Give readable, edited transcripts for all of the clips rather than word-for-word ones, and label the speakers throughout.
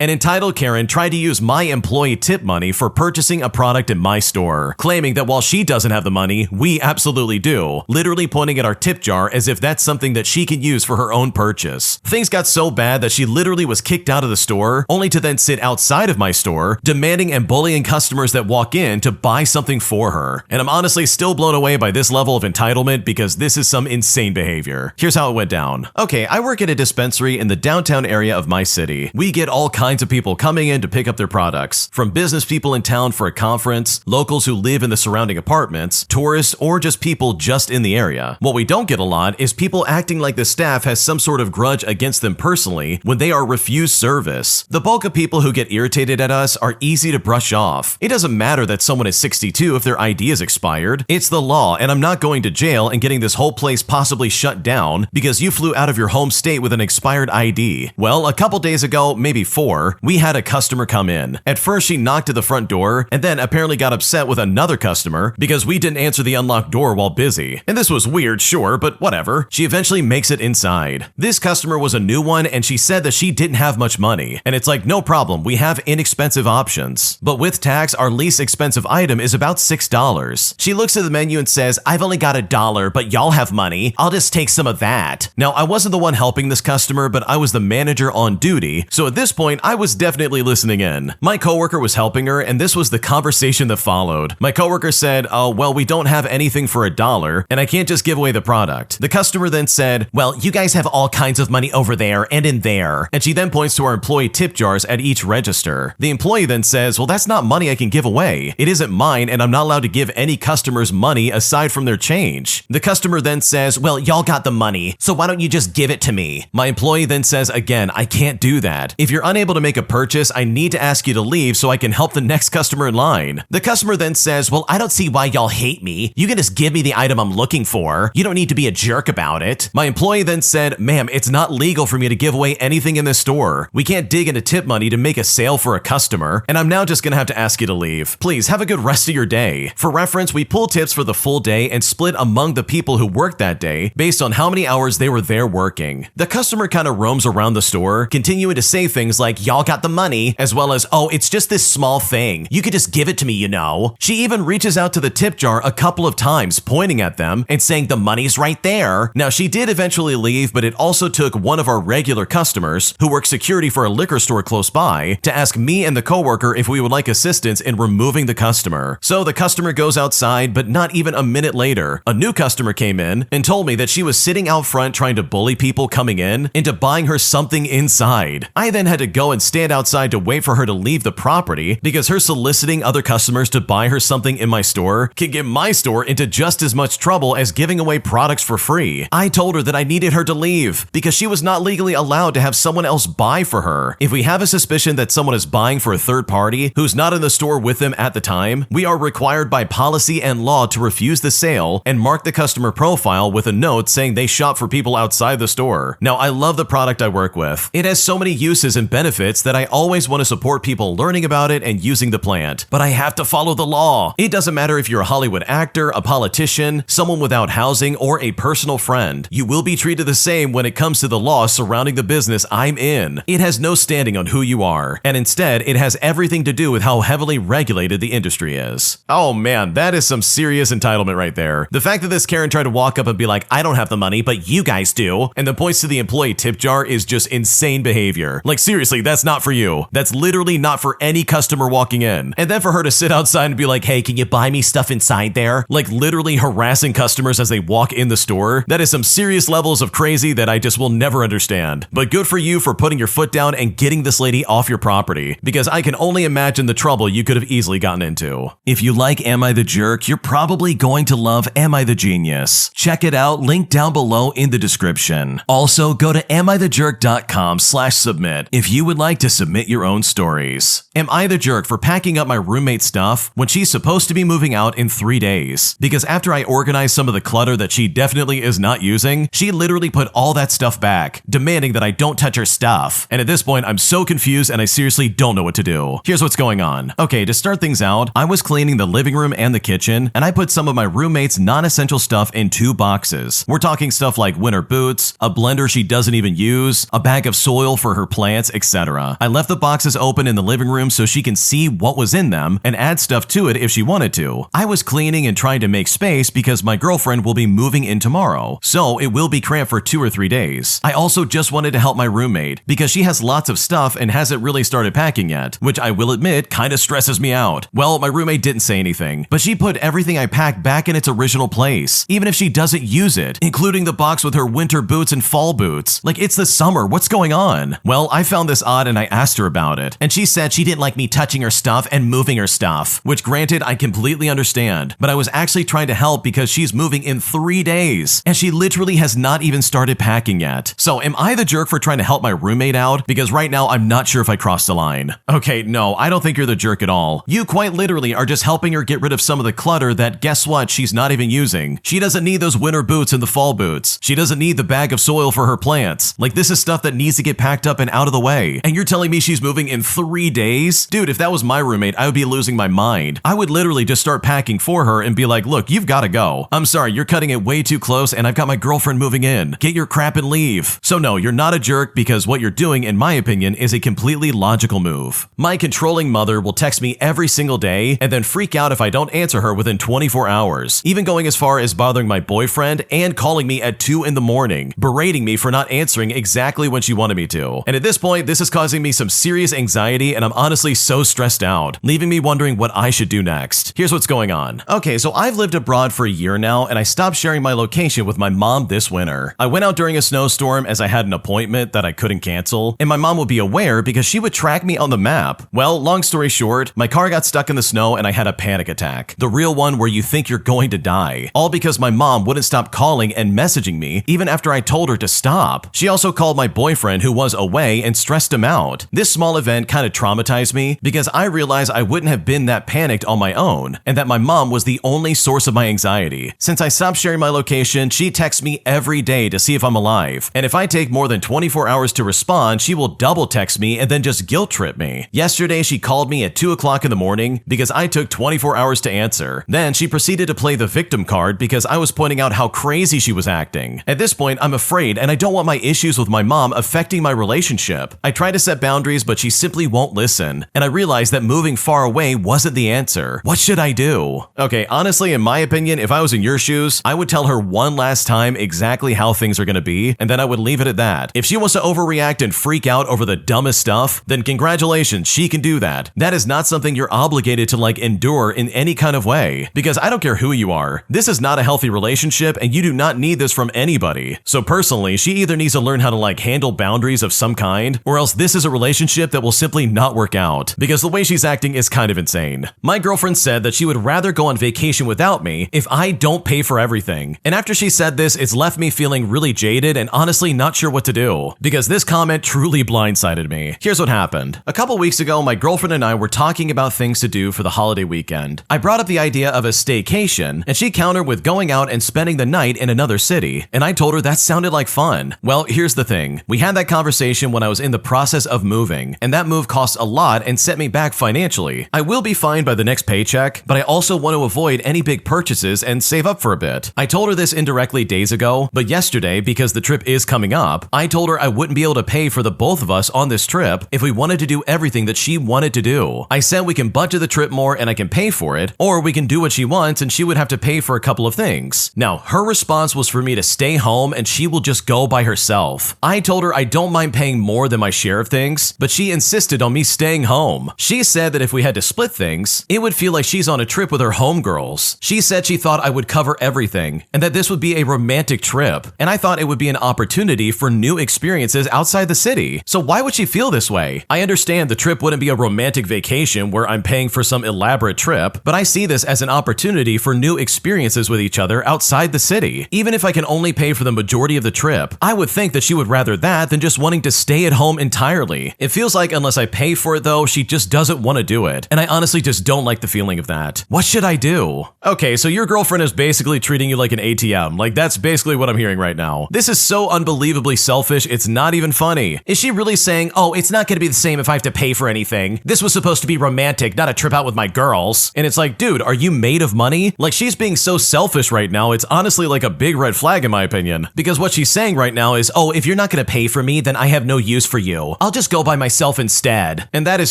Speaker 1: An entitled Karen tried to use my employee tip money for purchasing a product in my store, claiming that while she doesn't have the money, we absolutely do, literally pointing at our tip jar as if that's something that she can use for her own purchase. Things got so bad that she literally was kicked out of the store, only to then sit outside of my store, demanding and bullying customers that walk in to buy something for her. And I'm honestly still blown away by this level of entitlement because this is some insane behavior. Here's how it went down. Okay, I work at a dispensary in the downtown area of my city. We get all kinds of people coming in to pick up their products, from business people in town for a conference, locals who live in the surrounding apartments, tourists, or just people just in the area. What we don't get a lot is people acting like the staff has some sort of grudge against them personally when they are refused service. The bulk of people who get irritated at us are easy to brush off. It doesn't matter that someone is 62 if their ID is expired. It's the law, and I'm not going to jail and getting this whole place possibly shut down because you flew out of your home state with an expired ID. Well, a couple days ago, maybe 4, we had a customer come in. At first, she knocked at the front door and then apparently got upset with another customer because we didn't answer the unlocked door while busy. And this was weird, sure, but whatever. She eventually makes it inside. This customer was a new one and she said that she didn't have much money. And it's like, no problem, we have inexpensive options. But with tax, our least expensive item is about $6. She looks at the menu and says, I've only got $1, but y'all have money. I'll just take some of that. Now, I wasn't the one helping this customer, but I was the manager on duty. So at this point, I was definitely listening in. My coworker was helping her, and this was the conversation that followed. My coworker said, oh, well, we don't have anything for $1, and I can't just give away the product. The customer then said, well, you guys have all kinds of money over there and in there. And she then points to our employee tip jars at each register. The employee then says, well, that's not money I can give away. It isn't mine, and I'm not allowed to give any customers money aside from their change. The customer then says, well, y'all got the money, so why don't you just give it to me? My employee then says, again, I can't do that. If you're unable to make a purchase, I need to ask you to leave so I can help the next customer in line. The customer then says, well, I don't see why y'all hate me. You can just give me the item I'm looking for. You don't need to be a jerk about it. My employee then said, ma'am, it's not legal for me to give away anything in this store. We can't dig into tip money to make a sale for a customer, and I'm now just gonna have to ask you to leave. Please have a good rest of your day. For reference, we pull tips for the full day and split among the people who worked that day based on how many hours they were there working. The customer kind of roams around the store, continuing to say things like, y'all got the money, as well as, oh, it's just this small thing. You could just give it to me, you know. She even reaches out to the tip jar a couple of times, pointing at them and saying the money's right there. Now, she did eventually leave, but it also took one of our regular customers, who works security for a liquor store close by, to ask me and the coworker if we would like assistance in removing the customer. So the customer goes outside, but not even a minute later, a new customer came in and told me that she was sitting out front trying to bully people coming in into buying her something inside. I then had to go and stand outside to wait for her to leave the property because her soliciting other customers to buy her something in my store can get my store into just as much trouble as giving away products for free. I told her that I needed her to leave because she was not legally allowed to have someone else buy for her. If we have a suspicion that someone is buying for a third party who's not in the store with them at the time, we are required by policy and law to refuse the sale and mark the customer profile with a note saying they shop for people outside the store. Now, I love the product I work with. It has so many uses and benefits that I always want to support people learning about it and using the plant, but I have to follow the law. It doesn't matter if you're a Hollywood actor, a politician, someone without housing, or a personal friend. You will be treated the same when it comes to the law surrounding the business I'm in. It has no standing on who you are, and instead, it has everything to do with how heavily regulated the industry is. Oh man, that is some serious entitlement right there. The fact that this Karen tried to walk up and be like, I don't have the money, but you guys do, and then points to the employee tip jar is just insane behavior. Like seriously, that's not for you. That's literally not for any customer walking in. And then for her to sit outside and be like, hey, can you buy me stuff inside there? Like literally harassing customers as they walk in the store. That is some serious levels of crazy that I just will never understand. But good for you for putting your foot down and getting this lady off your property, because I can only imagine the trouble you could have easily gotten into. If you like Am I the Jerk, you're probably going to love Am I the Genius. Check it out, link down below in the description. Also, go to amithejerk.com/submit if you would like to submit your own stories. Am I the jerk for packing up my roommate's stuff when she's supposed to be moving out in 3 days? Because after I organized some of the clutter that she definitely is not using, she literally put all that stuff back, demanding that I don't touch her stuff. And at this point, I'm so confused and I seriously don't know what to do. Here's what's going on. Okay, to start things out, I was cleaning the living room and the kitchen, and I put some of my roommate's non-essential stuff in 2 boxes. We're talking stuff like winter boots, a blender she doesn't even use, a bag of soil for her plants, etc. etc. I left the boxes open in the living room so she can see what was in them and add stuff to it if she wanted to. I was cleaning and trying to make space because my girlfriend will be moving in tomorrow, so it will be cramped for 2 or 3 days. I also just wanted to help my roommate because she has lots of stuff and hasn't really started packing yet, which I will admit kind of stresses me out. Well, my roommate didn't say anything, but she put everything I packed back in its original place, even if she doesn't use it, including the box with her winter boots and fall boots. Like, it's the summer, what's going on? Well, I found this odd and I asked her about it, and she said she didn't like me touching her stuff and moving her stuff, which granted, I completely understand, but I was actually trying to help because she's moving in 3 days, and she literally has not even started packing yet. So am I the jerk for trying to help my roommate out? Because right now, I'm not sure if I crossed the line. Okay, no, I don't think you're the jerk at all. You quite literally are just helping her get rid of some of the clutter that, guess what, she's not even using. She doesn't need those winter boots and the fall boots. She doesn't need the bag of soil for her plants. Like, this is stuff that needs to get packed up and out of the way. And you're telling me she's moving in 3 days? Dude, if that was my roommate, I would be losing my mind. I would literally just start packing for her and be like, look, you've got to go. I'm sorry, you're cutting it way too close and I've got my girlfriend moving in. Get your crap and leave. So no, you're not a jerk because what you're doing, in my opinion, is a completely logical move. My controlling mother will text me every single day and then freak out if I don't answer her within 24 hours, even going as far as bothering my boyfriend and calling me at 2 in the morning, berating me for not answering exactly when she wanted me to. And at this point, this is causing me some serious anxiety and I'm honestly so stressed out, leaving me wondering what I should do next. Here's what's going on. Okay, so I've lived abroad for a year now and I stopped sharing my location with my mom this winter. I went out during a snowstorm as I had an appointment that I couldn't cancel, and my mom would be aware because she would track me on the map. Well, long story short, my car got stuck in the snow and I had a panic attack. The real one where you think you're going to die. All because my mom wouldn't stop calling and messaging me even after I told her to stop. She also called my boyfriend who was away and stressed him out. This small event kind of traumatized me because I realized I wouldn't have been that panicked on my own and that my mom was the only source of my anxiety. Since I stopped sharing my location, she texts me every day to see if I'm alive. And if I take more than 24 hours to respond, she will double text me and then just guilt trip me. Yesterday, she called me at 2 o'clock in the morning because I took 24 hours to answer. Then she proceeded to play the victim card because I was pointing out how crazy she was acting. At this point, I'm afraid and I don't want my issues with my mom affecting my relationship. I try to set boundaries, but she simply won't listen. And I realized that moving far away wasn't the answer. What should I do? Okay, honestly, in my opinion, if I was in your shoes, I would tell her one last time exactly how things are going to be, and then I would leave it at that. If she wants to overreact and freak out over the dumbest stuff, then congratulations, she can do that. That is not something you're obligated to endure in any kind of way, because I don't care who you are. This is not a healthy relationship and you do not need this from anybody. So personally, she either needs to learn how to handle boundaries of some kind, or else this is a relationship that will simply not work out, because the way she's acting is kind of insane. My girlfriend said that she would rather go on vacation without me if I don't pay for everything. And after she said this, it's left me feeling really jaded and honestly not sure what to do, because this comment truly blindsided me. Here's what happened. A couple weeks ago, my girlfriend and I were talking about things to do for the holiday weekend. I brought up the idea of a staycation, and she countered with going out and spending the night in another city, and I told her that sounded like fun. Well, here's the thing. We had that conversation when I was in the process of moving, and that move cost a lot and set me back financially. I will be fine by the next paycheck, but I also want to avoid any big purchases and save up for a bit. I told her this indirectly days ago, but yesterday, because the trip is coming up, I told her I wouldn't be able to pay for the both of us on this trip if we wanted to do everything that she wanted to do. I said we can budget the trip more and I can pay for it, or we can do what she wants and she would have to pay for a couple of things. Now, her response was for me to stay home and she will just go by herself. I told her I don't mind paying more than my share of things, but she insisted on me staying home. She said that if we had to split things, it would feel like she's on a trip with her homegirls. She said she thought I would cover everything and that this would be a romantic trip, and I thought it would be an opportunity for new experiences outside the city. So why would she feel this way? I understand the trip wouldn't be a romantic vacation where I'm paying for some elaborate trip, but I see this as an opportunity for new experiences with each other outside the city. Even if I can only pay for the majority of the trip, I would think that she would rather that than just wanting to stay at home entirely. It feels like unless I pay for it though, she just doesn't want to do it, and I honestly just don't like the feeling of that. What should I do? Okay, so your girlfriend is basically treating you like an ATM. That's basically what I'm hearing right now. This is so unbelievably selfish, it's not even funny. Is she really saying, oh, it's not gonna be the same if I have to pay for anything? This was supposed to be romantic, not a trip out with my girls. And it's like, dude, are you made of money? She's being so selfish right now, it's honestly a big red flag in my opinion. Because what she's saying right now is, oh, if you're not gonna pay for me, then I have no use for you. I'll just go by myself instead. And that is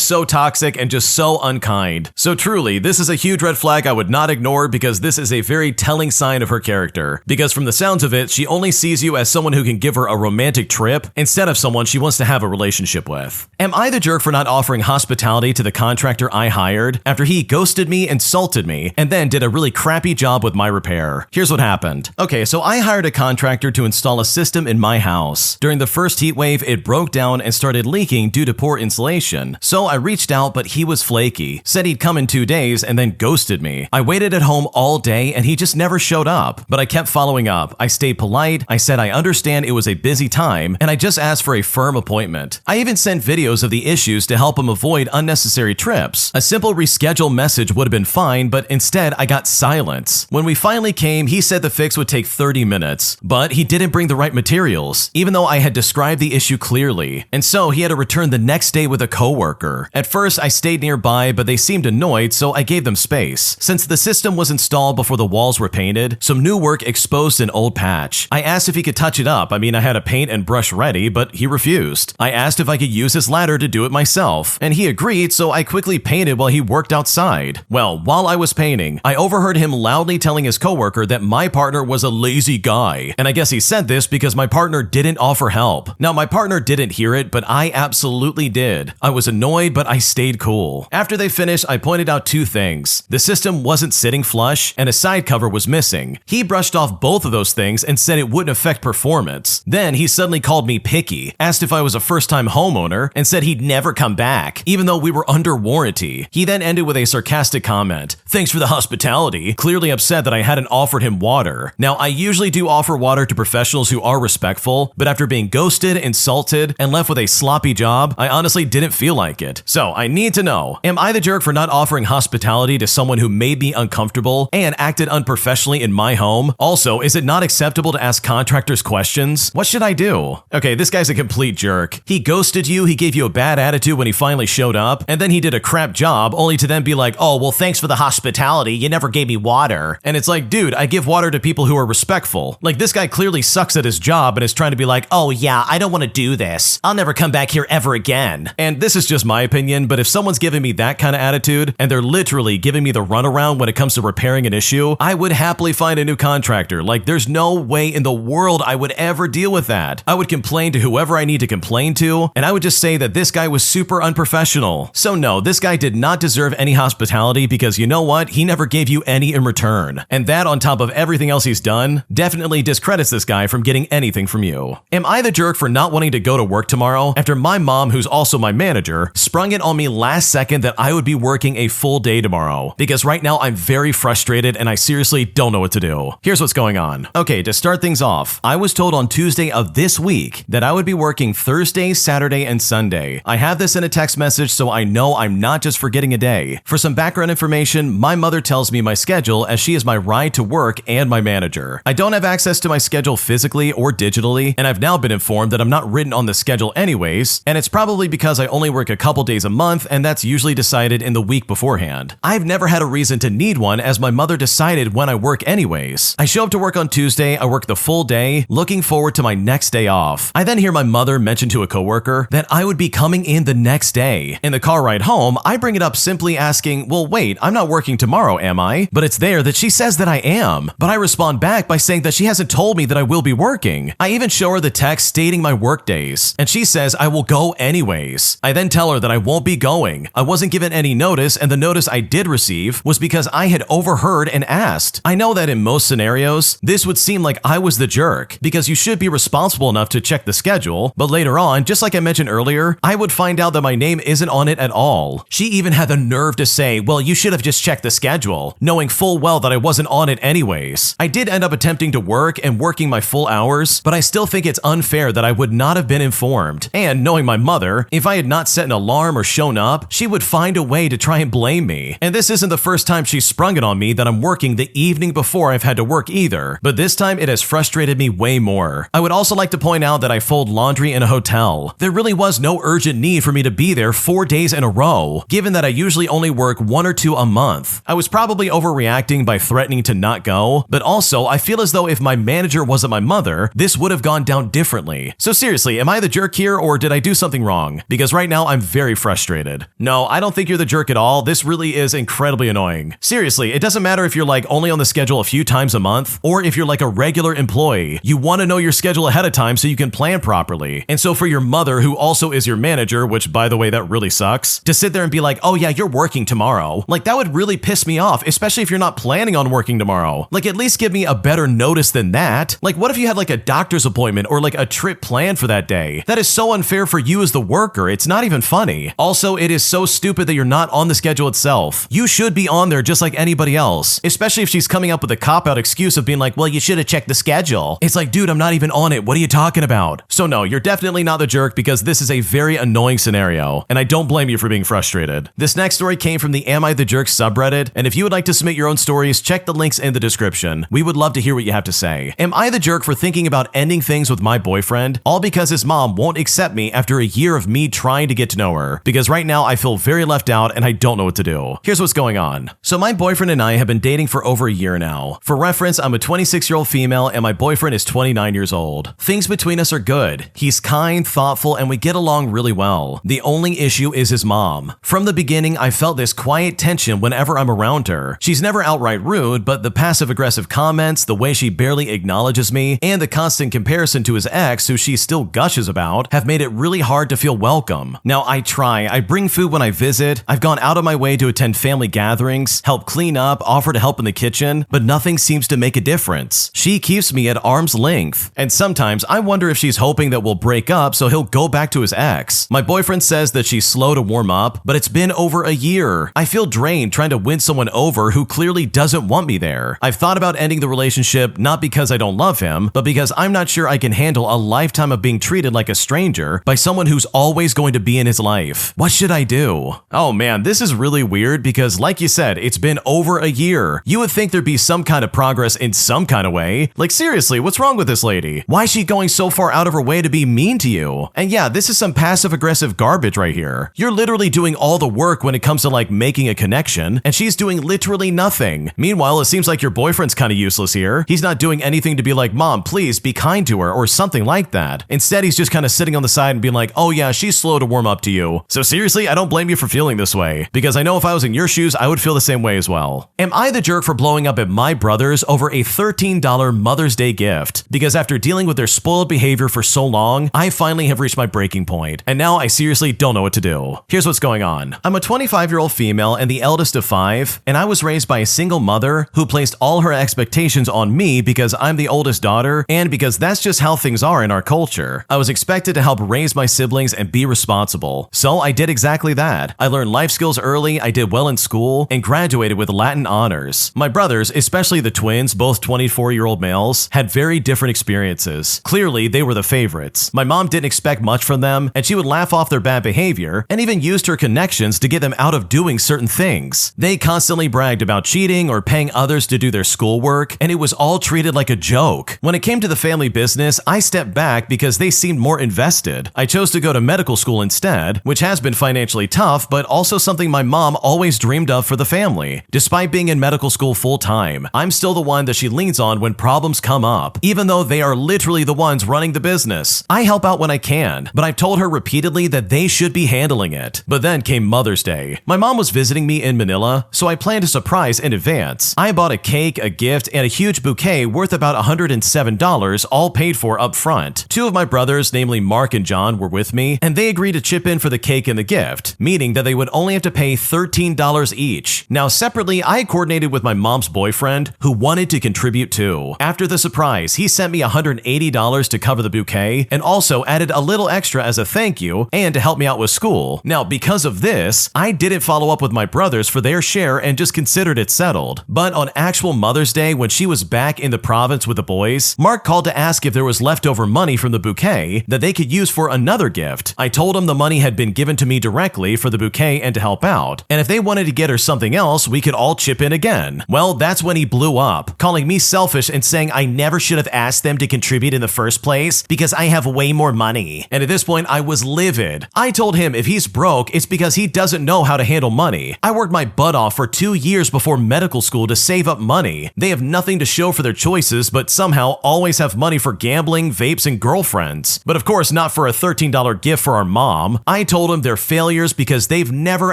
Speaker 1: so toxic and just so unkind. So truly, this is a huge red flag I would not ignore because this is a very telling sign of her character. Because from the sounds of it, she only sees you as someone who can give her a romantic trip instead of someone she wants to have a relationship with. Am I the jerk for not offering hospitality to the contractor I hired after he ghosted me, insulted me, and then did a really crappy job with my repair? Here's what happened. Okay, so I hired a contractor to install a system in my house. During the first heat wave, it broke down and started leaking due to poor insulation. So I reached out, but he was flaky, said he'd come in 2 days, and then ghosted me. I waited at home all day and he just never showed up, but I kept following up. I stayed polite, I said I understand it was a busy time, and I just asked for a firm appointment. I even sent videos of the issues to help him avoid unnecessary trips. A simple reschedule message would have been fine, but instead I got silence. When we finally came, he said the fix would take 30 minutes, but he didn't bring the right materials, even though I had described the issue clearly. And so he had to return the next day with a coworker. At first, I stayed nearby, but they seemed annoyed, so I gave them space. Since the system was installed before the walls were painted, some new work exposed an old patch. I asked if he could touch it up. I mean, I had a paint and brush ready, but he refused. I asked if I could use his ladder to do it myself, and he agreed, so I quickly painted while he worked outside. Well, while I was painting, I overheard him loudly telling his coworker that my partner was a lazy guy, and I guess he said this because my partner didn't offer help. Now, my partner didn't hear it, but I absolutely did. I was annoyed, but I stayed cool. After they finished, I pointed out 2 things. The system wasn't sitting flush, and a side cover was missing. He brushed off both of those things and said it wouldn't affect performance. Then he suddenly called me picky, asked if I was a first-time homeowner, and said he'd never come back, even though we were under warranty. He then ended with a sarcastic comment. Thanks for the hospitality, clearly upset that I hadn't offered him water. Now, I usually do offer water to professionals who are respectful, but after being ghosted, insulted, and left with a sloppy job, I honestly didn't feel like it. So I need to know, am I the jerk for not offering hospitality to someone who made me uncomfortable and acted unprofessionally in my home? Also, is it not acceptable to ask contractors questions? What should I do? Okay, this guy's a complete jerk. He ghosted you, he gave you a bad attitude when he finally showed up, and then he did a crap job only to then be like, oh, well, thanks for the hospitality, you never gave me water. And it's like, dude, I give water to people who are respectful. Like, this guy clearly sucks at his job and is trying to be like, oh yeah, I don't want to do this. I'll never come back here ever again. And this is just my opinion, but if someone's giving me that kind of attitude and they're literally giving me the runaround when it comes to repairing an issue, I would happily find a new contractor. Like, there's no way in the world I would ever deal with that. I would complain to whoever I need to complain to, and I would just say that this guy was super unprofessional. So no, this guy did not deserve any hospitality because you know what? He never gave you any in return. And that, on top of everything else he's done, definitely discredits this guy from getting anything from you. Am I the jerk for not wanting to go to work tomorrow after my mom, who's also my manager, sprung it on me last second that I would be working a full day tomorrow? Because right now I'm very frustrated and I seriously don't know what to do. Here's what's going on. Okay, to start things off, I was told on Tuesday of this week that I would be working Thursday, Saturday, and Sunday. I have this in a text message so I know I'm not just forgetting a day. For some background information, my mother tells me my schedule as she is my ride to work and my manager. I don't have access to my schedule physically or digitally, and I've now been informed that I'm not written on the schedule anyways, and it's probably because I only work a couple days a month, and that's usually decided in the week beforehand. I've never had a reason to need one as my mother decided when I work anyways. I show up to work on Tuesday, I work the full day, looking forward to my next day off. I then hear my mother mention to a coworker that I would be coming in the next day. In the car ride home, I bring it up simply asking, well, wait, I'm not working tomorrow, am I? But it's there that she says that I am. But I respond back by saying that she hasn't told me that I will be working. I even show her the text stating my work days, and she says I will go anyways. I then tell her that I won't be going. I wasn't given any notice, and the notice I did receive was because I had overheard and asked. I know that in most scenarios, this would seem like I was the jerk, because you should be responsible enough to check the schedule, but later on, just like I mentioned earlier, I would find out that my name isn't on it at all. She even had the nerve to say, well, you should have just checked the schedule, knowing full well that I wasn't on it anyways. I did end up attempting to work and working my full hours, but I still think it's unfair that I would not have been informed. And knowing my mother, if I had not set an alarm or shown up, she would find a way to try and blame me. And this isn't the first time she sprung it on me that I'm working the evening before I've had to work either, but this time it has frustrated me way more. I would also like to point out that I fold laundry in a hotel. There really was no urgent need for me to be there 4 days in a row, given that I usually only work 1 or 2 a month. I was probably overreacting by threatening to not go, but also I feel as though if my manager wasn't my mother, this would have gone down differently. So seriously, am I the jerk here, or or did I do something wrong? Because right now I'm very frustrated. No, I don't think you're the jerk at all. This really is incredibly annoying. Seriously, it doesn't matter if you're like only on the schedule a few times a month, or if you're like a regular employee. You want to know your schedule ahead of time so you can plan properly. And so for your mother, who also is your manager, which by the way, that really sucks, to sit there and be like, oh yeah, you're working tomorrow. Like that would really piss me off, especially if you're not planning on working tomorrow. Like at least give me a better notice than that. Like what if you had like a doctor's appointment or like a trip planned for that day? That is so unfair for you as the worker. It's not even funny. Also, it is so stupid that you're not on the schedule itself. You should be on there just like anybody else, especially if she's coming up with a cop-out excuse of being like, well, you should have checked the schedule. It's like, dude, I'm not even on it. What are you talking about? So no, you're definitely not the jerk because this is a very annoying scenario, and I don't blame you for being frustrated. This next story came from the Am I the Jerk subreddit, and if you would like to submit your own stories, check the links in the description. We would love to hear what you have to say. Am I the jerk for thinking about ending things with my boyfriend, all because his mom won't accept me after a year of me trying to get to know her? Because right now I feel very left out and I don't know what to do. Here's what's going on. So my boyfriend and I have been dating for over a year now. For reference, I'm a 26-year-old female and my boyfriend is 29 years old. Things between us are good. He's kind, thoughtful, and we get along really well. The only issue is his mom. From the beginning, I felt this quiet tension whenever I'm around her. She's never outright rude, but the passive-aggressive comments, the way she barely acknowledges me, and the constant comparison to his ex, who she still gushes about, have made it really hard to feel welcome. Now, I try. I bring food when I visit. I've gone out of my way to attend family gatherings, help clean up, offer to help in the kitchen, but nothing seems to make a difference. She keeps me at arm's length, and sometimes I wonder if she's hoping that we'll break up so he'll go back to his ex. My boyfriend says that she's slow to warm up, but it's been over a year. I feel drained trying to win someone over who clearly doesn't want me there. I've thought about ending the relationship not because I don't love him, but because I'm not sure I can handle a lifetime of being treated like a stranger by someone who's always going to be in his life. What should I do? Oh man, this is really weird because like you said, it's been over a year. You would think there'd be some kind of progress in some kind of way. Like seriously, what's wrong with this lady? Why is she going so far out of her way to be mean to you? And yeah, this is some passive-aggressive garbage right here. You're literally doing all the work when it comes to like making a connection, and she's doing literally nothing. Meanwhile, it seems like your boyfriend's kind of useless here. He's not doing anything to be like, Mom, please be kind to her or something like that. Instead, he's just kind of sitting on the side and being like, oh yeah, she's slow to warm up to you. So seriously, I don't blame you for feeling this way, because I know if I was in your shoes, I would feel the same way as well. Am I the jerk for blowing up at my brothers over a $13 Mother's Day gift? Because after dealing with their spoiled behavior for so long, I finally have reached my breaking point, and now I seriously don't know what to do. Here's what's going on. I'm a 25-year-old female and the eldest of 5, and I was raised by a single mother who placed all her expectations on me because I'm the oldest daughter and because that's just how things are in our culture. I was expected to help raise my siblings and be responsible, so I did exactly that. I learned life skills early, I did well in school, and graduated with Latin honors. My brothers, especially the twins, both 24-year-old males, had very different experiences. Clearly, they were the favorites. My mom didn't expect much from them, and she would laugh off their bad behavior and even used her connections to get them out of doing certain things. They constantly bragged about cheating or paying others to do their schoolwork, and it was all treated like a joke. When it came to the family business, I stepped back because they seemed more invested. I chose to go to medical school instead, which has been financially tough, but also something my mom always dreamed of for the family. Despite being in medical school full-time, I'm still the one that she leans on when problems come up, even though they are literally the ones running the business. I help out when I can, but I've told her repeatedly that they should be handling it. But then came Mother's Day. My mom was visiting me in Manila, so I planned a surprise in advance. I bought a cake, a gift, and a huge bouquet worth about $107, all paid for up front. 2 of my brothers, namely Mark and John, were with me, and they agreed to chip in for the cake and the gift, meaning that they would only have to pay $13 each. Now, separately, I coordinated with my mom's boyfriend, who wanted to contribute too. After the surprise, he sent me $180 to cover the bouquet, and also added a little extra as a thank you and to help me out with school. Now, because of this, I didn't follow up with my brothers for their share and just considered it settled. But on actual Mother's Day, when she was back in the province with the boys, Mark called to ask if there was leftover money from the bouquet that they could use for another gift. I told him the money had been given to me directly for the bouquet and to help out, and if they wanted to get her something else, we could all chip in again. Well, that's when he blew up, calling me selfish and saying I never should have asked them to contribute in the first place because I have way more money. And at this point, I was livid. I told him if he's broke, it's because he doesn't know how to handle money. I worked my butt off for 2 years before medical school to save up money. They have nothing to show for their choices, but somehow always have money for gambling, vapes, and girlfriends. But of course, not offer a $13 gift for our mom, I told them they're failures because they've never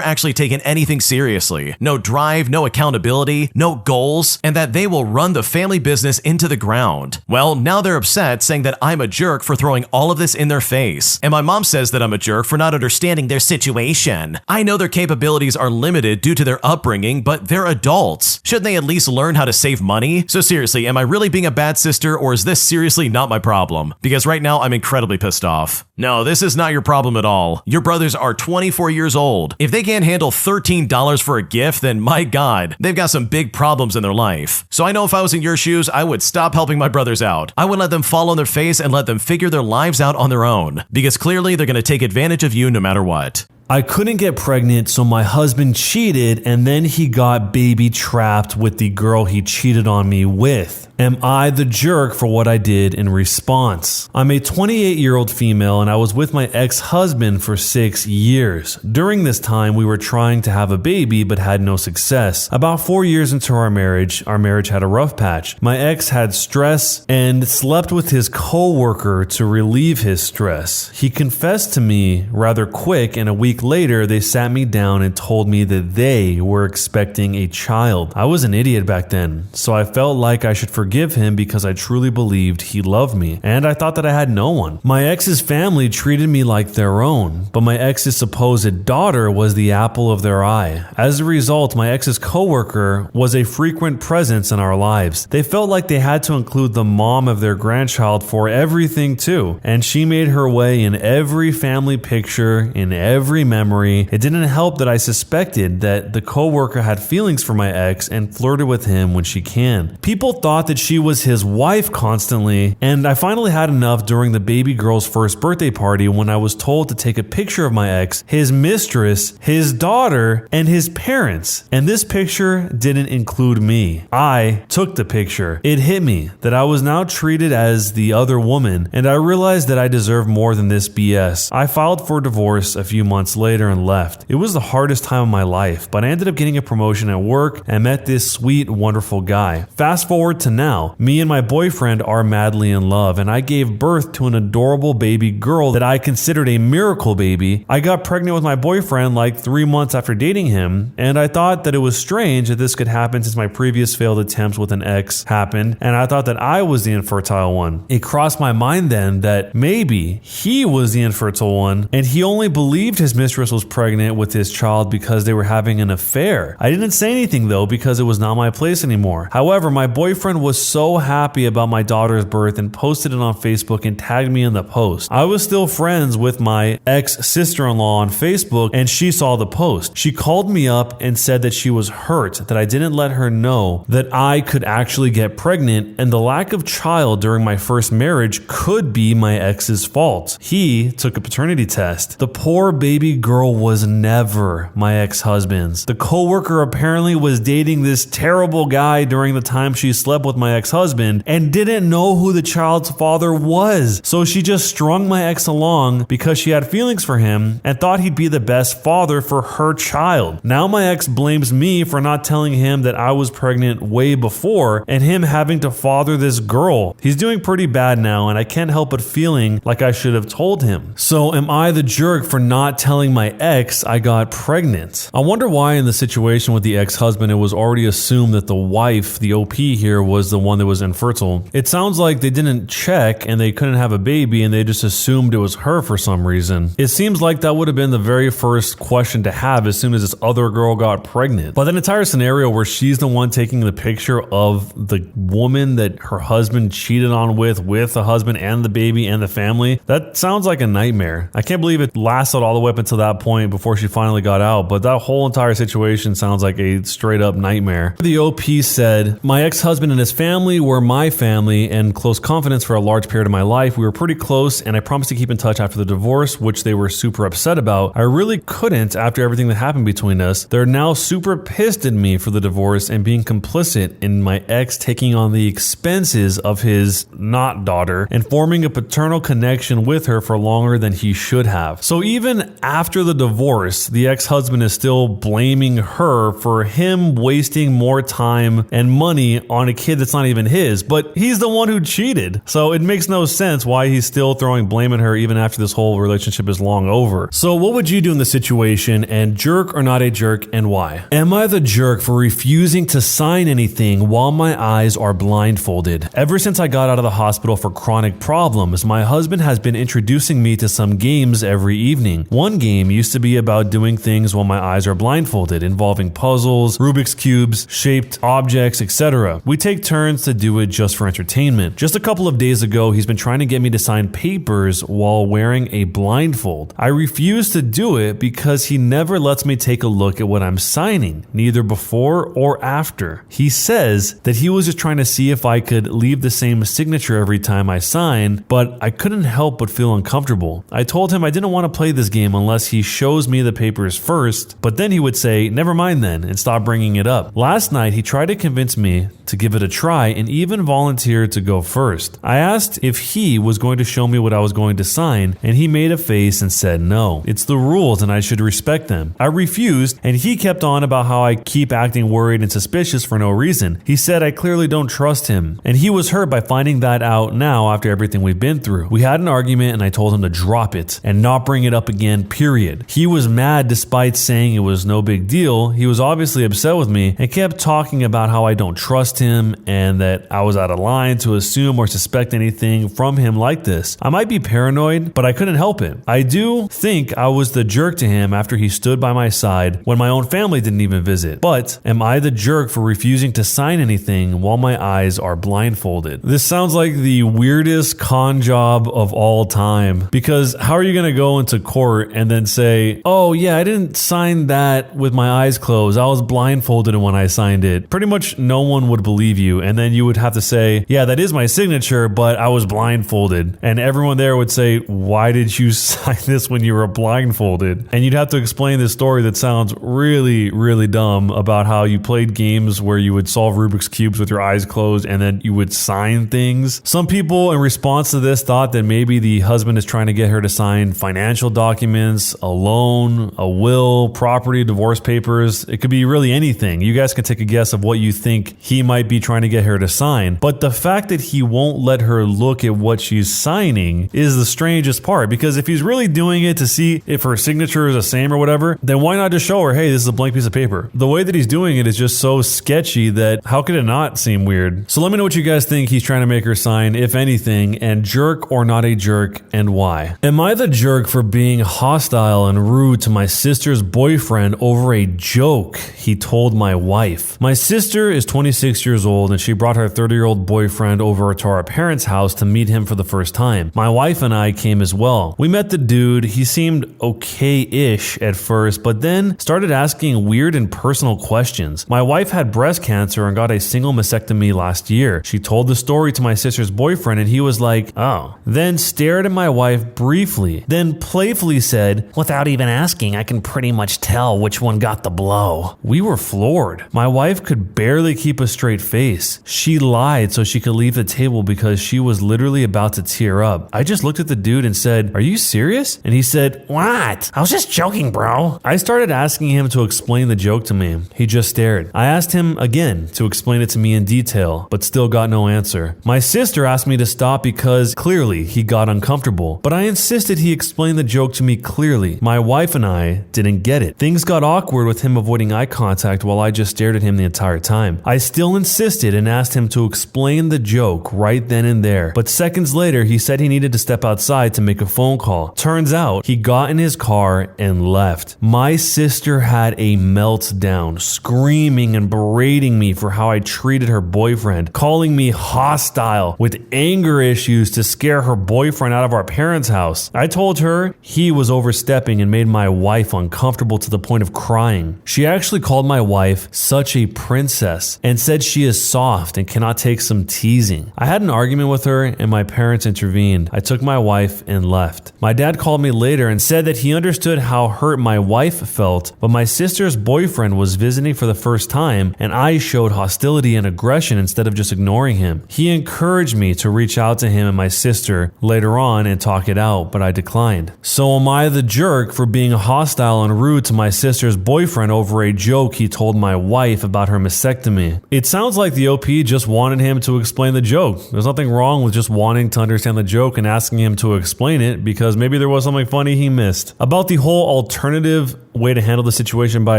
Speaker 1: actually taken anything seriously. No drive, no accountability, no goals, and that they will run the family business into the ground. Well, now they're upset, saying that I'm a jerk for throwing all of this in their face. And my mom says that I'm a jerk for not understanding their situation. I know their capabilities are limited due to their upbringing, but they're adults. Shouldn't they at least learn how to save money? So seriously, am I really being a bad sister, or is this seriously not my problem? Because right now I'm incredibly pissed off. No, this is not your problem at all. Your brothers are 24 years old. If they can't handle $13 for a gift, then my God, they've got some big problems in their life. So I know if I was in your shoes, I would stop helping my brothers out. I would let them fall on their face and let them figure their lives out on their own. Because clearly they're going to take advantage of you no matter what.
Speaker 2: I couldn't get pregnant, so my husband cheated, and then he got baby trapped with the girl he cheated on me with. Am I the jerk for what I did in response? I'm a 28-year-old female, and I was with my ex-husband for 6 years. During this time, we were trying to have a baby, but had no success. About 4 years into our marriage had a rough patch. My ex had stress and slept with his co-worker to relieve his stress. He confessed to me rather quick, and a week later, they sat me down and told me that they were expecting a child. I was an idiot back then, so I felt like I should forgive him because I truly believed he loved me, and I thought that I had no one. My ex's family treated me like their own, but my ex's supposed daughter was the apple of their eye. As a result, my ex's coworker was a frequent presence in our lives. They felt like they had to include the mom of their grandchild for everything too, and she made her way in every family picture, in every memory. It didn't help that I suspected that the coworker had feelings for my ex and flirted with him when she can. People thought that she was his wife constantly, and I finally had enough during the baby girl's first birthday party when I was told to take a picture of my ex, his mistress, his daughter, and his parents. And this picture didn't include me. I took the picture. It hit me that I was now treated as the other woman, and I realized that I deserved more than this BS. I filed for divorce a few months later and left. It was the hardest time of my life, but I ended up getting a promotion at work and met this sweet, wonderful guy. Fast forward to now, me and my boyfriend are madly in love, and I gave birth to an adorable baby girl that I considered a miracle baby. I got pregnant with my boyfriend like 3 months after dating him, and I thought that it was strange that this could happen since my previous failed attempts with an ex happened, and I thought that I was the infertile one. It crossed my mind then that maybe he was the infertile one, and he only believed his mistress was pregnant with his child because they were having an affair. I didn't say anything though because it was not my place anymore. However, my boyfriend was so happy about my daughter's birth and posted it on Facebook and tagged me in the post. I was still friends with my ex-sister-in-law on Facebook, and she saw the post. She called me up and said that she was hurt that I didn't let her know that I could actually get pregnant, and the lack of child during my first marriage could be my ex's fault. He took a paternity test. The poor baby girl was never my ex-husband's. The coworker apparently was dating this terrible guy during the time she slept with my ex-husband and didn't know who the child's father was. So she just strung my ex along because she had feelings for him and thought he'd be the best father for her child. Now my ex blames me for not telling him that I was pregnant way before and him having to father this girl. He's doing pretty bad now, and I can't help but feeling like I should have told him. So am I the jerk for not telling my ex I got pregnant? I wonder why in the situation with the ex-husband it was already assumed that the wife, the OP here, was the one that was infertile. It sounds like they didn't check and they couldn't have a baby and they just assumed it was her for some reason. It seems like that would have been the very first question to have as soon as this other girl got pregnant. But that entire scenario where she's the one taking the picture of the woman that her husband cheated on with the husband and the baby and the family, that sounds like a nightmare. I can't believe it lasted all the way up until that point before she finally got out, but that whole entire situation sounds like a straight up nightmare. The OP said, my ex-husband and his family were my family and close confidants for a large period of my life. We were pretty close and I promised to keep in touch after the divorce, which they were super upset about. I really couldn't after everything that happened between us. They're now super pissed at me for the divorce and being complicit in my ex taking on the expenses of his not daughter and forming a paternal connection with her for longer than he should have. So even after the divorce, the ex-husband is still blaming her for him wasting more time and money on a kid that's not even his, but he's the one who cheated. So it makes no sense why he's still throwing blame at her even after this whole relationship is long over. So what would you do in this situation, and jerk or not a jerk, and why? Am I the jerk for refusing to sign anything while my eyes are blindfolded? Ever since I got out of the hospital for chronic problems, my husband has been introducing me to some games every evening. One game used to be about doing things while my eyes are blindfolded, involving puzzles, Rubik's Cubes, shaped objects, etc. We take turns to do it just for entertainment. Just a couple of days ago, he's been trying to get me to sign papers while wearing a blindfold. I refuse to do it because he never lets me take a look at what I'm signing, neither before or after. He says that he was just trying to see if I could leave the same signature every time I sign, but I couldn't help but feel uncomfortable. I told him I didn't want to play this game unless he shows me the papers first, but then he would say, never mind then, and stop bringing it up. Last night, he tried to convince me to give it a try and even volunteered to go first. I asked if he was going to show me what I was going to sign, and he made a face and said no. It's the rules and I should respect them. I refused, and he kept on about how I keep acting worried and suspicious for no reason. He said I clearly don't trust him, and he was hurt by finding that out now after everything we've been through. We had an argument and I told him to drop it and not bring it up again, period. He was mad despite saying it was no big deal. He was obviously upset with me and kept talking about how I don't trust him and that I was out of line to assume or suspect anything from him like this. I might be paranoid, but I couldn't help it. I do think I was the jerk to him after he stood by my side when my own family didn't even visit. But am I the jerk for refusing to sign anything while my eyes are blindfolded? This sounds like the weirdest con job of all time, because how are you going to go into court and then say, oh yeah, I didn't sign that with my eyes closed. I was blindfolded when I signed it. Pretty much no one would believe you. And then you would have to say, yeah, that is my signature, but I was blindfolded. And everyone there would say, why did you sign this when you were blindfolded? And you'd have to explain this story that sounds really, really dumb about how you played games where you would solve Rubik's Cubes with your eyes closed and then you would sign things. Some people in response to this thought that maybe the husband is trying to get her to sign financial documents, a loan, a will, property, divorce papers. It could be really anything. You guys can take a guess of what you think he might be trying to get her to sign. But the fact that he won't let her look at what she's signing is the strangest part, because if he's really doing it to see if her signature is the same or whatever, then why not just show her, hey, this is a blank piece of paper? The way that he's doing it is just so sketchy that how could it not seem weird? So let me know what you guys think he's trying to make her sign, if anything, and jerk or not a jerk, and why. Am I the jerk for being hostile and rude to my sister's boyfriend over a joke he told my wife? My sister is 26 years old and she brought her 30-year-old boyfriend over to our parents' house to meet him for the first time. My wife and I came as well. We met the dude. He seemed okay-ish at first, but then started asking weird and personal questions. My wife had breast cancer and got a single mastectomy last year. She told the story to my sister's boyfriend and he was like, oh. Then stared at my wife briefly, then playfully said, without even asking, I can pretty much tell which one got the blow. We were floored. My wife could barely keep a straight face. She lied so she could leave the table because she was literally about to tear up. I just looked at the dude and said, are you serious? And he said, what? I was just joking, bro. I started asking him to explain the joke to me. He just stared. I asked him again to explain it to me in detail, but still got no answer. My sister asked me to stop because clearly he got uncomfortable, but I insisted he explain the joke to me clearly. My wife and I didn't get it. Things got awkward with him avoiding eye contact while I just stared at him the entire time. I still insisted and asked him to explain the joke right then and there, but seconds later he said he needed to step outside to make a phone call. Turns out he got in his car and left. My sister had a meltdown, screaming and berating me for how I treated her boyfriend, calling me hostile with anger issues to scare her boyfriend out of our parents' house. I told her he was overstepping and made my wife uncomfortable to the point of crying. She actually called my wife such a princess and said she is soft and cannot take some teasing. I had an argument with her and my parents intervened. I took my wife and left. My dad called me later and said that he understood how hurt my wife felt, but my sister's boyfriend was visiting for the first time and I showed hostility and aggression instead of just ignoring him. He encouraged me to reach out to him and my sister later on and talk it out, but I declined. So am I the jerk for being hostile and rude to my sister's boyfriend over a joke he told my wife about her mastectomy. It sounds like the OP just wanted him to explain the joke. There's nothing wrong with just wanting to understand the joke and asking him to explain it, because maybe there was something funny he missed. About the whole alternative way to handle the situation by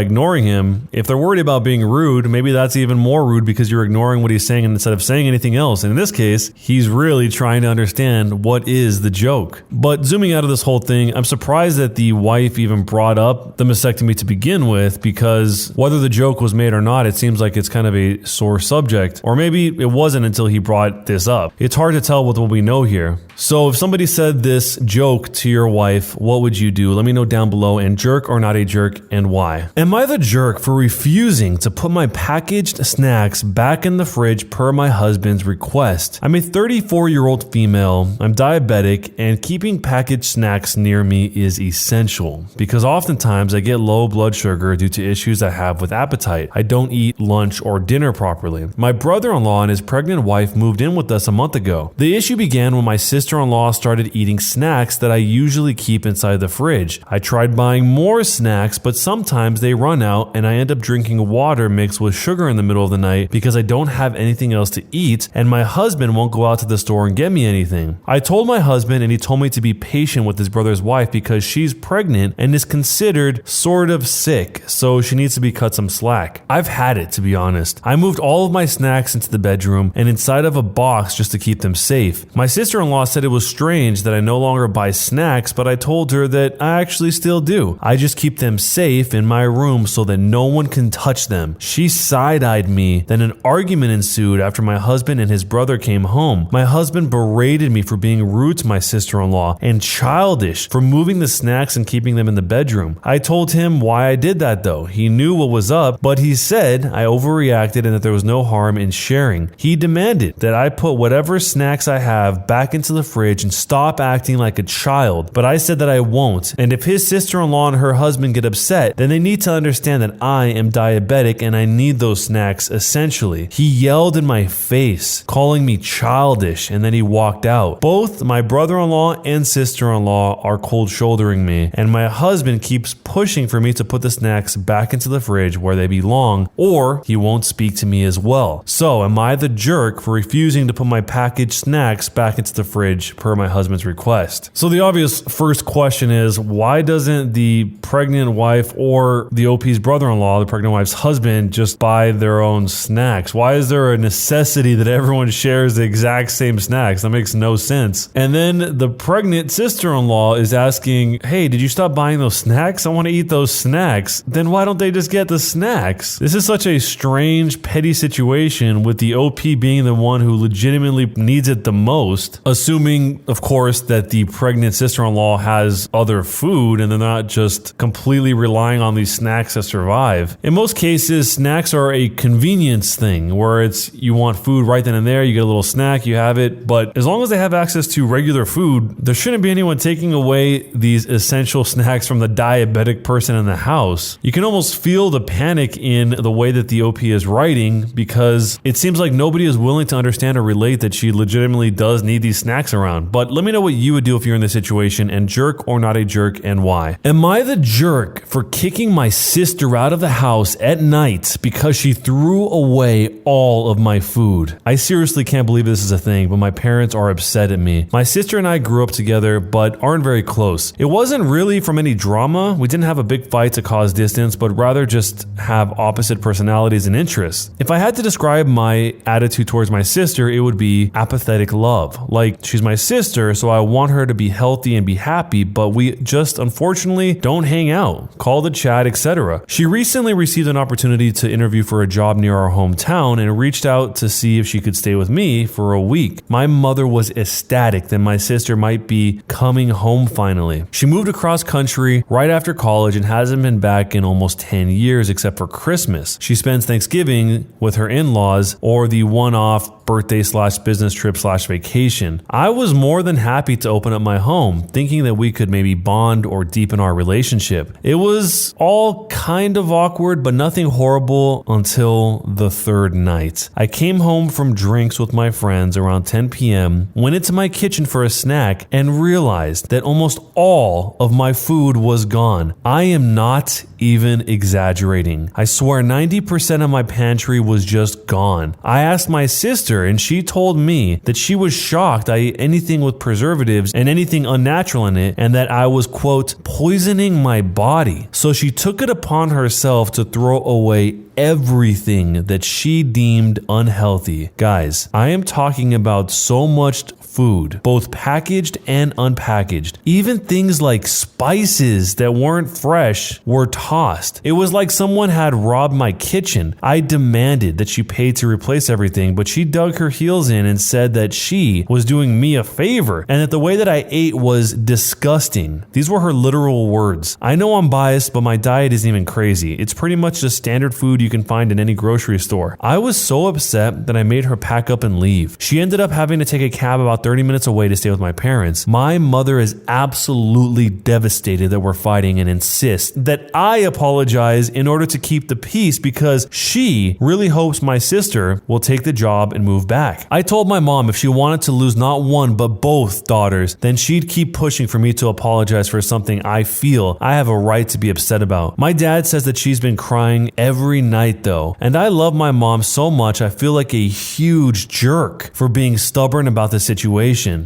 Speaker 2: ignoring him, if they're worried about being rude, maybe that's even more rude because you're ignoring what he's saying instead of saying anything else. And in this case, he's really trying to understand what is the joke. But zooming out of this whole thing, I'm surprised that the wife even brought up the mastectomy to begin with, because whether the joke was made or not, it seems like it's kind of a sore subject. Or maybe it wasn't until he brought this up. It's hard to tell with what we know here. So if somebody said this joke to your wife, what would you do? Let me know down below. And jerk or not a jerk, and why? Am I the jerk for refusing to put my packaged snacks back in the fridge per my husband's request? I'm a 34-year-old female, I'm diabetic, and keeping packaged snacks near me is essential because oftentimes I get low blood sugar due to issues I have with appetite. I don't eat lunch or dinner properly. My brother-in-law and his pregnant wife moved in with us a month ago. The issue began when my sister-in-law started eating snacks that I usually keep inside the fridge. I tried buying more snacks, but sometimes they run out and I end up drinking water mixed with sugar in the middle of the night because I don't have anything else to eat and my husband won't go out to the store and get me anything. I told my husband and he told me to be patient with his brother's wife because she's pregnant and is considered sort of sick, so she needs to be cut some slack. I've had it, to be honest. I moved all of my snacks into the bedroom and inside of a box just to keep them safe. My sister-in-law said it was strange that I no longer buy snacks, but I told her that I actually still do. I just keep them safe in my room so that no one can touch them. She side-eyed me. Then an argument ensued after my husband and his brother came home. My husband berated me for being rude to my sister-in-law and childish for moving the snacks and keeping them in the bedroom. I told him why I did that though. He knew what was up, but he said I overreacted and that there was no harm in sharing. He demanded that I put whatever snacks I have back into the fridge and stop acting like a child, but I said that I won't. And if his sister-in-law and her husband get upset, then they need to understand that I am diabetic and I need those snacks essentially. He yelled in my face, calling me childish, and then he walked out. Both my brother-in-law and sister-in-law are cold shouldering me, and my husband keeps pushing for me to put the snacks back into the fridge where they belong, or he won't speak to me as well. So am I the jerk for refusing to put my packaged snacks back into the fridge per my husband's request? So the obvious first question is, why doesn't the pregnant wife or the OP's brother-in-law, the pregnant wife's husband, just buy their own snacks? Why is there a necessity that everyone shares the exact same snacks? That makes no sense. And then the pregnant sister-in-law is asking, hey, did you stop buying those snacks? I want to eat those snacks. Then why don't they just get the snacks? This is such a strange, petty situation with the OP being the one who legitimately needs it the most, assuming, of course, that the pregnant sister-in-law has other food and they're not just completely relying on these snacks to survive. In most cases, snacks are a convenience thing where it's you want food right then and there, you get a little snack, you have it, but as long as they have access to regular food, there shouldn't be anyone taking away these essential snacks from the diabetic person in the house. You can almost feel the panic in the way that the OP is writing because it seems like nobody is willing to understand or relate that she legitimately does need these snacks around. But let me know what you would do if you're in this situation, and jerk or not a jerk, and why. Am I the jerk for kicking my sister out of the house at night because she threw away all of my food? I seriously can't believe this is a thing, but my parents are upset at me. My sister and I grew up together, but aren't very close. It wasn't really from any drama. We didn't have a big fight to cause distance, but rather just have opposite personalities and interests. If I had to describe my attitude towards my sister, it would be apathetic love. Like, she's my sister, so I want her to be healthy and be happy, but we just unfortunately don't hang out, call the chat, etc. She recently received an opportunity to interview for a job near our hometown and reached out to see if she could stay with me for a week. My mother was ecstatic that my sister might be coming home finally. She moved across country right after college and hasn't been back in almost 10 years except for Christmas. She spends Thanksgiving with her in-laws or the one-off birthday/business trip/vacation. I was more than happy to open up my home, thinking that we could maybe bond or deepen our relationship. It was all kind of awkward, but nothing horrible until the third night. I came home from drinks with my friends around 10 p.m., went into my kitchen for a snack, and realized that almost all of my food was gone. I am not even exaggerating. I swear 90% of my pantry was just gone. I asked my sister and she told me that she was shocked I ate anything with preservatives and anything unnatural in it, and that I was, quote, poisoning my body. So she took it upon herself to throw away everything that she deemed unhealthy. Guys, I am talking about so much food, both packaged and unpackaged. Even things like spices that weren't fresh were tossed. It was like someone had robbed my kitchen. I demanded that she pay to replace everything, but she dug her heels in and said that she was doing me a favor and that the way that I ate was disgusting. These were her literal words. I know I'm biased, but my diet isn't even crazy. It's pretty much just standard food you can find in any grocery store. I was so upset that I made her pack up and leave. She ended up having to take a cab about 30 minutes away to stay with my parents. My mother is absolutely devastated that we're fighting and insists that I apologize in order to keep the peace because she really hopes my sister will take the job and move back. I told my mom if she wanted to lose not one but both daughters, then she'd keep pushing for me to apologize for something I feel I have a right to be upset about. My dad says that she's been crying every night though, and I love my mom so much I feel like a huge jerk for being stubborn about the situation.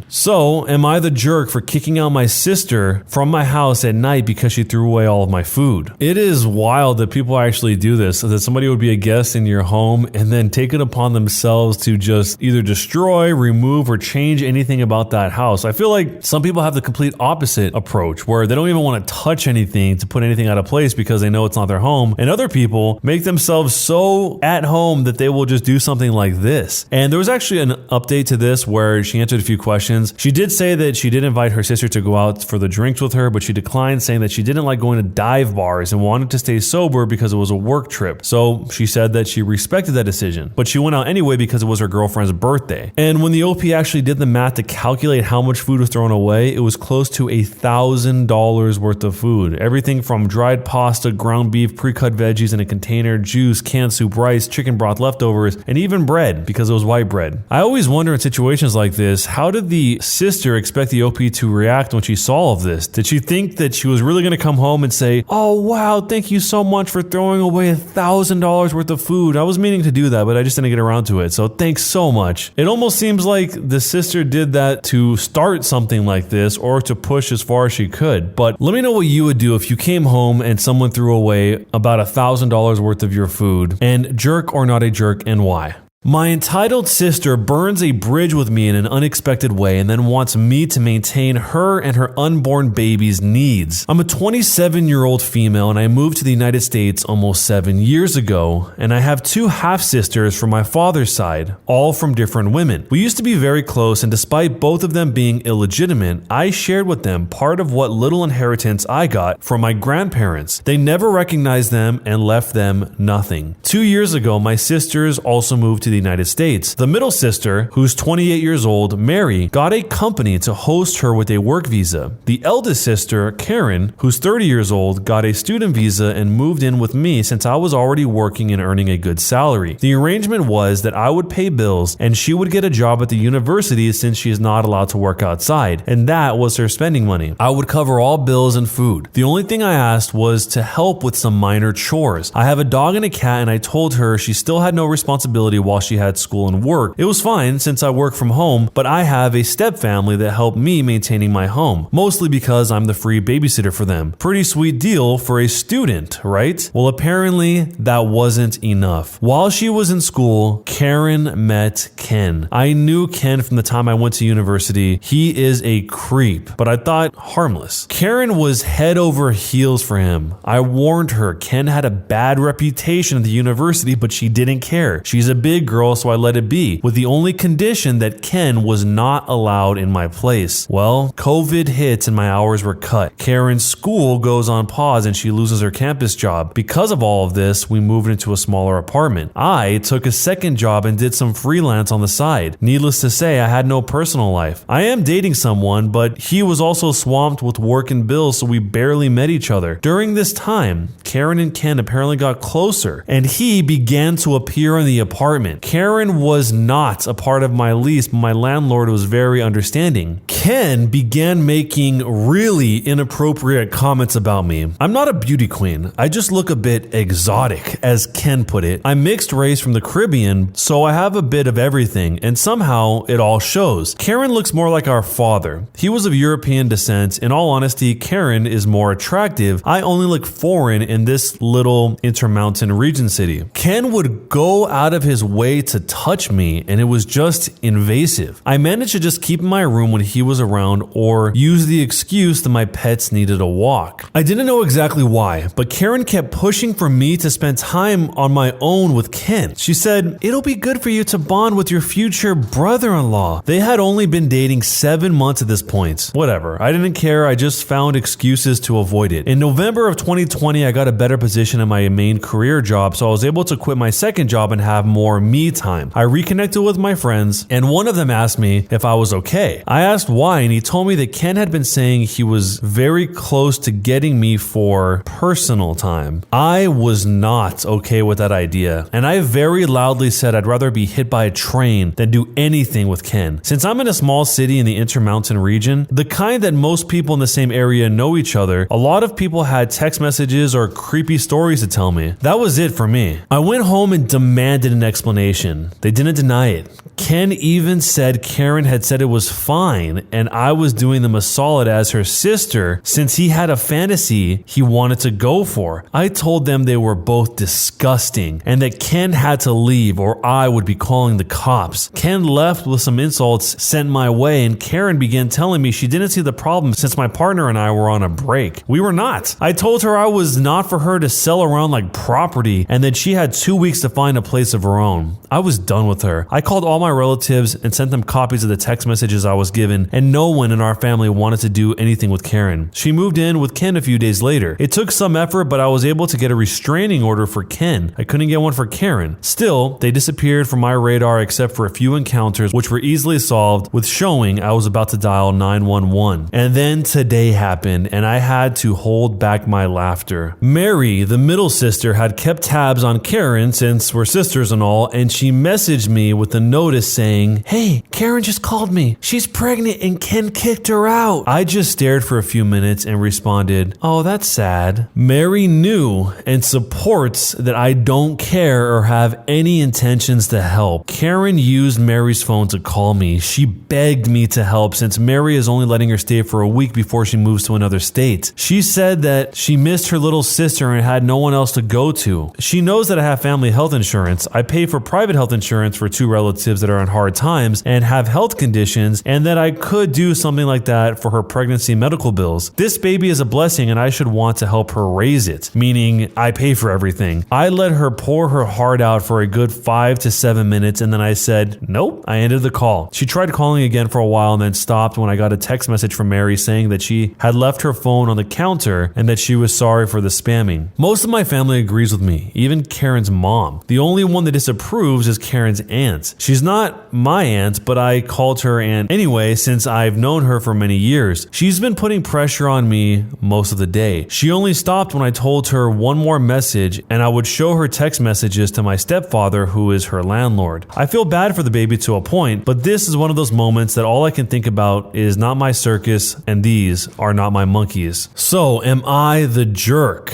Speaker 2: So, am I the jerk for kicking out my sister from my house at night because she threw away all of my food? It is wild that people actually do this, that somebody would be a guest in your home and then take it upon themselves to just either destroy, remove, or change anything about that house. I feel like some people have the complete opposite approach where they don't even want to touch anything to put anything out of place because they know it's not their home, and other people make themselves so at home that they will just do something like this. And there was actually an update to this where she answered a few questions. She did say that she did invite her sister to go out for the drinks with her, but she declined, saying that she didn't like going to dive bars and wanted to stay sober because it was a work trip. So she said that she respected that decision, but she went out anyway because it was her girlfriend's birthday. And when the OP actually did the math to calculate how much food was thrown away, it was close to $1,000 worth of food. Everything from dried pasta, ground beef, pre-cut veggies in a container, juice, canned soup, rice, chicken broth, leftovers, and even bread because it was white bread. I always wonder in situations like this, how did the sister expect the OP to react when she saw all of this? Did she think that she was really going to come home and say, "Oh wow, thank you so much for throwing away $1,000 worth of food. I was meaning to do that, but I just didn't get around to it. So thanks so much." It almost seems like the sister did that to start something like this or to push as far as she could. But let me know what you would do if you came home and someone threw away about $1,000 worth of your food, and jerk or not a jerk, and why. My entitled sister burns a bridge with me in an unexpected way and then wants me to maintain her and her unborn baby's needs. I'm a 27-year-old female and I moved to the United States almost 7 years ago, and I have two half-sisters from my father's side, all from different women. We used to be very close, and despite both of them being illegitimate, I shared with them part of what little inheritance I got from my grandparents. They never recognized them and left them nothing. 2 years ago, my sisters also moved to the United States. The middle sister, who's 28 years old, Mary, got a company to host her with a work visa. The eldest sister, Karen, who's 30 years old, got a student visa and moved in with me since I was already working and earning a good salary. The arrangement was that I would pay bills and she would get a job at the university since she is not allowed to work outside, and that was her spending money. I would cover all bills and food. The only thing I asked was to help with some minor chores. I have a dog and a cat, and I told her she still had no responsibility while she had school and work. It was fine since I work from home, but I have a step family that helped me maintaining my home, mostly because I'm the free babysitter for them. Pretty sweet deal for a student, right? Well, apparently that wasn't enough. While she was in school, Karen met Ken. I knew Ken from the time I went to university. He is a creep, but I thought harmless. Karen was head over heels for him. I warned her Ken had a bad reputation at the university, but she didn't care. She's a big girl, so I let it be, with the only condition that Ken was not allowed in my place. Well, COVID hits and my hours were cut. Karen's school goes on pause and she loses her campus job. Because of all of this, we moved into a smaller apartment. I took a second job and did some freelance on the side. Needless to say, I had no personal life. I am dating someone, but he was also swamped with work and bills, so we barely met each other. During this time, Karen and Ken apparently got closer, and he began to appear in the apartment. Karen was not a part of my lease, but my landlord was very understanding. Ken began making really inappropriate comments about me. I'm not a beauty queen. I just look a bit exotic, as Ken put it. I'm mixed race from the Caribbean, so I have a bit of everything, and somehow it all shows. Karen looks more like our father. He was of European descent. In all honesty, Karen is more attractive. I only look foreign in this little intermountain region city. Ken would go out of his way to touch me, and it was just invasive. I managed to just keep in my room when he was around or use the excuse that my pets needed a walk. I didn't know exactly why, but Karen kept pushing for me to spend time on my own with Ken. She said, "It'll be good for you to bond with your future brother-in-law." They had only been dating 7 months at this point. Whatever, I didn't care. I just found excuses to avoid it. In November of 2020, I got a better position in my main career job, so I was able to quit my second job and have more me time. I reconnected with my friends, and one of them asked me if I was okay. I asked why, and he told me that Ken had been saying he was very close to getting me for personal time. I was not okay with that idea, and I very loudly said I'd rather be hit by a train than do anything with Ken. Since I'm in a small city in the Intermountain region, the kind that most people in the same area know each other, a lot of people had text messages or creepy stories to tell me. That was it for me. I went home and demanded an explanation. They didn't deny it. Ken even said Karen had said it was fine and I was doing them a solid as her sister since he had a fantasy he wanted to go for. I told them they were both disgusting and that Ken had to leave or I would be calling the cops. Ken left with some insults sent my way and Karen began telling me she didn't see the problem since my partner and I were on a break. We were not. I told her I was not for her to sell around like property and that she had 2 weeks to find a place of her own. I was done with her. I called all my relatives and sent them copies of the text messages I was given, and no one in our family wanted to do anything with Karen. She moved in with Ken a few days later. It took some effort, but I was able to get a restraining order for Ken. I couldn't get one for Karen. Still, they disappeared from my radar except for a few encounters which were easily solved with showing I was about to dial 911. And then today happened, and I had to hold back my laughter. Mary, the middle sister, had kept tabs on Karen since we're sisters and all, and she messaged me with a notice saying, "Hey, Karen just called me. She's pregnant and Ken kicked her out." I just stared for a few minutes and responded, "Oh, that's sad." Mary knew and supports that I don't care or have any intentions to help. Karen used Mary's phone to call me. She begged me to help since Mary is only letting her stay for a week before she moves to another state. She said that she missed her little sister and had no one else to go to. She knows that I have family health insurance. I pay for private health insurance for 2 relatives that are in hard times and have health conditions, and that I could do something like that for her pregnancy medical bills. This baby is a blessing and I should want to help her raise it, meaning I pay for everything. I let her pour her heart out for a good 5 to 7 minutes and then I said, nope. I ended the call. She tried calling again for a while and then stopped when I got a text message from Mary saying that she had left her phone on the counter and that she was sorry for the spamming. Most of my family agrees with me, even Karen's mom. The only one that disapproves is Karen's aunt. She's not my aunt, but I called her aunt anyway since I've known her for many years. She's been putting pressure on me most of the day. She only stopped when I told her one more message and I would show her text messages to my stepfather, who is her landlord. I feel bad for the baby to a point, but this is one of those moments that all I can think about is not my circus and these are not my monkeys. So am I the jerk?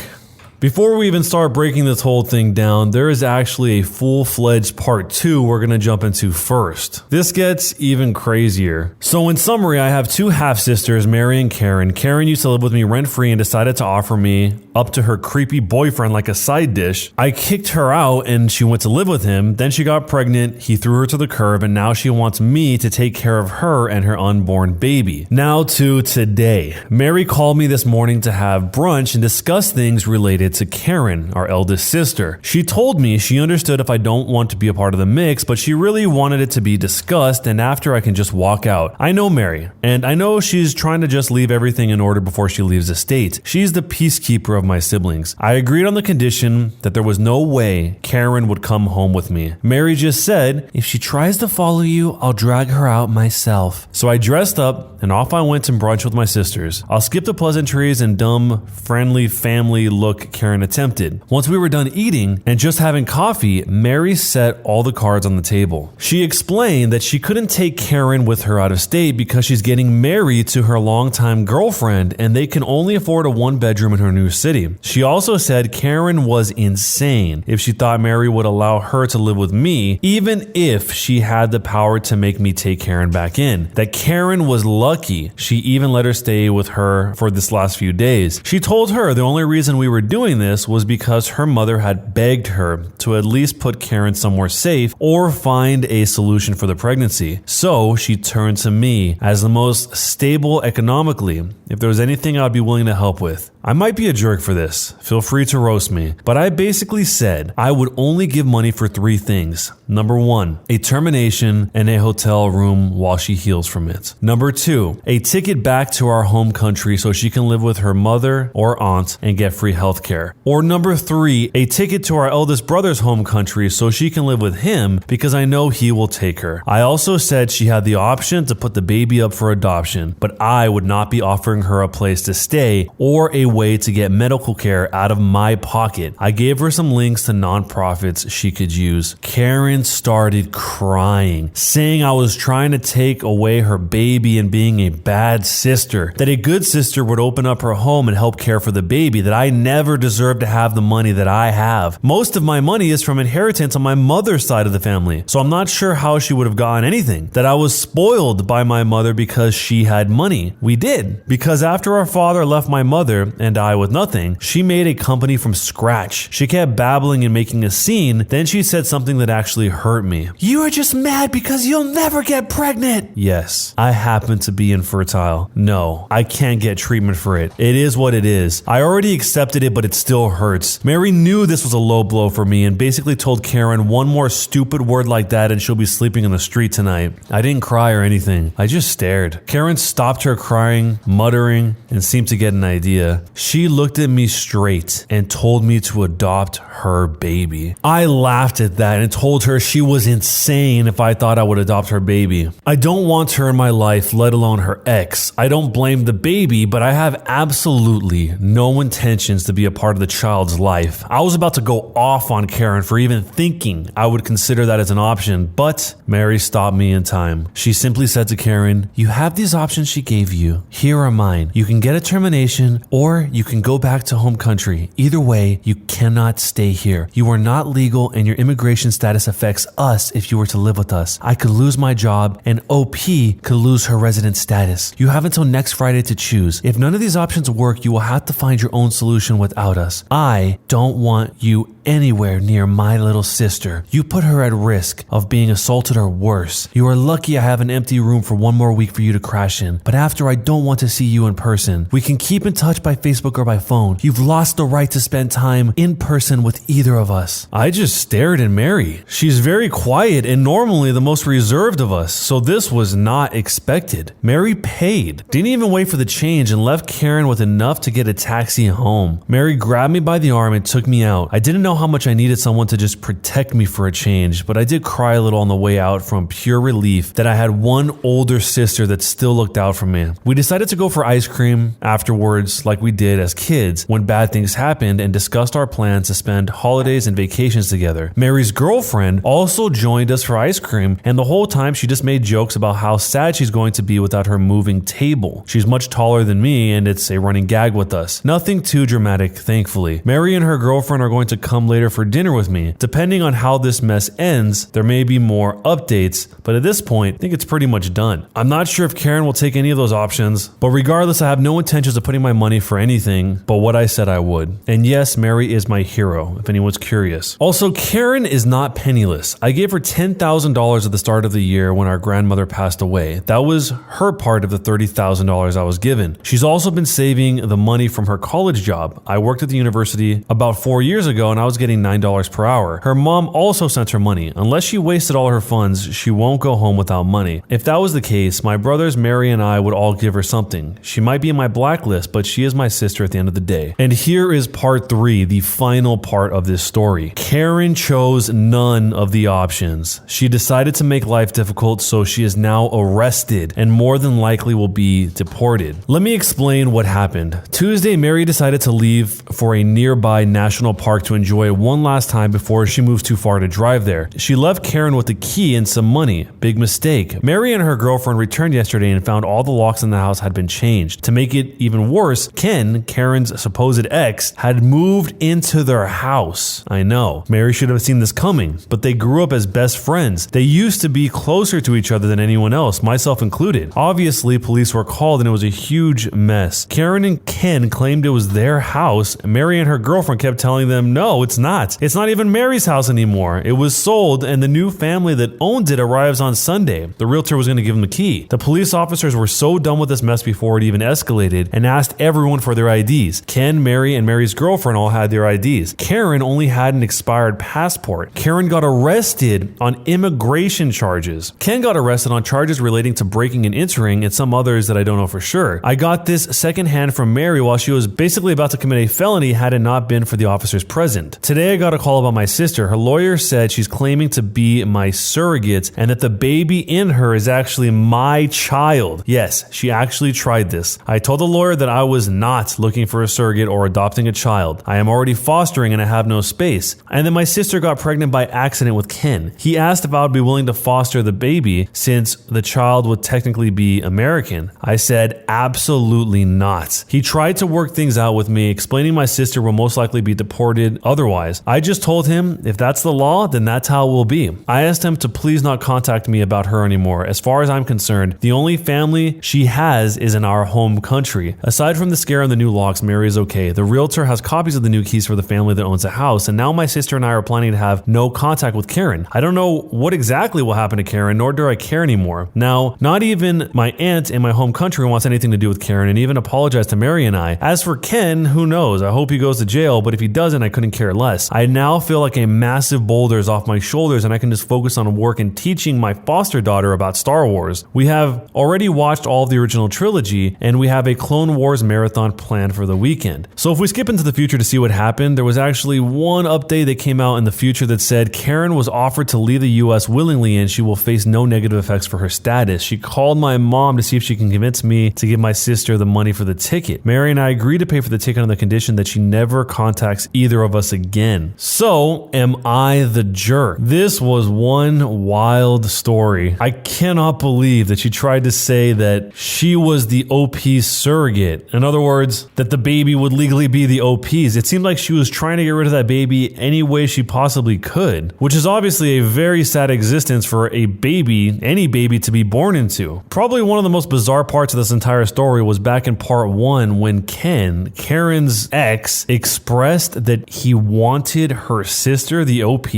Speaker 2: Before we even start breaking this whole thing down, there is actually a full-fledged part 2 we're going to jump into first. This gets even crazier. So in summary, I have 2 half-sisters, Mary and Karen. Karen used to live with me rent-free and decided to offer me up to her creepy boyfriend like a side dish. I kicked her out and she went to live with him. Then she got pregnant, he threw her to the curb, and now she wants me to take care of her and her unborn baby. Now to today. Mary called me this morning to have brunch and discuss things related to Karen, our eldest sister. She told me she understood if I don't want to be a part of the mix, but she really wanted it to be discussed, and after I can just walk out. I know Mary, and I know she's trying to just leave everything in order before she leaves the state. She's the peacekeeper of my siblings. I agreed on the condition that there was no way Karen would come home with me. Mary just said, if she tries to follow you, I'll drag her out myself. So I dressed up and off I went and brunch with my sisters. I'll skip the pleasantries and dumb, friendly family look Karen attempted. Once we were done eating and just having coffee, Mary set all the cards on the table. She explained that she couldn't take Karen with her out of state because she's getting married to her longtime girlfriend and they can only afford a one-bedroom in her new city. She also said Karen was insane if she thought Mary would allow her to live with me, even if she had the power to make me take Karen back in. That Karen was lucky she even let her stay with her for this last few days. She told her the only reason we were doing this was because her mother had begged her to at least put Karen somewhere safe or find a solution for the pregnancy. So she turned to me as the most stable economically if there was anything I'd be willing to help with. I might be a jerk for this. Feel free to roast me. But I basically said I would only give money for 3 things. Number 1, a termination and a hotel room while she heals from it. Number 2, a ticket back to our home country so she can live with her mother or aunt and get free healthcare. Or number 3, a ticket to our eldest brother's home country so she can live with him because I know he will take her. I also said she had the option to put the baby up for adoption, but I would not be offering her a place to stay or a way to get medical care out of my pocket. I gave her some links to nonprofits she could use. Karen started crying, saying I was trying to take away her baby and being a bad sister, that a good sister would open up her home and help care for the baby, that I never deserved to have the money that I have. Most of my money is from inheritance on my mother's side of the family, so I'm not sure how she would have gotten anything, that I was spoiled by my mother because she had money. We did, because after our father left my mother and I with nothing, she made a company from scratch. She kept babbling and making a scene, then she said something that actually hurt me. You are just mad because you'll never get pregnant. Yes, I happen to be infertile. No, I can't get treatment for it. It is what it is. I already accepted it, but it still hurts. Mary knew this was a low blow for me and basically told Karen one more stupid word like that and she'll be sleeping in the street tonight. I didn't cry or anything. I just stared. Karen stopped her crying, muttering, and seemed to get an idea. She looked at me straight and told me to adopt her baby. I laughed at that and told her she was insane if I thought I would adopt her baby. I don't want her in my life, let alone her ex. I don't blame the baby, but I have absolutely no intentions to be a part of the child's life. I was about to go off on Karen for even thinking I would consider that as an option, but Mary stopped me in time. She simply said to Karen, you have these options she gave you. Here are mine. You can get a termination or you can go back to home country. Either way, you cannot stay here. You are not legal and your immigration status affects us if you were to live with us. I could lose my job and OP could lose her resident status. You have until next Friday to choose. If none of these options work, you will have to find your own solution without us. I don't want you anywhere near my little sister. You put her at risk of being assaulted or worse. You are lucky I have an empty room for 1 more week for you to crash in. But after, I don't want to see you in person. We can keep in touch by Facebook or by phone. You've lost the right to spend time in person with either of us. I just stared at Mary. She's very quiet and normally the most reserved of us, so this was not expected. Mary paid, didn't even wait for the change, and left Karen with enough to get a taxi home. Mary grabbed me by the arm and took me out. I didn't know how much I needed someone to just protect me for a change, but I did cry a little on the way out from pure relief that I had one older sister that still looked out for me. We decided to go for ice cream afterwards like we did as kids when bad things happened and discussed our plans to spend holidays and vacations together. Mary's girlfriend also joined us for ice cream, and the whole time she just made jokes about how sad she's going to be without her moving table. She's much taller than me and it's a running gag with us. Nothing too dramatic, thankfully. Mary and her girlfriend are going to come come later for dinner with me. Depending on how this mess ends, there may be more updates, but at this point, I think it's pretty much done. I'm not sure if Karen will take any of those options, but regardless, I have no intentions of putting my money for anything but what I said I would. And yes, Mary is my hero, if anyone's curious. Also, Karen is not penniless. I gave her $10,000 at the start of the year when our grandmother passed away. That was her part of the $30,000 I was given. She's also been saving the money from her college job. I worked at the university about 4 years ago and I was getting $9 per hour. Her mom also sent her money. Unless she wasted all her funds, she won't go home without money. If that was the case, my brothers Mary and I would all give her something. She might be in my blacklist, but she is my sister at the end of the day. And here is part 3, the final part of this story. Karen chose none of the options. She decided to make life difficult, so she is now arrested and more than likely will be deported. Let me explain what happened. Tuesday, Mary decided to leave for a nearby national park to enjoy it one last time before she moves too far to drive there. She left Karen with the key and some money. Big mistake. Mary and her girlfriend returned yesterday and found all the locks in the house had been changed. To make it even worse, Ken, Karen's supposed ex, had moved into their house. I know. Mary should have seen this coming, but they grew up as best friends. They used to be closer to each other than anyone else, myself included. Obviously, police were called and it was a huge mess. Karen and Ken claimed it was their house. Mary and her girlfriend kept telling them, no, it's not. It's not even Mary's house anymore. It was sold and the new family that owned it arrives on Sunday. The realtor was going to give them the key. The police officers were so done with this mess before it even escalated and asked everyone for their IDs. Ken, Mary, and Mary's girlfriend all had their IDs. Karen only had an expired passport. Karen got arrested on immigration charges. Ken got arrested on charges relating to breaking and entering and some others that I don't know for sure. I got this secondhand from Mary while she was basically about to commit a felony had it not been for the officers present. Today I got a call about my sister. Her lawyer said she's claiming to be my surrogate and that the baby in her is actually my child. Yes, she actually tried this. I told the lawyer that I was not looking for a surrogate or adopting a child. I am already fostering and I have no space. And then my sister got pregnant by accident with Ken. He asked if I would be willing to foster the baby since the child would technically be American. I said absolutely not. He tried to work things out with me, explaining my sister will most likely be deported otherwise. I just told him if that's the law, then that's how it will be. I asked him to please not contact me about her anymore. As far as I'm concerned, the only family she has is in our home country. Aside from the scare and the new locks, Mary is okay. The realtor has copies of the new keys for the family that owns the house, and now my sister and I are planning to have no contact with Karen. I don't know what exactly will happen to Karen, nor do I care anymore. Now, not even my aunt in my home country wants anything to do with Karen and even apologized to Mary and I. As for Ken, who knows? I hope he goes to jail, but if he doesn't, I couldn't care less. I now feel like a massive boulder is off my shoulders and I can just focus on work and teaching my foster daughter about Star Wars. We have already watched all of the original trilogy and we have a Clone Wars marathon planned for the weekend. So if we skip into the future to see what happened, there was actually one update that came out in the future that said Karen was offered to leave the US willingly and she will face no negative effects for her status. She called my mom to see if she can convince me to give my sister the money for the ticket. Mary and I agreed to pay for the ticket on the condition that she never contacts either of us again. So, am I the jerk? This was one wild story. I cannot believe that she tried to say that she was the OP's surrogate. In other words, that the baby would legally be the OP's. It seemed like she was trying to get rid of that baby any way she possibly could, which is obviously a very sad existence for a baby, any baby, to be born into. Probably one of the most bizarre parts of this entire story was back in part 1 when Ken, Karen's ex, expressed that he wanted her sister, the OP,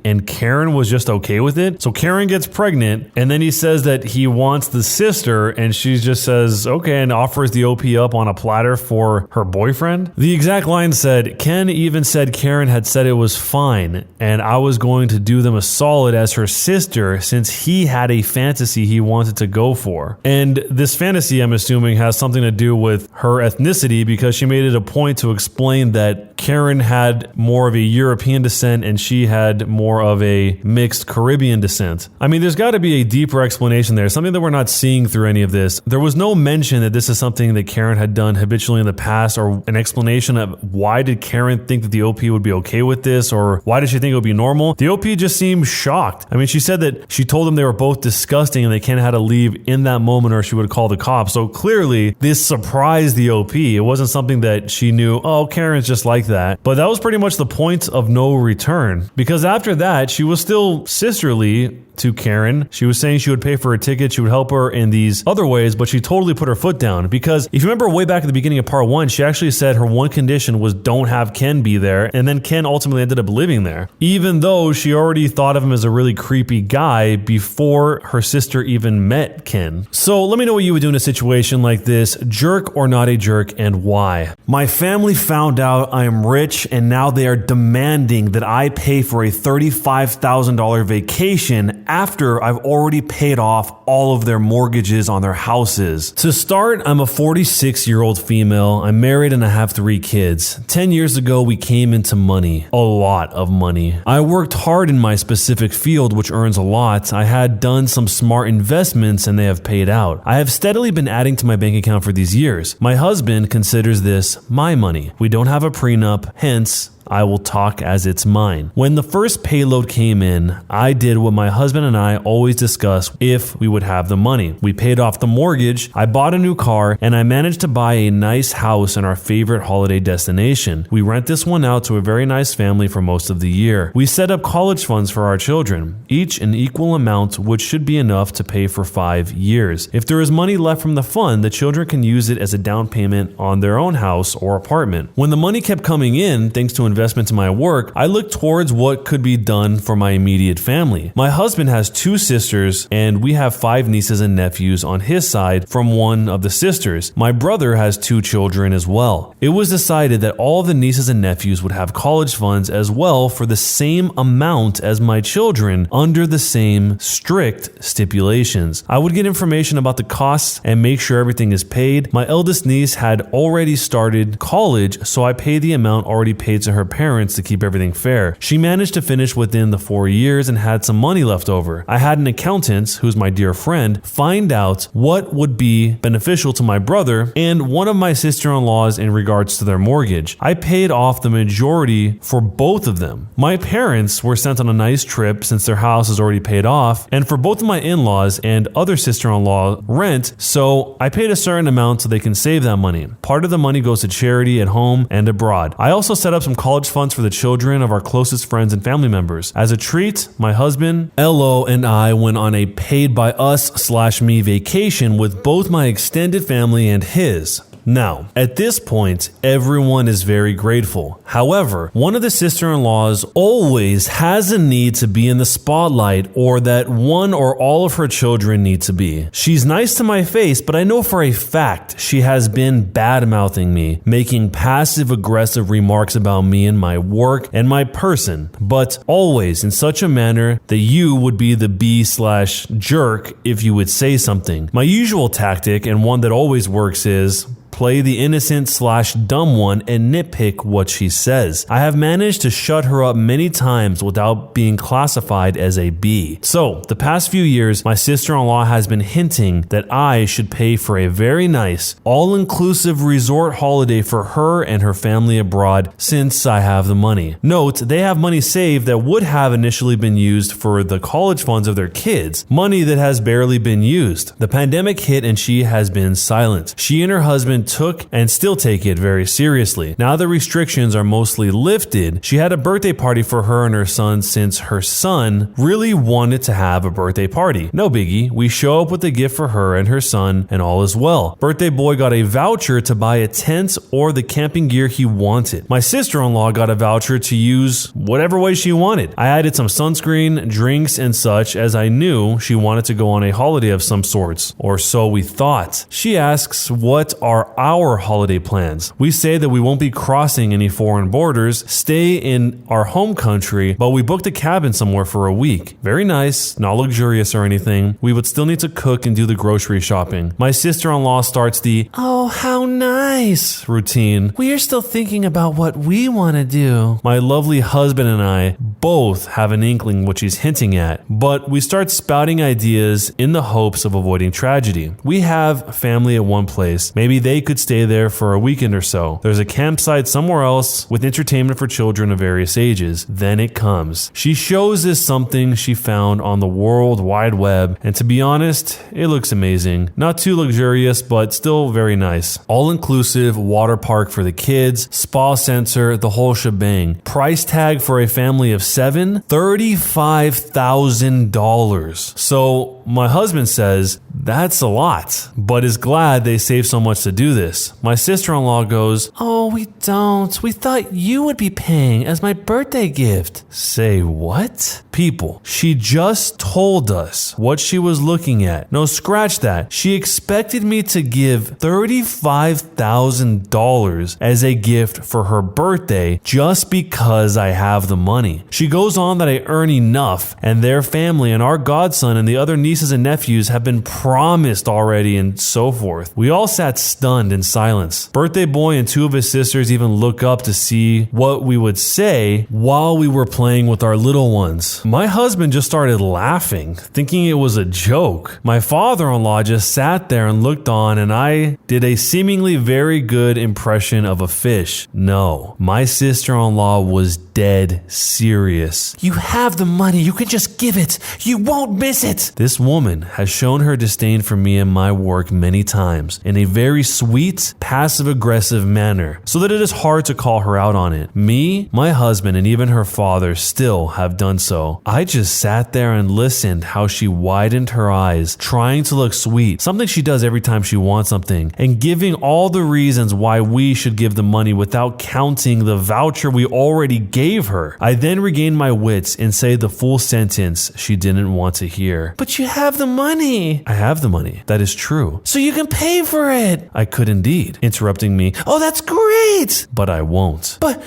Speaker 2: and Karen was just okay with it. So Karen gets pregnant and then he says that he wants the sister and she just says okay and offers the OP up on a platter for her boyfriend. The exact line said, Ken even said Karen had said it was fine and I was going to do them a solid as her sister since he had a fantasy he wanted to go for. And this fantasy, I'm assuming, has something to do with her ethnicity because she made it a point to explain that Karen had more of a European descent and she had more of a mixed Caribbean descent. I mean, there's got to be a deeper explanation there, something that we're not seeing through any of this. There was no mention that this is something that Karen had done habitually in the past or an explanation of why did Karen think that the OP would be okay with this or why did she think it would be normal. The OP just seemed shocked. I mean, she said that she told them they were both disgusting and they Ken had to leave in that moment or she would call the cops. So clearly this surprised the OP. It wasn't something that she knew, oh, Karen's just like that. But that was pretty much much the point of no return, because after that, she was still sisterly to Karen. She was saying she would pay for her ticket, she would help her in these other ways, but she totally put her foot down. Because if you remember way back at the beginning of part 1, she actually said her one condition was don't have Ken be there, and then Ken ultimately ended up living there, even though she already thought of him as a really creepy guy before her sister even met Ken. So let me know what you would do in a situation like this, jerk or not a jerk, and why. My family found out I am rich, and now they are demanding that I pay for a $35,000 vacation after I've already paid off all of their mortgages on their houses. To start, I'm a 46-year-old female. I'm married and I have 3 kids. 10 years ago, we came into money. A lot of money. I worked hard in my specific field, which earns a lot. I had done some smart investments and they have paid out. I have steadily been adding to my bank account for these years. My husband considers this my money. We don't have a prenup, hence I will talk as it's mine. When the first payload came in, I did what my husband and I always discuss if we would have the money. We paid off the mortgage, I bought a new car, and I managed to buy a nice house in our favorite holiday destination. We rent this one out to a very nice family for most of the year. We set up college funds for our children, each an equal amount, which should be enough to pay for 5 years. If there is money left from the fund, the children can use it as a down payment on their own house or apartment. When the money kept coming in, thanks to investment in my work, I looked towards what could be done for my immediate family. My husband has 2 sisters, and we have 5 nieces and nephews on his side from one of the sisters. My brother has 2 children as well. It was decided that all the nieces and nephews would have college funds as well for the same amount as my children under the same strict stipulations. I would get information about the costs and make sure everything is paid. My eldest niece had already started college, so I paid the amount already paid to her parents to keep everything fair. She managed to finish within the 4 years and had some money left over. I had an accountant, who's my dear friend, find out what would be beneficial to my brother and one of my sister-in-laws in regards to their mortgage. I paid off the majority for both of them. My parents were sent on a nice trip since their house is already paid off, and for both of my in-laws and other sister-in-law rent, so I paid a certain amount so they can save that money. Part of the money goes to charity at home and abroad. I also set up some college funds for the children of our closest friends and family members. As a treat, my husband, Elo, and I went on a paid by us/me vacation with both my extended family and his. Now, at this point, everyone is very grateful. However, one of the sister-in-laws always has a need to be in the spotlight, or that one or all of her children need to be. She's nice to my face, but I know for a fact she has been bad-mouthing me, making passive-aggressive remarks about me and my work and my person, but always in such a manner that you would be the B/jerk if you would say something. My usual tactic, and one that always works, is play the innocent/dumb one and nitpick what she says. I have managed to shut her up many times without being classified as a B. So, the past few years, my sister-in-law has been hinting that I should pay for a very nice, all-inclusive resort holiday for her and her family abroad since I have the money. Note, they have money saved that would have initially been used for the college funds of their kids, money that has barely been used. The pandemic hit and she has been silent. She and her husband took and still take it very seriously. Now the restrictions are mostly lifted. She had a birthday party for her and her son since her son really wanted to have a birthday party. No biggie. We show up with a gift for her and her son and all is well. Birthday boy got a voucher to buy a tent or the camping gear he wanted. My sister-in-law got a voucher to use whatever way she wanted. I added some sunscreen, drinks, and such as I knew she wanted to go on a holiday of some sorts, or so we thought. She asks what are our holiday plans. We say that we won't be crossing any foreign borders, stay in our home country, but we booked a cabin somewhere for a week. Very nice, not luxurious or anything. We would still need to cook and do the grocery shopping. My sister-in-law starts the, "Oh, how nice" routine. We are still thinking about what we want to do. My lovely husband and I both have an inkling what she's hinting at, but we start spouting ideas in the hopes of avoiding tragedy. We have family at one place. Maybe they they could stay there for a weekend or so. There's a campsite somewhere else with entertainment for children of various ages. Then it comes. She shows us something she found on the World Wide Web, and to be honest, it looks amazing. Not too luxurious, but still very nice. All-inclusive water park for the kids, spa center, the whole shebang. Price tag for a family of 7, $35,000. So my husband says, that's a lot, but is glad they saved so much to do this. My sister-in-law goes, oh, we don't. We thought you would be paying as my birthday gift. Say what? People, she just told us what she was looking at. No, scratch that. She expected me to give $35,000 as a gift for her birthday just because I have the money. She goes on that I earn enough, and their family and our godson and the other nieces and nephews have been promised already, and so forth. We all sat stunned in silence. Birthday boy and 2 of his sisters even look up to see what we would say while we were playing with our little ones. My husband just started laughing, thinking it was a joke. My father-in-law just sat there and looked on, and I did a seemingly very good impression of a fish. No, my sister-in-law was dead serious. You have the money, you can just give it. You won't miss it. This woman has shown her disdain for me and my work many times in a very sweet, passive-aggressive manner, so that it is hard to call her out on it. Me, my husband, and even her father still have done so. I just sat there and listened how she widened her eyes, trying to look sweet, something she does every time she wants something, and giving all the reasons why we should give the money without counting the voucher we already gave her. I then regained my wits and say the full sentence she didn't want to hear. But you have the money. I have the money. That is true. So you can pay for it. I could indeed. Interrupting me. Oh, that's great. But I won't. But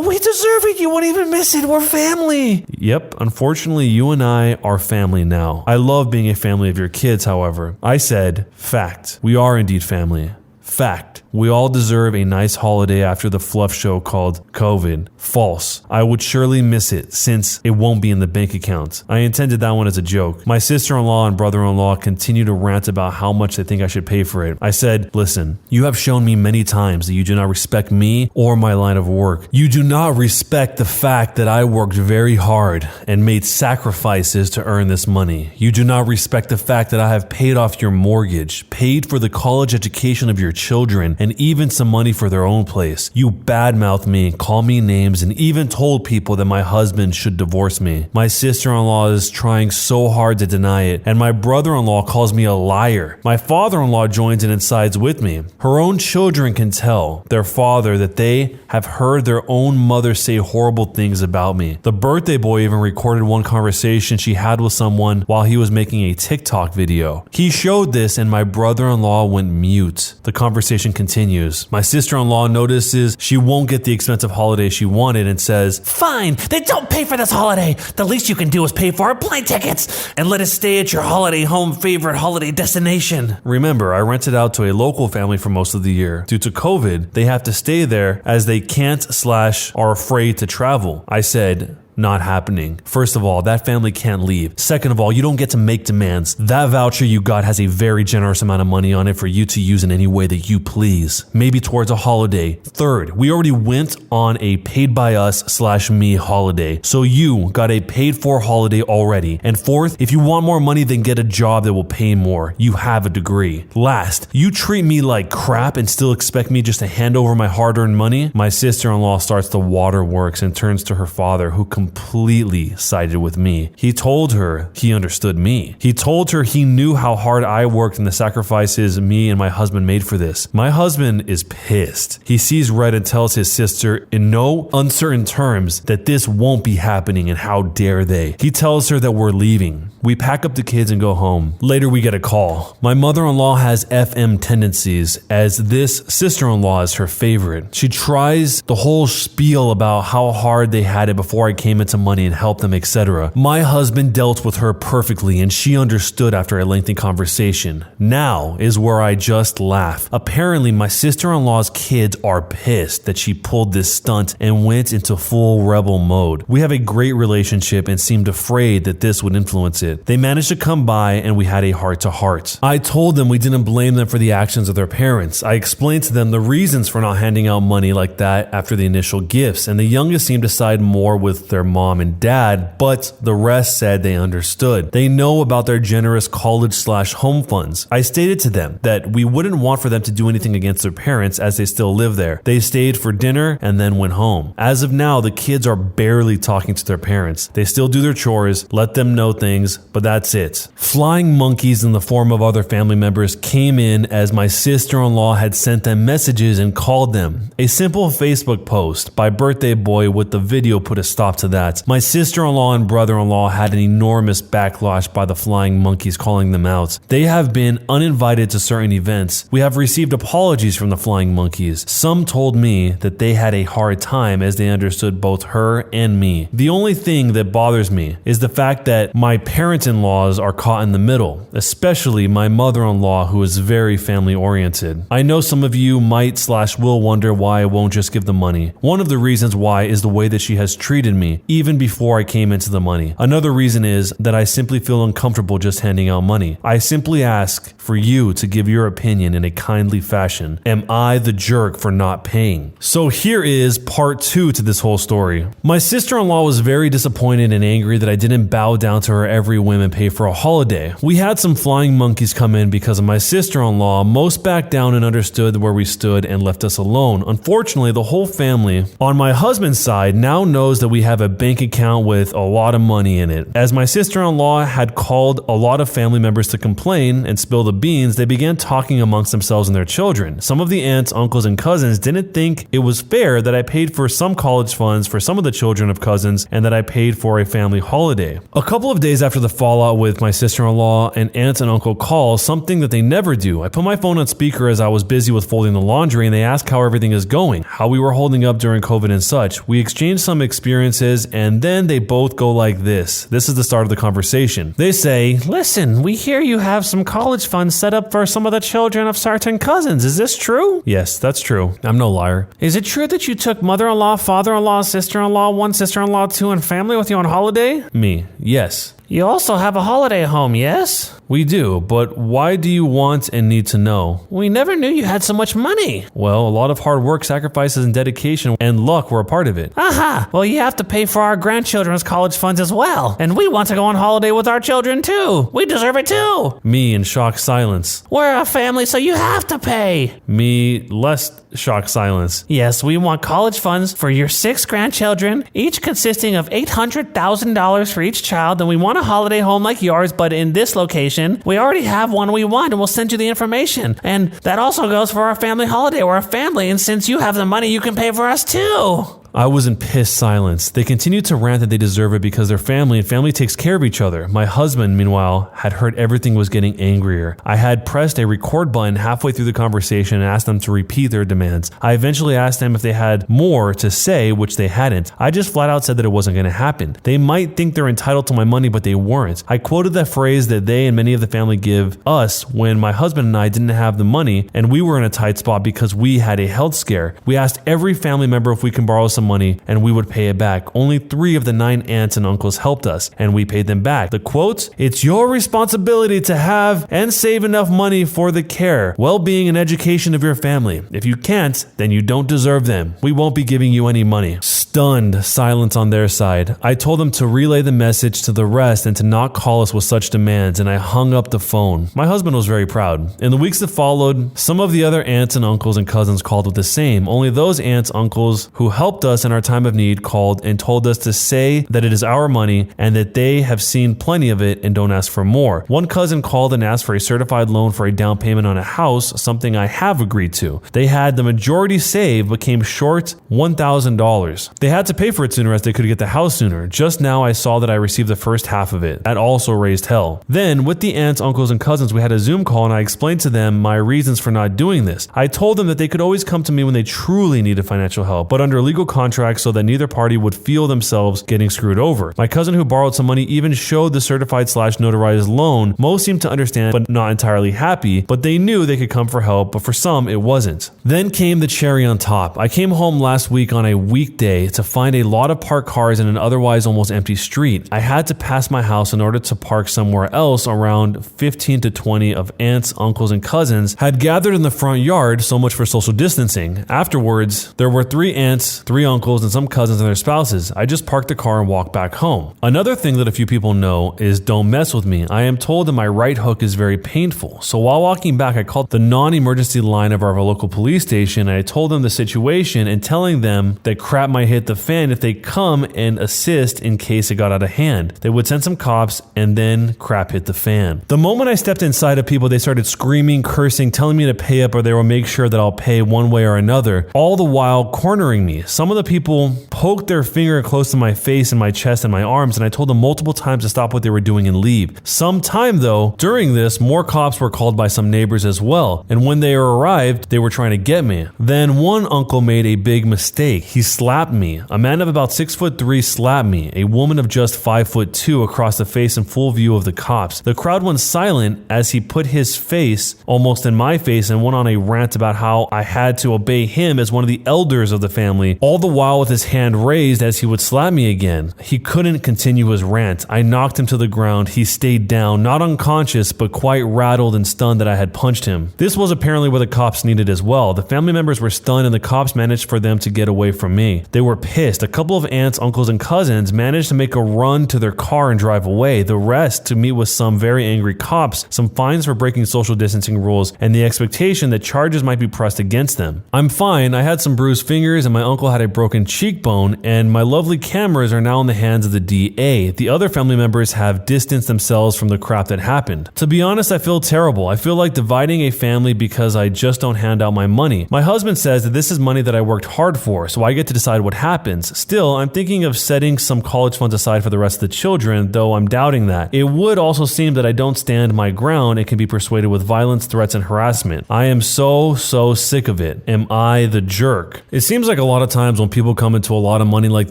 Speaker 2: we deserve it. You won't even miss it. We're family. Yep. Unfortunately, you and I are family now. I love being a family of your kids, however. I said, fact. We are indeed family. Fact. We all deserve a nice holiday after the fluff show called COVID. False. I would surely miss it since it won't be in the bank account. I intended that one as a joke. My sister-in-law and brother-in-law continue to rant about how much they think I should pay for it. I said, listen, you have shown me many times that you do not respect me or my line of work. You do not respect the fact that I worked very hard and made sacrifices to earn this money. You do not respect the fact that I have paid off your mortgage, paid for the college education of your children, and even some money for their own place. You badmouth me, call me names, and even told people that my husband should divorce me. My sister-in-law is trying so hard to deny it, and my brother-in-law calls me a liar. My father-in-law joins in and sides with me. Her own children can tell their father that they have heard their own mother say horrible things about me. The birthday boy even recorded one conversation she had with someone while he was making a TikTok video. He showed this and my brother-in-law went mute. The conversation continues. My sister-in-law notices she won't get the expensive holiday she wanted and says, fine, then don't pay for this holiday. The least you can do is pay for our plane tickets and let us stay at your holiday home favorite holiday destination. Remember, I rented out to a local family for most of the year. Due to COVID, they have to stay there as they can't/are afraid to travel. I said, not happening. First of all, that family can't leave. Second of all, you don't get to make demands. That voucher you got has a very generous amount of money on it for you to use in any way that you please. Maybe towards a holiday. Third, we already went on a paid by us/me holiday. So you got a paid for holiday already. And fourth, if you want more money, then get a job that will pay more. You have a degree. Last, you treat me like crap and still expect me just to hand over my hard-earned money? My sister-in-law starts the waterworks and turns to her father, who completely sided with me. He told her he understood me. He told her he knew how hard I worked and the sacrifices me and my husband made for this. My husband is pissed. He sees red and tells his sister in no uncertain terms that this won't be happening and how dare they. He tells her that we're leaving. We pack up the kids and go home. Later we get a call. My mother-in-law has FM tendencies, as this sister-in-law is her favorite. She tries the whole spiel about how hard they had it before I came payment of money and help them, etc. My husband dealt with her perfectly and she understood after a lengthy conversation. Now is where I just laugh. Apparently, my sister-in-law's kids are pissed that she pulled this stunt and went into full rebel mode. We have a great relationship and seemed afraid that this would influence it. They managed to come by and we had a heart-to-heart. I told them we didn't blame them for the actions of their parents. I explained to them the reasons for not handing out money like that after the initial gifts, and the youngest seemed to side more with their mom and dad, but the rest said they understood. They know about their generous college/home funds. I stated to them that we wouldn't want for them to do anything against their parents as they still live there. They stayed for dinner and then went home. As of now, the kids are barely talking to their parents. They still do their chores, let them know things, but that's it. Flying monkeys in the form of other family members came in as my sister-in-law had sent them messages and called them. A simple Facebook post by Birthday Boy with the video put a stop to that. My sister-in-law and brother-in-law had an enormous backlash by the flying monkeys calling them out. They have been uninvited to certain events. We have received apologies from the flying monkeys. Some told me that they had a hard time as they understood both her and me. The only thing that bothers me is the fact that my parents-in-laws are caught in the middle, especially my mother-in-law, who is very family-oriented. I know some of you might/will wonder why I won't just give the money. One of the reasons why is the way that she has treated me, even before I came into the money. Another reason is that I simply feel uncomfortable just handing out money. I simply ask for you to give your opinion in a kindly fashion. Am I the jerk for not paying? So here is part 2 to this whole story. My sister-in-law was very disappointed and angry that I didn't bow down to her every whim and pay for a holiday. We had some flying monkeys come in because of my sister-in-law. Most backed down and understood where we stood and left us alone. Unfortunately, the whole family on my husband's side now knows that we have a bank account with a lot of money in it. As my sister-in-law had called a lot of family members to complain and spill the beans, they began talking amongst themselves and their children. Some of the aunts, uncles, and cousins didn't think it was fair that I paid for some college funds for some of the children of cousins and that I paid for a family holiday. A couple of days after the fallout with my sister-in-law, an aunt and uncle called, something that they never do. I put my phone on speaker as I was busy with folding the laundry and they asked how everything is going, how we were holding up during COVID and such. We exchanged some experiences and then they both go like this. This is the start of the conversation. They say, "Listen, we hear you have some college funds set up for some of the children of certain cousins. Is this true?" Yes, that's true. I'm no liar. "Is it true that you took mother-in-law, father-in-law, sister-in-law, one sister-in-law, two, and family with you on holiday?" Me, yes. "You also have a holiday home, yes?" "We do, but why do you want and need to know?" "We never knew you had so much money." "Well, a lot of hard work, sacrifices, and dedication and luck were a part of it." "Aha! Well, you have to pay for our grandchildren's college funds as well. And we want to go on holiday with our children too. We deserve it too." Me in shocked silence. "We're a family, so you have to pay." Me less shocked silence. "Yes, we want college funds for your 6 grandchildren, each consisting of $800,000 for each child, and we want a holiday home like yours, but in this location. We already have one we want, and we'll send you the information. And that also goes for our family holiday. We're a family, and since you have the money, you can pay for us too." I was in pissed silence. They continued to rant that they deserve it because they're family and family takes care of each other. My husband, meanwhile, had heard everything was getting angrier. I had pressed a record button halfway through the conversation and asked them to repeat their demands. I eventually asked them if they had more to say, which they hadn't. I just flat out said that it wasn't going to happen. They might think they're entitled to my money, but they weren't. I quoted that phrase that they and many of the family give us when my husband and I didn't have the money and we were in a tight spot because we had a health scare. We asked every family member if we can borrow some money and we would pay it back. Only 3 of the 9 aunts and uncles helped us and we paid them back. The quote, "It's your responsibility to have and save enough money for the care, well-being, and education of your family. If you can't, then you don't deserve them. We won't be giving you any money." Stunned silence on their side. I told them to relay the message to the rest and to not call us with such demands, and I hung up the phone. My husband was very proud. In the weeks that followed, some of the other aunts and uncles and cousins called with the same. Only those aunts, uncles who helped us in our time of need called and told us to say that it is our money and that they have seen plenty of it and don't ask for more. One cousin called and asked for a certified loan for a down payment on a house, something I have agreed to. They had the majority saved but came short $1,000. They had to pay for it sooner as they could get the house sooner. Just now I saw that I received the first half of it. That also raised hell. Then with the aunts, uncles, and cousins, we had a Zoom call and I explained to them my reasons for not doing this. I told them that they could always come to me when they truly needed financial help, but under legal contracts so that neither party would feel themselves getting screwed over. My cousin who borrowed some money even showed the certified/notarized loan. Most seemed to understand but not entirely happy, but they knew they could come for help, but for some it wasn't. Then came the cherry on top. I came home last week on a weekday to find a lot of parked cars in an otherwise almost empty street. I had to pass my house in order to park somewhere else. Around 15 to 20 of aunts, uncles, and cousins had gathered in the front yard, so much for social distancing. Afterwards, there were 3 aunts, 3 uncles, and some cousins and their spouses. I just parked the car and walked back home. Another thing that a few people know is don't mess with me. I am told that my right hook is very painful. So while walking back, I called the non-emergency line of our local police station and I told them the situation and telling them that crap might hit the fan if they come and assist in case it got out of hand. They would send some cops and then crap hit the fan. The moment I stepped inside of people, they started screaming, cursing, telling me to pay up or they will make sure that I'll pay one way or another, all the while cornering me. Some of the people poked their finger close to my face and my chest and my arms, and I told them multiple times to stop what they were doing and leave. Sometime though, during this, more cops were called by some neighbors as well, and when they arrived, they were trying to get me. Then one uncle made a big mistake. He slapped me. A man of about 6'3" slapped me. A woman of just 5'2" across the face in full view of the cops. The crowd went silent as he put his face almost in my face and went on a rant about how I had to obey him as one of the elders of the family, all the while with his hand raised as he would slap me again. He couldn't continue his rant. I knocked him to the ground. He stayed down, not unconscious, but quite rattled and stunned that I had punched him. This was apparently what the cops needed as well. The family members were stunned and the cops managed for them to get away from me. They were pissed. A couple of aunts, uncles, and cousins managed to make a run to their car and drive away. The rest to meet with some very angry cops, some fines for breaking social distancing rules, and the expectation that charges might be pressed against them. I'm fine. I had some bruised fingers and my uncle had a broken cheekbone, and my lovely cameras are now in the hands of the DA. The other family members have distanced themselves from the crap that happened. To be honest, I feel terrible. I feel like dividing a family because I just don't hand out my money. My husband says that this is money that I worked hard for, so I get to decide what happens. Still, I'm thinking of setting some college funds aside for the rest of the children, though I'm doubting that. It would also seem that I don't stand my ground and can be persuaded with violence, threats, and harassment. I am so sick of it. Am I the jerk? It seems like a lot of times when people come into a lot of money like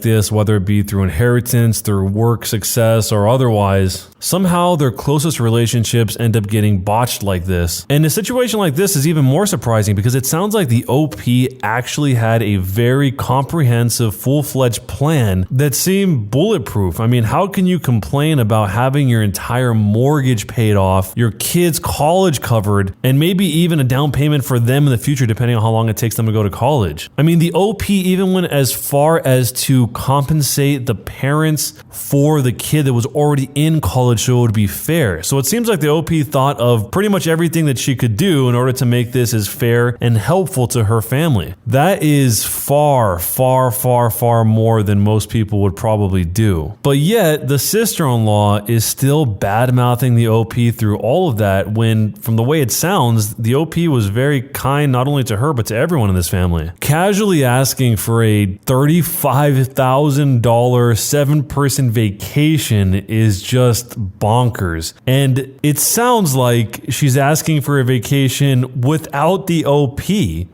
Speaker 2: this, whether it be through inheritance, through work success, or otherwise, somehow their closest relationships end up getting botched like this. And a situation like this is even more surprising because it sounds like the OP actually had a very comprehensive, full-fledged plan that seemed bulletproof. I mean, how can you complain about having your entire mortgage paid off, your kids' college covered, and maybe even a down payment for them in the future depending on how long it takes them to go to college? I mean, the OP even went as far as to compensate the parents for the kid that was already in college so it would be fair. So it seems like the OP thought of pretty much everything that she could do in order to make this as fair and helpful to her family. That is far more than most people would probably do. But yet, the sister-in-law is still bad-mouthing the OP through all of that when, from the way it sounds, the OP was very kind not only to her but to everyone in this family. Casually asking for a $35,000 7-person vacation is just bonkers. And it sounds like she's asking for a vacation without the OP.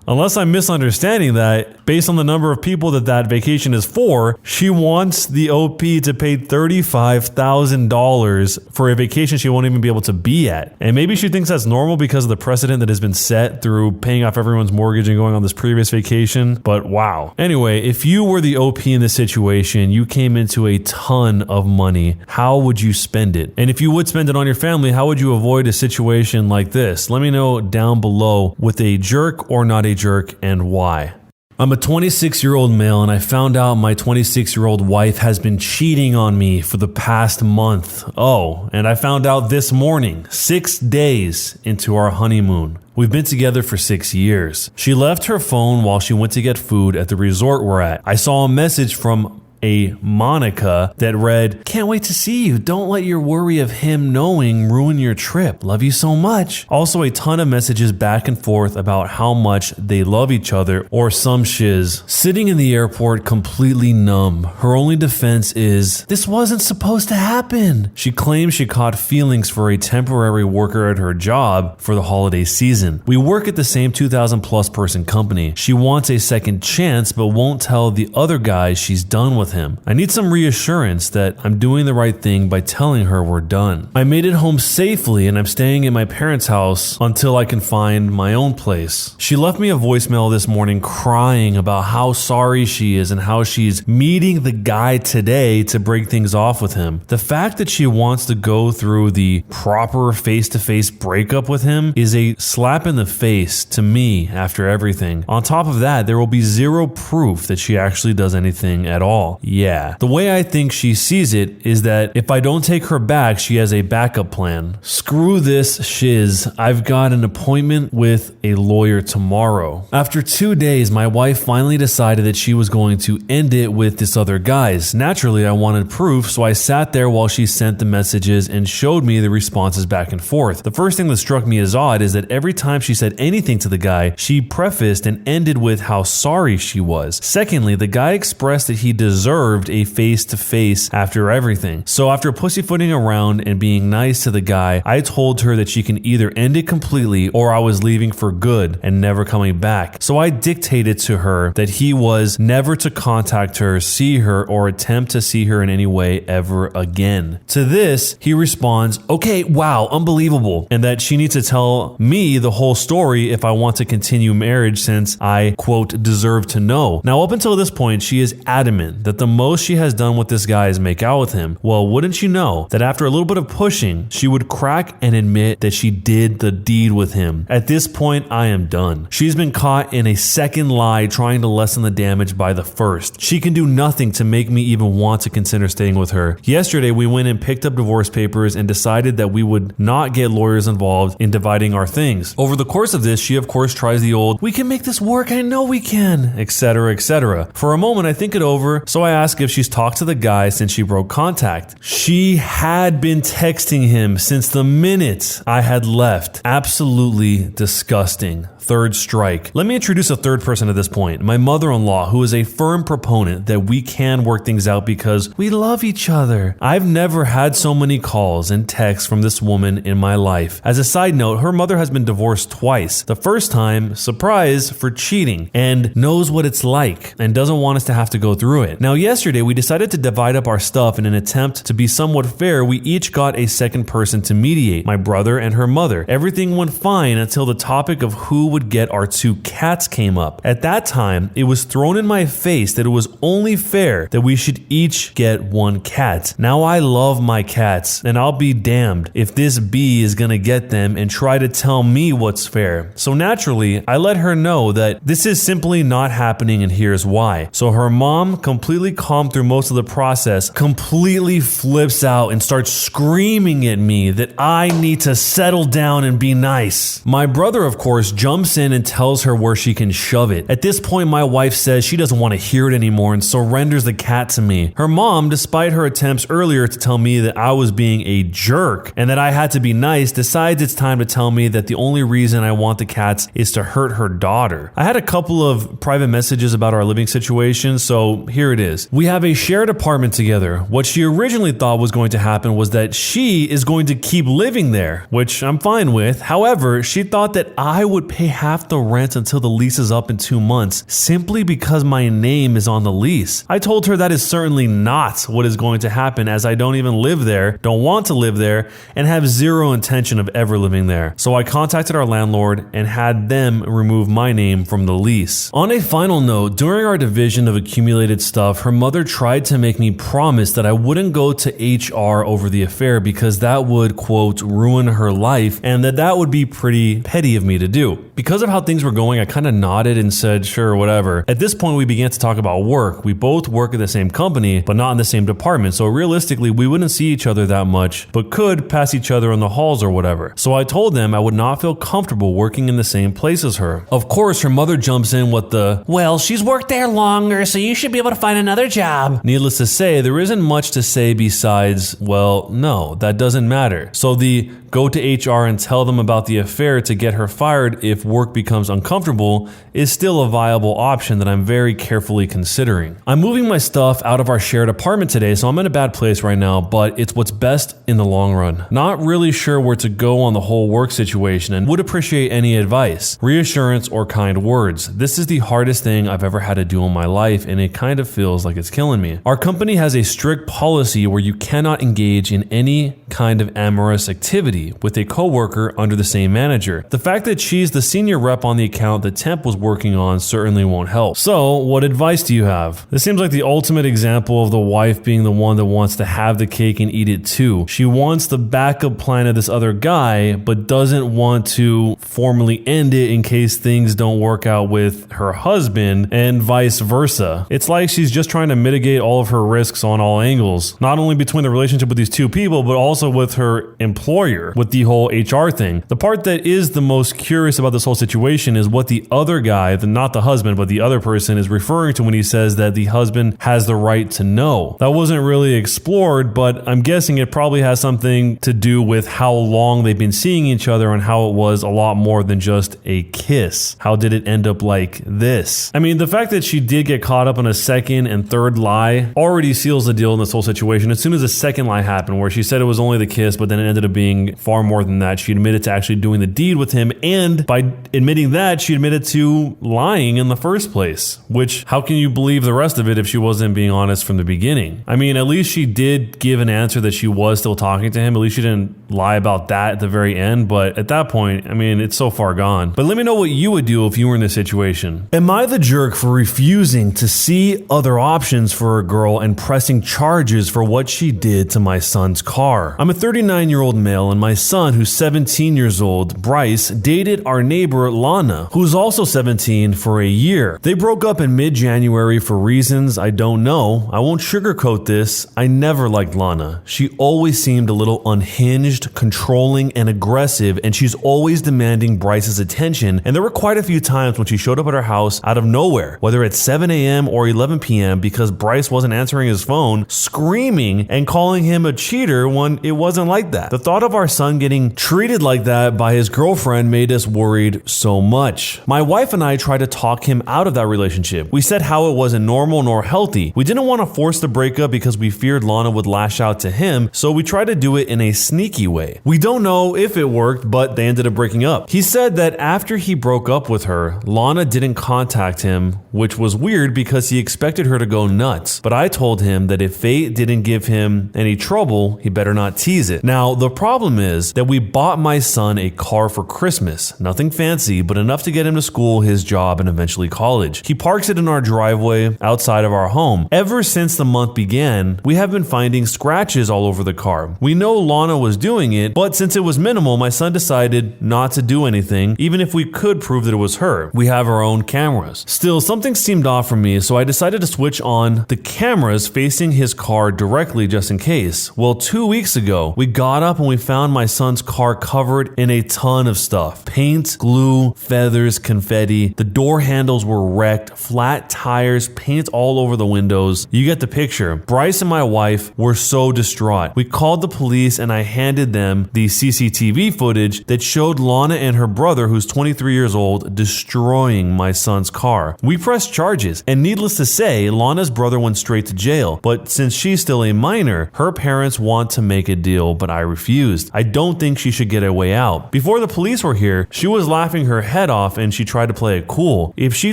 Speaker 2: Unless I'm misunderstanding that, based on the number of people that vacation is for, she wants the OP to pay $35,000 for a vacation she won't even be able to be at. And maybe she thinks that's normal because of the precedent that has been set through paying off everyone's mortgage and going on this previous vacation. But wow. Anyway, if you were the OP in this situation, you came into a ton of money. How would you spend it? And if you would spend it on your family, how would you avoid a situation like this? Let me know down below with a jerk or not a jerk and why. I'm a 26-year-old male and I found out my 26-year-old wife has been cheating on me for the past month. Oh, and I found out this morning, 6 days into our honeymoon. We've been together for 6 years. She left her phone while she went to get food at the resort we're at. I saw a message from a Monica that read, "Can't wait to see you. Don't let your worry of him knowing ruin your trip. Love you so much." Also a ton of messages back and forth about how much they love each other or some shiz. Sitting in the airport completely numb. Her only defense is, "This wasn't supposed to happen." She claims she caught feelings for a temporary worker at her job for the holiday season. We work at the same 2,000 plus person company. She wants a second chance but won't tell the other guys she's done with him. I need some reassurance that I'm doing the right thing by telling her we're done. I made it home safely and I'm staying in my parents' house until I can find my own place. She left me a voicemail this morning crying about how sorry she is and how she's meeting the guy today to break things off with him. The fact that she wants to go through the proper face-to-face breakup with him is a slap in the face to me after everything. On top of that, there will be zero proof that she actually does anything at all. Yeah. The way I think she sees it is that if I don't take her back, she has a backup plan. Screw this shiz. I've got an appointment with a lawyer tomorrow. After 2 days, my wife finally decided that she was going to end it with this other guy's. Naturally, I wanted proof, so I sat there while she sent the messages and showed me the responses back and forth. The first thing that struck me as odd is that every time she said anything to the guy, she prefaced and ended with how sorry she was. Secondly, the guy expressed that he deserved a face-to-face after everything. So after pussyfooting around and being nice to the guy, I told her that she can either end it completely or I was leaving for good and never coming back. So I dictated to her that he was never to contact her, see her, or attempt to see her in any way ever again. To this, he responds, "Okay, wow, unbelievable," and that she needs to tell me the whole story if I want to continue marriage since I, quote, deserve to know. Now, up until this point, she is adamant that the most she has done with this guy is make out with him. Well, wouldn't you know that after a little bit of pushing, she would crack and admit that she did the deed with him. At this point, I am done. She's been caught in a second lie trying to lessen the damage by the first. She can do nothing to make me even want to consider staying with her. Yesterday, we went and picked up divorce papers and decided that we would not get lawyers involved in dividing our things. Over the course of this, she of course tries the old, "We can make this work, I know we can," etc., etc. For a moment, I think it over, so I ask if she's talked to the guy since she broke contact. She had been texting him since the minute I had left. Absolutely disgusting. Third strike. Let me introduce a third person at this point. My mother-in-law, who is a firm proponent that we can work things out because we love each other. I've never had so many calls and texts from this woman in my life. As a side note, her mother has been divorced twice. The first time, surprise, for cheating, and knows what it's like and doesn't want us to have to go through it. Now, yesterday, we decided to divide up our stuff in an attempt to be somewhat fair. We each got a second person to mediate, my brother and her mother. Everything went fine until the topic of who would get our 2 cats came up. At that time, it was thrown in my face that it was only fair that we should each get 1 cat. Now I love my cats, and I'll be damned if this bee is gonna get them and try to tell me what's fair. So naturally, I let her know that this is simply not happening and here's why. So her mom, completely calm through most of the process, completely flips out and starts screaming at me that I need to settle down and be nice. My brother, of course, jumps in and tells her where she can shove it. At this point, my wife says she doesn't want to hear it anymore and surrenders the cat to me. Her mom, despite her attempts earlier to tell me that I was being a jerk and that I had to be nice, decides it's time to tell me that the only reason I want the cats is to hurt her daughter. I had a couple of private messages about our living situation, so here it is. We have a shared apartment together. What she originally thought was going to happen was that she is going to keep living there, which I'm fine with. However, she thought that I would pay half the rent until the lease is up in 2 months simply because my name is on the lease. I told her that is certainly not what is going to happen, as I don't even live there, don't want to live there, and have zero intention of ever living there. So I contacted our landlord and had them remove my name from the lease. On a final note, during our division of accumulated stuff, her mother tried to make me promise that I wouldn't go to HR over the affair because that would, quote, ruin her life, and that would be pretty petty of me to do. Because of how things were going, I kind of nodded and said, sure, whatever. At this point, we began to talk about work. We both work at the same company, but not in the same department. So realistically, we wouldn't see each other that much, but could pass each other in the halls or whatever. So I told them I would not feel comfortable working in the same place as her. Of course, her mother jumps in with the, "Well, she's worked there longer, so you should be able to find another
Speaker 3: another job.
Speaker 2: Needless to say, there isn't much to say besides, well, no, that doesn't matter. So the go to HR and tell them about the affair to get her fired if work becomes uncomfortable is still a viable option that I'm very carefully considering. I'm moving my stuff out of our shared apartment today, so I'm in a bad place right now, but it's what's best in the long run. Not really sure where to go on the whole work situation and would appreciate any advice, reassurance, or kind words. This is the hardest thing I've ever had to do in my life, and it kind of feels like it's killing me. Our company has a strict policy where you cannot engage in any kind of amorous activity with a coworker under the same manager. The fact that she's the senior rep on the account the temp was working on certainly won't help. So, what advice do you have? This seems like the ultimate example of the wife being the one that wants to have the cake and eat it too. She wants the backup plan of this other guy, but doesn't want to formally end it in case things don't work out with her husband, and vice versa. It's like she's just trying to mitigate all of her risks on all angles, not only between the relationship with these two people, but also with her employer, with the whole HR thing. The part that is the most curious about this whole situation is what the other guy, not the husband, but the other person is referring to when he says that the husband has the right to know. That wasn't really explored, but I'm guessing it probably has something to do with how long they've been seeing each other and how it was a lot more than just a kiss. How did it end up like this? I mean, the fact that she did get caught up in a second and third lie already seals the deal in this whole situation. As soon as the second lie happened, where she said it was only the kiss, but then it ended up being far more than that, she admitted to actually doing the deed with him, and by admitting that, she admitted to lying in the first place, which, how can you believe the rest of it if she wasn't being honest from the beginning? I mean, at least she did give an answer that she was still talking to him. At least she didn't lie about that at the very end, but at that point, I mean, it's so far gone. But let me know what you would do if you were in this situation. Am I the jerk for refusing to see other options for a girl and pressing charges for what she did to my son's car? I'm a 39-year-old male, and my son, who's 17 years old, Bryce, dated our neighbor Lana, who's also 17, for a year. They broke up in mid-January for reasons I don't know. I won't sugarcoat this. I never liked Lana. She always seemed a little unhinged, controlling, and aggressive, and she's always demanding Bryce's attention, and there were quite a few times when she showed up at our house out of nowhere, whether at 7 a.m. or 11 p.m. because Bryce wasn't answering his phone, screaming and calling him a cheater when it wasn't like that. The thought of our son getting treated like that by his girlfriend made us worried so much. My wife and I tried to talk him out of that relationship. We said how it wasn't normal nor healthy. We didn't want to force the breakup because we feared Lana would lash out to him, so we tried to do it in a sneaky way. We don't know if it worked, but they ended up breaking up. He said that after he broke up with her, Lana didn't contact him, which was weird because he expected her to go nuts. But I told him that if fate didn't give him any trouble, he better not tease it. Now, the problem is that we bought my son a car for Christmas. Nothing fancy, but enough to get him to school, his job, and eventually college. He parks it in our driveway outside of our home. Ever since the month began, we have been finding scratches all over the car. We know Lana was doing it, but since it was minimal, my son decided not to do anything, even if we could prove that it was her. We have our own cameras. Still, something seemed off for me, so I decided to switch on the cameras facing his car directly just in case. Well, 2 weeks ago, we got up and we found my son's car covered in a ton of stuff. Paint, glue, feathers, confetti. The door handles were wrecked, flat tires, paint all over the windows. You get the picture. Bryce and my wife were so distraught. We called the police and I handed them the CCTV footage that showed Lana and her brother, who's 23 years old, destroying my son's car. We pressed charges, and needless to say, Lana's brother went straight to jail. But since she's still a minor, her parents want to make a deal, but I refused. I don't think she should get a way out. Before the police were here, she was laughing her head off and she tried to play it cool. If she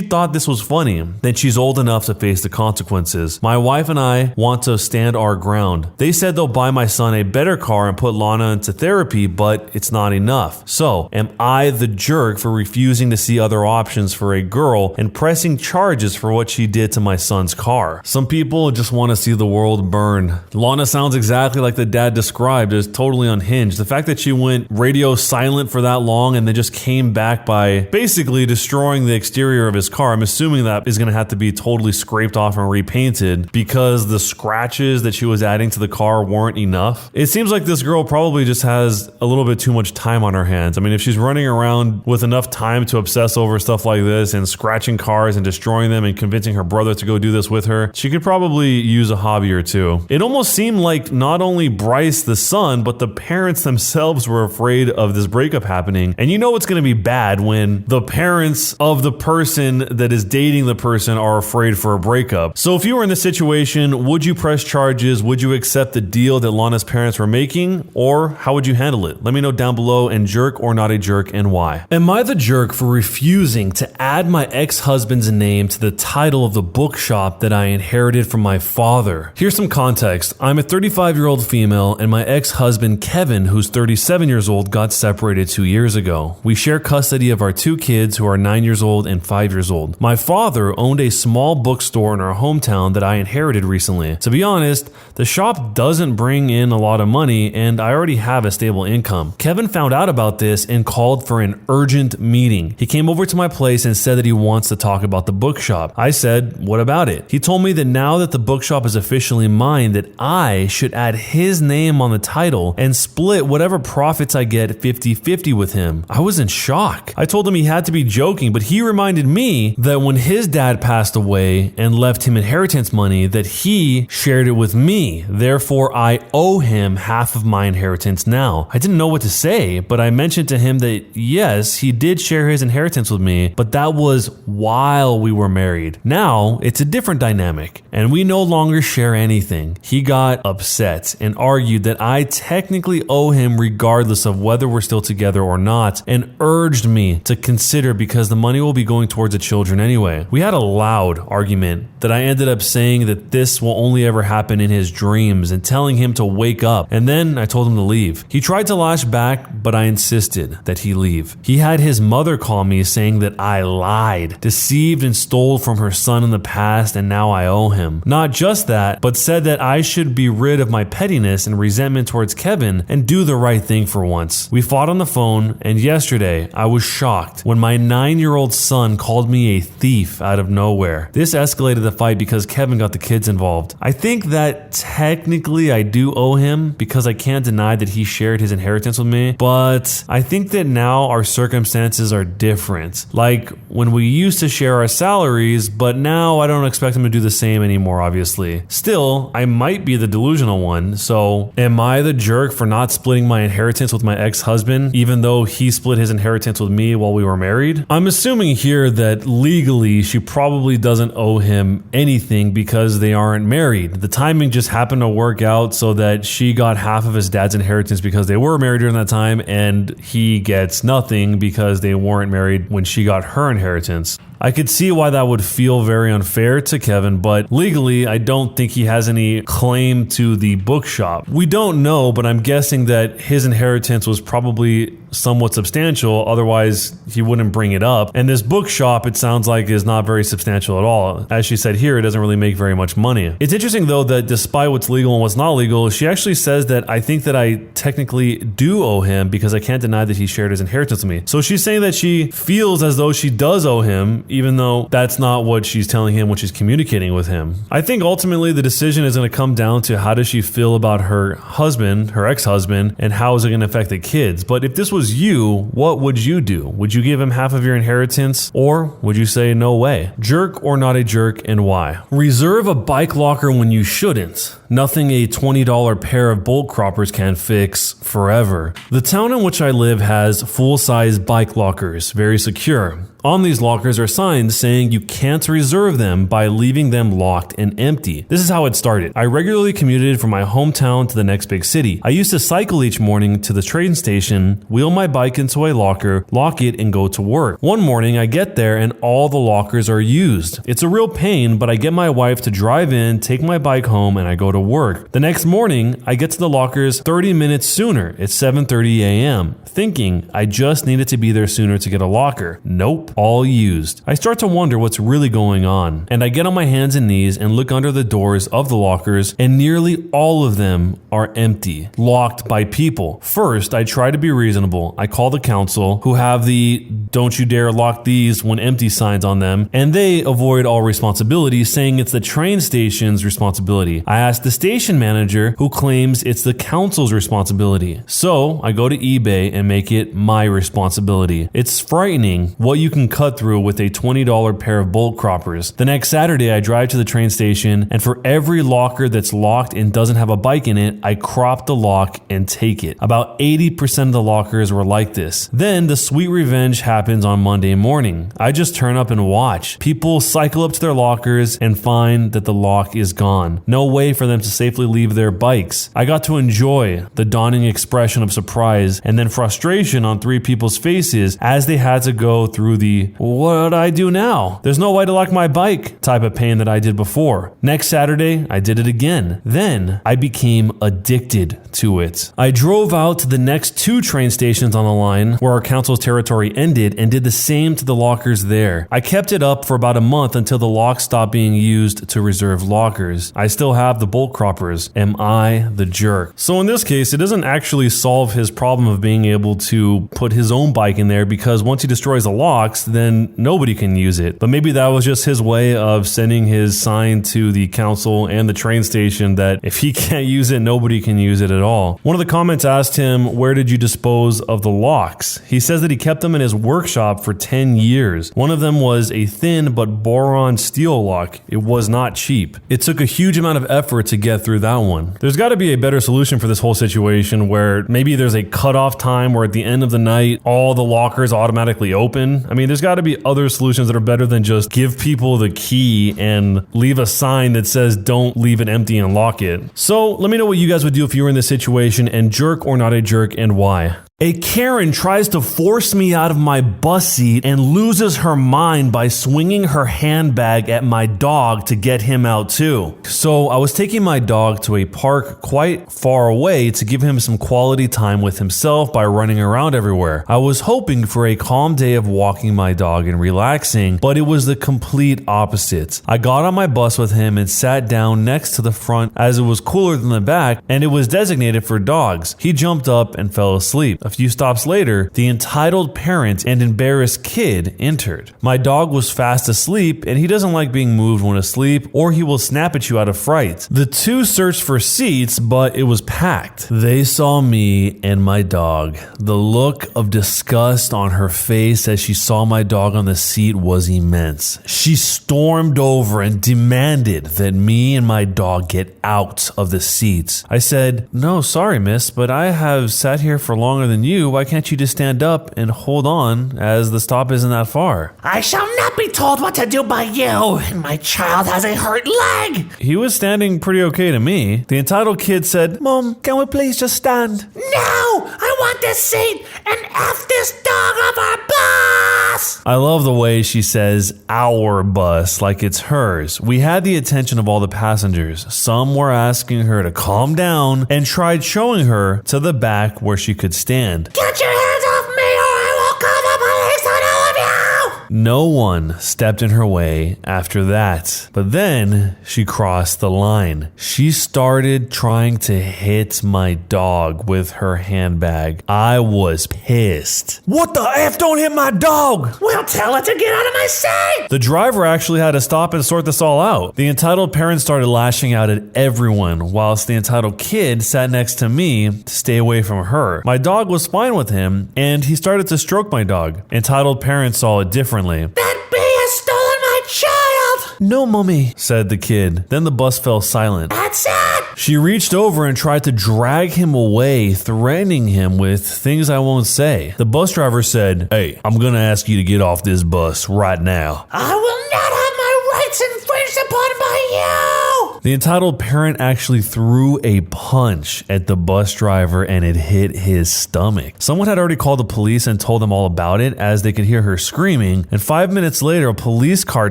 Speaker 2: thought this was funny, then she's old enough to face the consequences. My wife and I want to stand our ground. They said they'll buy my son a better car and put Lana into therapy, but it's not enough. So, am I the jerk for refusing to see other options for a girl and pressing charges for what she did to my son's car? Some people just want to see the world burn. Lana sounds exactly like the dad described as totally unhinged. The fact that she went radio silent for that long and then just came back by basically destroying the exterior of his car, I'm assuming that is going to have to be totally scraped off and repainted because the scratches that she was adding to the car weren't enough. It seems like this girl probably just has a little bit too much time on her hands. I mean, if she's running around with enough time to obsess over stuff like this and scratching cars and destroying them and convincing her brother to go do this this with her, she could probably use a hobby or two. It almost seemed like not only Bryce the son, but the parents themselves were afraid of this breakup happening. And you know it's going to be bad when the parents of the person that is dating the person are afraid for a breakup. So if you were in this situation, would you press charges? Would you accept the deal that Lana's parents were making? Or how would you handle it? Let me know down below, and jerk or not a jerk, and why. Am I the jerk for refusing to add my ex-husband's name to the title of the bookshop that I inherited from my father? Here's some context. I'm a 35-year-old female, and my ex-husband Kevin, who's 37 years old, got separated 2 years ago. We share custody of our 2 kids who are 9 years old and 5 years old. My father owned a small bookstore in our hometown that I inherited recently. To be honest, the shop doesn't bring in a lot of money, and I already have a stable income. Kevin found out about this and called for an urgent meeting. He came over to my place and said that he wants to talk about the bookshop. I said, what about it? He told me that now that the bookshop is officially mine, that I should add his name on the title and split whatever profits I get 50-50 with him. I was in shock. I told him he had to be joking, but he reminded me that when his dad passed away and left him inheritance money, that he shared it with me. Therefore, I owe him half of my inheritance now. I didn't know what to say, but I mentioned to him that yes, he did share his inheritance with me, but that was while we were married. Now, it's a different dynamic, and we no longer share anything. He got upset and argued that I technically owe him regardless of whether we're still together or not, and urged me to consider because the money will be going towards the children anyway. We had a loud argument that I ended up saying that this will only ever happen in his dreams and telling him to wake up, and then I told him to leave. He tried to lash back, but I insisted that he leave. He had his mother call me saying that I lied, deceived and stole from her son in the past, and now I owe him. Not just that, but said that I should be rid of my pettiness and resentment towards Kevin and do the right thing for once. We fought on the phone, and yesterday I was shocked when my 9-year-old son called me a thief out of nowhere. This escalated the fight because Kevin got the kids involved. I think that technically I do owe him because I can't deny that he shared his inheritance with me, but I think that now our circumstances are different. Like when we used to share our salaries, but now I don't expect him to do the same anymore, obviously. Still, I might be the delusional one, so am I the jerk for not splitting my inheritance with my ex-husband, even though he split his inheritance with me while we were married? I'm assuming here that legally she probably doesn't owe him anything because they aren't married. The timing just happened to work out so that she got half of his dad's inheritance because they were married during that time, and he gets nothing because they weren't married when she got her inheritance. I could see why that would feel very unfair to Kevin, but legally, I don't think he has any claim to the bookshop. We don't know, but I'm guessing that his inheritance was probably somewhat substantial, otherwise he wouldn't bring it up. And this bookshop, it sounds like, is not very substantial at all. As she said here, it doesn't really make very much money. It's interesting though that despite what's legal and what's not legal, she actually says that I think that I technically do owe him because I can't deny that he shared his inheritance with me. So she's saying that she feels as though she does owe him, even though that's not what she's telling him when she's communicating with him. I think ultimately the decision is going to come down to how does she feel about her husband, her ex-husband, and how is it going to affect the kids. But if this was you, what would you do? Would you give him half of your inheritance, or would you say no way? Jerk or not a jerk, and why? Reserve a bike locker when you shouldn't. Nothing a $20 pair of bolt croppers can fix forever. The town in which I live has full-size bike lockers, very secure. On these lockers are signs saying you can't reserve them by leaving them locked and empty. This is how it started. I regularly commuted from my hometown to the next big city. I used to cycle each morning to the train station, wheel my bike into a locker, lock it, and go to work. One morning I get there and all the lockers are used. It's a real pain, but I get my wife to drive in, take my bike home, and I go to work. The next morning I get to the lockers 30 minutes sooner. It's 7:30 a.m. Thinking I just needed to be there sooner to get a locker. Nope. All used. I start to wonder what's really going on, and I get on my hands and knees and look under the doors of the lockers, and nearly all of them are empty, locked by people. First, I try to be reasonable. I call the council, who have the "don't you dare lock these when empty" signs on them, and they avoid all responsibility, saying it's the train station's responsibility. I ask ask the station manager, who claims it's the council's responsibility. So I go to eBay and make it my responsibility. It's frightening what you can cut through with a $20 pair of bolt croppers. The next Saturday, I drive to the train station, and for every locker that's locked and doesn't have a bike in it, I crop the lock and take it. About 80% of the lockers were like this. Then the sweet revenge happens on Monday morning. I just turn up and watch. People cycle up to their lockers and find that the lock is gone. No way for them to safely leave their bikes. I got to enjoy the dawning expression of surprise and then frustration on three people's faces as they had to go through the "what do I do now? There's no way to lock my bike" type of pain that I did before. Next Saturday, I did it again. Then I became addicted to it. I drove out to the next two train stations on the line where our council's territory ended and did the same to the lockers there. I kept it up for about a month until the lock stopped being used to reserve lockers. I still have the bolt croppers. Am I the jerk? So in this case, it doesn't actually solve his problem of being able to put his own bike in there, because once he destroys the locks, then nobody can use it. But maybe that was just his way of sending his sign to the council and the train station that if he can't use it, nobody can use it at all. One of the comments asked him, "Where did you dispose of the locks?" He says that he kept them in his workshop for 10 years. One of them was a thin but boron steel lock. It was not cheap. It took a huge amount of effort to get through that one. There's got to be a better solution for this whole situation, where maybe there's a cutoff time where at the end of the night, all the lockers automatically open. I mean, there's got to be other solutions that are better than just give people the key and leave a sign that says don't leave it empty and lock it. So let me know what you guys would do if you were in this situation, and jerk or not a jerk, and why. A Karen tries to force me out of my bus seat and loses her mind by swinging her handbag at my dog to get him out too. So I was taking my dog to a park quite far away to give him some quality time with himself by running around everywhere. I was hoping for a calm day of walking my dog and relaxing, but it was the complete opposite. I got on my bus with him and sat down next to the front as it was cooler than the back and it was designated for dogs. He jumped up and fell asleep. A few stops later, the entitled parent and embarrassed kid entered. My dog was fast asleep, and he doesn't like being moved when asleep, or he will snap at you out of fright. The two searched for seats, but it was packed. They saw me and my dog. The look of disgust on her face as she saw my dog on the seat was immense. She stormed over and demanded that me and my dog get out of the seats. I said, "No, sorry, miss, but I have sat here for longer than you. Why can't you just stand up and hold on, as the stop isn't that far?"
Speaker 3: "I shall not be told what to do by you, and my child has a hurt leg."
Speaker 2: He was standing pretty okay to me. The entitled kid said, "Mom, can we please just stand?"
Speaker 3: "No, I want this seat, and F this dog off our bus."
Speaker 2: I love the way she says our bus like it's hers. We had the attention of all the passengers. Some were asking her to calm down and tried showing her to the back where she could stand.
Speaker 3: "Get your hands off me, or I will call the police on all of you."
Speaker 2: No one stepped in her way after that. But then she crossed the line. She started trying to hit my dog with her handbag. I was pissed. "What the F? Don't hit my dog!"
Speaker 3: "We'll tell it to get out of my sight."
Speaker 2: The driver actually had to stop and sort this all out. The entitled parent started lashing out at everyone, whilst the entitled kid sat next to me to stay away from her. My dog was fine with him, and he started to stroke my dog. Entitled parent saw it differently.
Speaker 3: "That bee has stolen my child."
Speaker 2: "No, mommy," said the kid. Then the bus fell silent.
Speaker 3: "That's it."
Speaker 2: She reached over and tried to drag him away, threatening him with things I won't say. The bus driver said, "Hey, I'm gonna ask you to get off this bus right now."
Speaker 3: "I will not have my rights infringed upon by you."
Speaker 2: The entitled parent actually threw a punch at the bus driver and it hit his stomach. Someone had already called the police and told them all about it as they could hear her screaming, and 5 minutes later a police car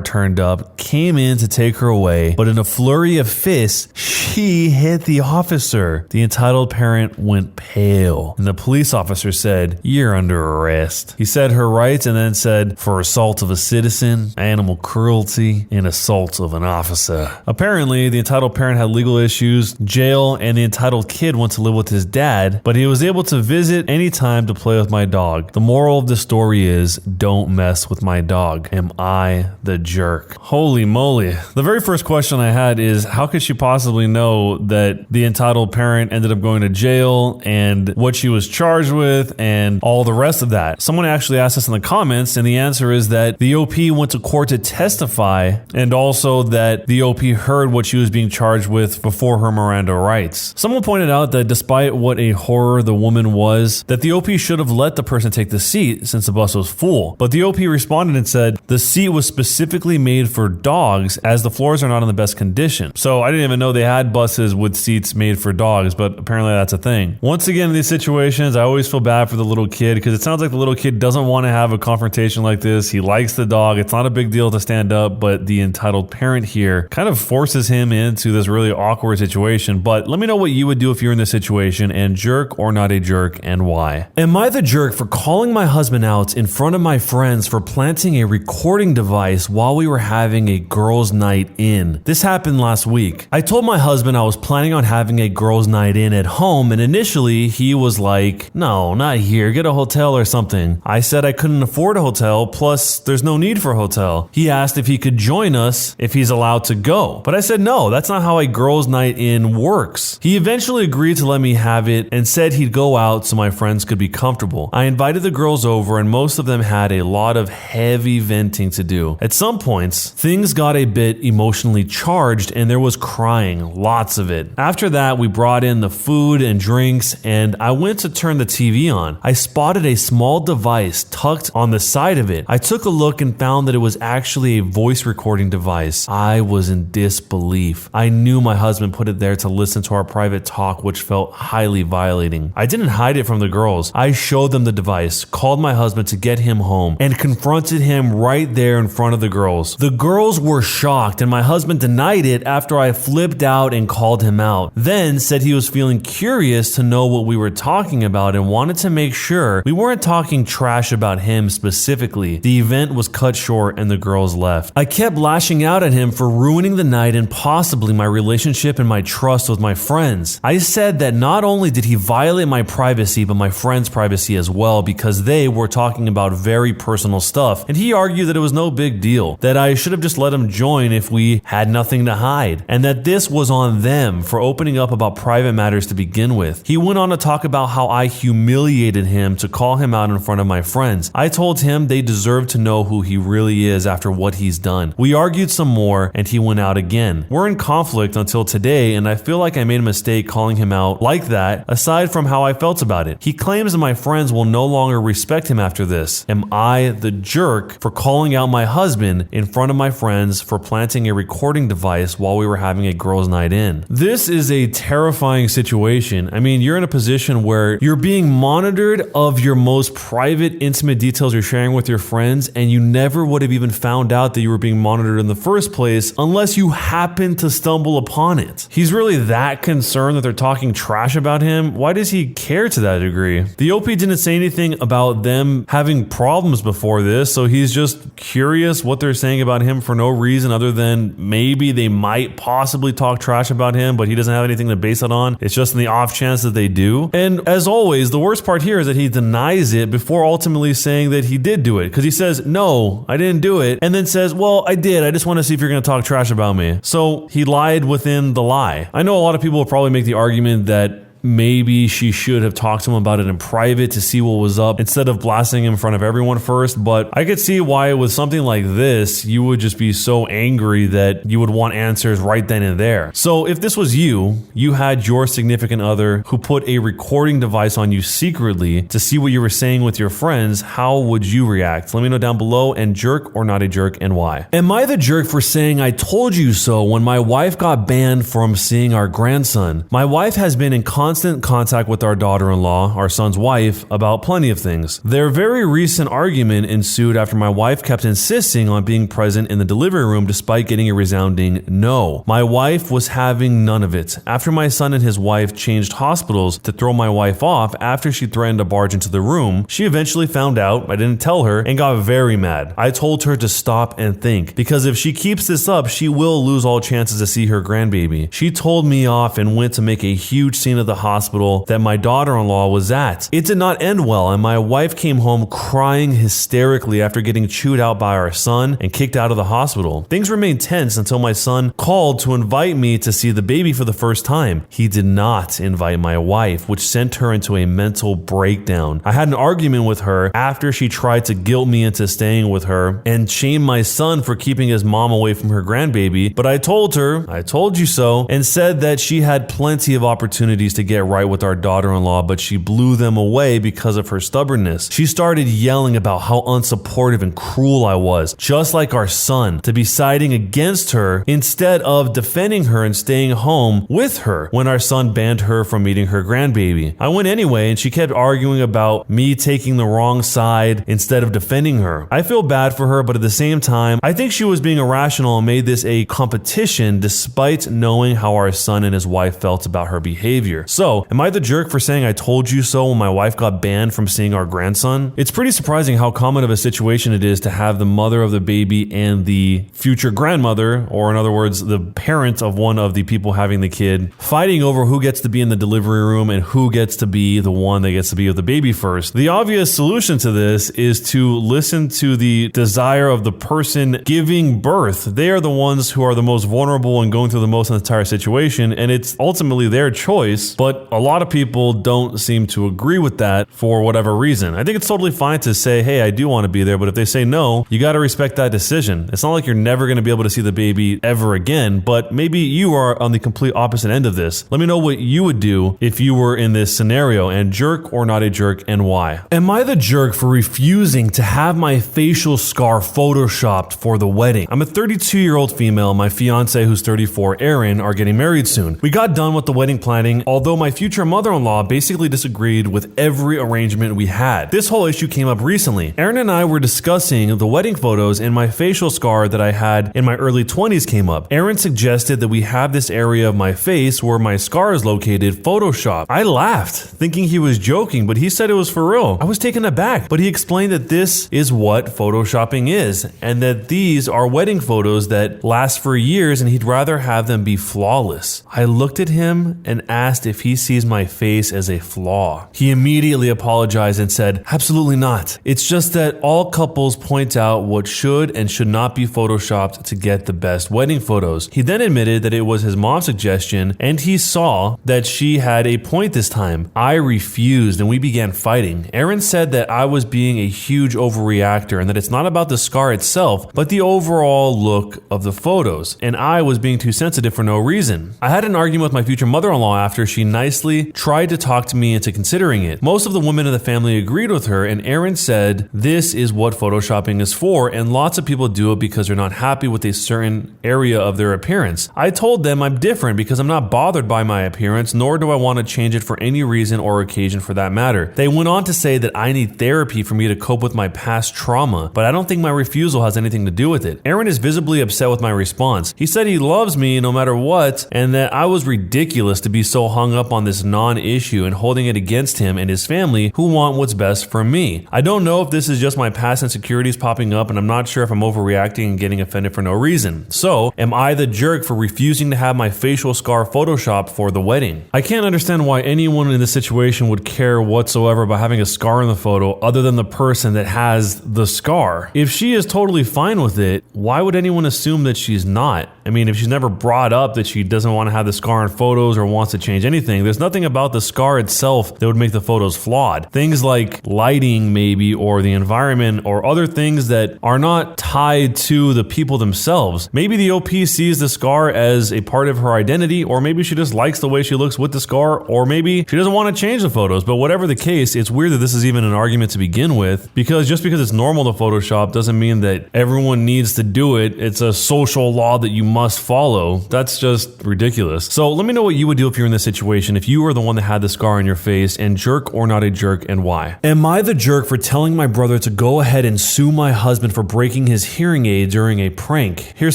Speaker 2: turned up, came in to take her away, but in a flurry of fists, she hit the officer. The entitled parent went pale, and the police officer said, "You're under arrest." He said her rights and then said, "For assault of a citizen, animal cruelty, and assault of an officer." Apparently, the entitled parent had legal issues, jail, and the entitled kid went to live with his dad, but he was able to visit anytime to play with my dog. The moral of the story is, don't mess with my dog. Am I the jerk? Holy moly. The very first question I had is, how could she possibly know that the entitled parent ended up going to jail and what she was charged with and all the rest of that? Someone actually asked us in the comments, and the answer is that the OP went to court to testify, and also that the OP heard what she was being charged with before her Miranda rights. Someone pointed out that despite what a horror the woman was, that the OP should have let the person take the seat since the bus was full. But the OP responded and said the seat was specifically made for dogs as the floors are not in the best condition. So I didn't even know they had buses with seats made for dogs, but apparently that's a thing. Once again, in these situations, I always feel bad for the little kid because it sounds like the little kid doesn't want to have a confrontation like this. He likes the dog. It's not a big deal to stand up, but the entitled parent here kind of forces him into this really awkward situation. But let me know what you would do if you're in this situation, and jerk or not a jerk, and why. Am I the jerk for calling my husband out in front of my friends for planting a recording device while we were having a girls' night in? This happened last week. I told my husband I was planning on having a girls' night in at home, and initially he was like, no, not here, get a hotel or something. I said I couldn't afford a hotel, plus there's no need for a hotel. He asked if he could join us if he's allowed to go, but I said no, that's not how a girls' night in works. He eventually agreed to let me have it and said he'd go out so my friends could be comfortable. I invited the girls over and most of them had a lot of heavy venting to do. At some points, things got a bit emotionally charged and there was crying, lots of it. After that, we brought in the food and drinks and I went to turn the TV on. I spotted a small device tucked on the side of it. I took a look and found that it was actually a voice recording device. I was in disbelief. I knew my husband put it there to listen to our private talk, which felt highly violating. I didn't hide it from the girls. I showed them the device, called my husband to get him home, and confronted him right there in front of the girls. The girls were shocked, and my husband denied it after I flipped out and called him out. Then said he was feeling curious to know what we were talking about and wanted to make sure we weren't talking trash about him specifically. The event was cut short and the girls left. I kept lashing out at him for ruining the night and possibly my relationship and my trust with my friends. I said that not only did he violate my privacy, but my friends' privacy as well, because they were talking about very personal stuff, and he argued that it was no big deal, that I should have just let him join if we had nothing to hide, and that this was on them for opening up about private matters to begin with. He went on to talk about how I humiliated him to call him out in front of my friends. I told him they deserve to know who he really is after what he's done. We argued some more and he went out again. We're in conflict until today, and I feel like I made a mistake calling him out like that, aside from how I felt about it. He claims that my friends will no longer respect him after this. Am I the jerk for calling out my husband in front of my friends for planting a recording device while we were having a girls' night in? This is a terrifying situation. I mean, you're in a position where you're being monitored of your most private, intimate details you're sharing with your friends, and you never would have even found out that you were being monitored in the first place unless you happened to stumble upon it. He's really that concerned that they're talking trash about him? Why does he care to that degree? The OP didn't say anything about them having problems before this, so he's just curious what they're saying about him for no reason other than maybe they might possibly talk trash about him, but he doesn't have anything to base it on. It's just in the off chance that they do. And as always, the worst part here is that he denies it before ultimately saying that he did do it, because he says, no, I didn't do it, and then says, well, I did. I just want to see if you're going to talk trash about me. So he lied within the lie. I know a lot of people will probably make the argument that maybe she should have talked to him about it in private to see what was up instead of blasting him in front of everyone first, but I could see why with something like this, you would just be so angry that you would want answers right then and there. So if this was you had your significant other who put a recording device on you secretly to see what you were saying with your friends, how would you react? Let me know down below, and jerk or not a jerk, and why. Am I the jerk for saying I told you so when my wife got banned from seeing our grandson? My wife has been in contact constant contact with our daughter-in-law, our son's wife, about plenty of things. Their very recent argument ensued after my wife kept insisting on being present in the delivery room despite getting a resounding no. My wife was having none of it. After my son and his wife changed hospitals to throw my wife off after she threatened to barge into the room, she eventually found out, I didn't tell her, and got very mad. I told her to stop and think, because if she keeps this up, she will lose all chances to see her grandbaby. She told me off and went to make a huge scene at the hospital that my daughter-in-law was at. It did not end well, and my wife came home crying hysterically after getting chewed out by our son and kicked out of the hospital. Things remained tense until my son called to invite me to see the baby for the first time. He did not invite my wife, which sent her into a mental breakdown. I had an argument with her after she tried to guilt me into staying with her and shame my son for keeping his mom away from her grandbaby, but I told her, I told you so, and said that she had plenty of opportunities to get right with our daughter-in-law, but she blew them away because of her stubbornness. She started yelling about how unsupportive and cruel I was, just like our son, to be siding against her instead of defending her and staying home with her when our son banned her from meeting her grandbaby. I went anyway, and she kept arguing about me taking the wrong side instead of defending her. I feel bad for her, but at the same time, I think she was being irrational and made this a competition despite knowing how our son and his wife felt about her behavior. So, am I the jerk for saying I told you so when my wife got banned from seeing our grandson? It's pretty surprising how common of a situation it is to have the mother of the baby and the future grandmother, or in other words, the parent of one of the people having the kid, fighting over who gets to be in the delivery room and who gets to be the one that gets to be with the baby first. The obvious solution to this is to listen to the desire of the person giving birth. They are the ones who are the most vulnerable and going through the most in the entire situation, and it's ultimately their choice, but a lot of people don't seem to agree with that for whatever reason. I think it's totally fine to say, hey, I do want to be there, but if they say no, you got to respect that decision. It's not like you're never going to be able to see the baby ever again, but maybe you are on the complete opposite end of this. Let me know what you would do if you were in this scenario, and jerk or not a jerk, and why. Am I the jerk for refusing to have my facial scar photoshopped for the wedding? I'm a 32-year-old female. My fiance, who's 34, Erin, are getting married soon. We got done with the wedding planning, although my future mother-in-law basically disagreed with every arrangement we had. This whole issue came up recently. Erin and I were discussing the wedding photos, and my facial scar that I had in my early 20s came up. Erin suggested that we have this area of my face where my scar is located photoshopped. I laughed, thinking he was joking, but he said it was for real. I was taken aback, but he explained that this is what photoshopping is, and that these are wedding photos that last for years, and he'd rather have them be flawless. I looked at him and asked if he sees my face as a flaw. He immediately apologized and said, absolutely not. It's just that all couples point out what should and should not be photoshopped to get the best wedding photos. He then admitted that it was his mom's suggestion, and he saw that she had a point this time. I refused, and we began fighting. Erin said that I was being a huge overreactor and that it's not about the scar itself, but the overall look of the photos, and I was being too sensitive for no reason. I had an argument with my future mother-in-law after she nicely tried to talk to me into considering it. Most of the women in the family agreed with her, and Erin said this is what photoshopping is for, and lots of people do it because they're not happy with a certain area of their appearance. I told them I'm different because I'm not bothered by my appearance, nor do I want to change it for any reason or occasion for that matter. They went on to say that I need therapy for me to cope with my past trauma, but I don't think my refusal has anything to do with it. Erin is visibly upset with my response. He said he loves me no matter what, and that I was ridiculous to be so hung up on this non-issue and holding it against him and his family who want what's best for me. I don't know if this is just my past insecurities popping up, and I'm not sure if I'm overreacting and getting offended for no reason. So, am I the jerk for refusing to have my facial scar photoshopped for the wedding? I can't understand why anyone in this situation would care whatsoever about having a scar in the photo other than the person that has the scar. If she is totally fine with it, why would anyone assume that she's not? I mean, if she's never brought up that she doesn't want to have the scar in photos or wants to change anything, there's nothing about the scar itself that would make the photos flawed. Things like lighting maybe, or the environment, or other things that are not tied to the people themselves. Maybe the OP sees the scar as a part of her identity, or maybe she just likes the way she looks with the scar, or maybe she doesn't want to change the photos. But whatever the case, it's weird that this is even an argument to begin with, because just because it's normal to Photoshop doesn't mean that everyone needs to do it. It's a social law that you must follow. That's just ridiculous. So let me know what you would do if you're in this situation. situation if you were the one that had the scar on your face, and jerk or not a jerk, and why? Am I the jerk for telling my brother to go ahead and sue my husband for breaking his hearing aid during a prank? Here's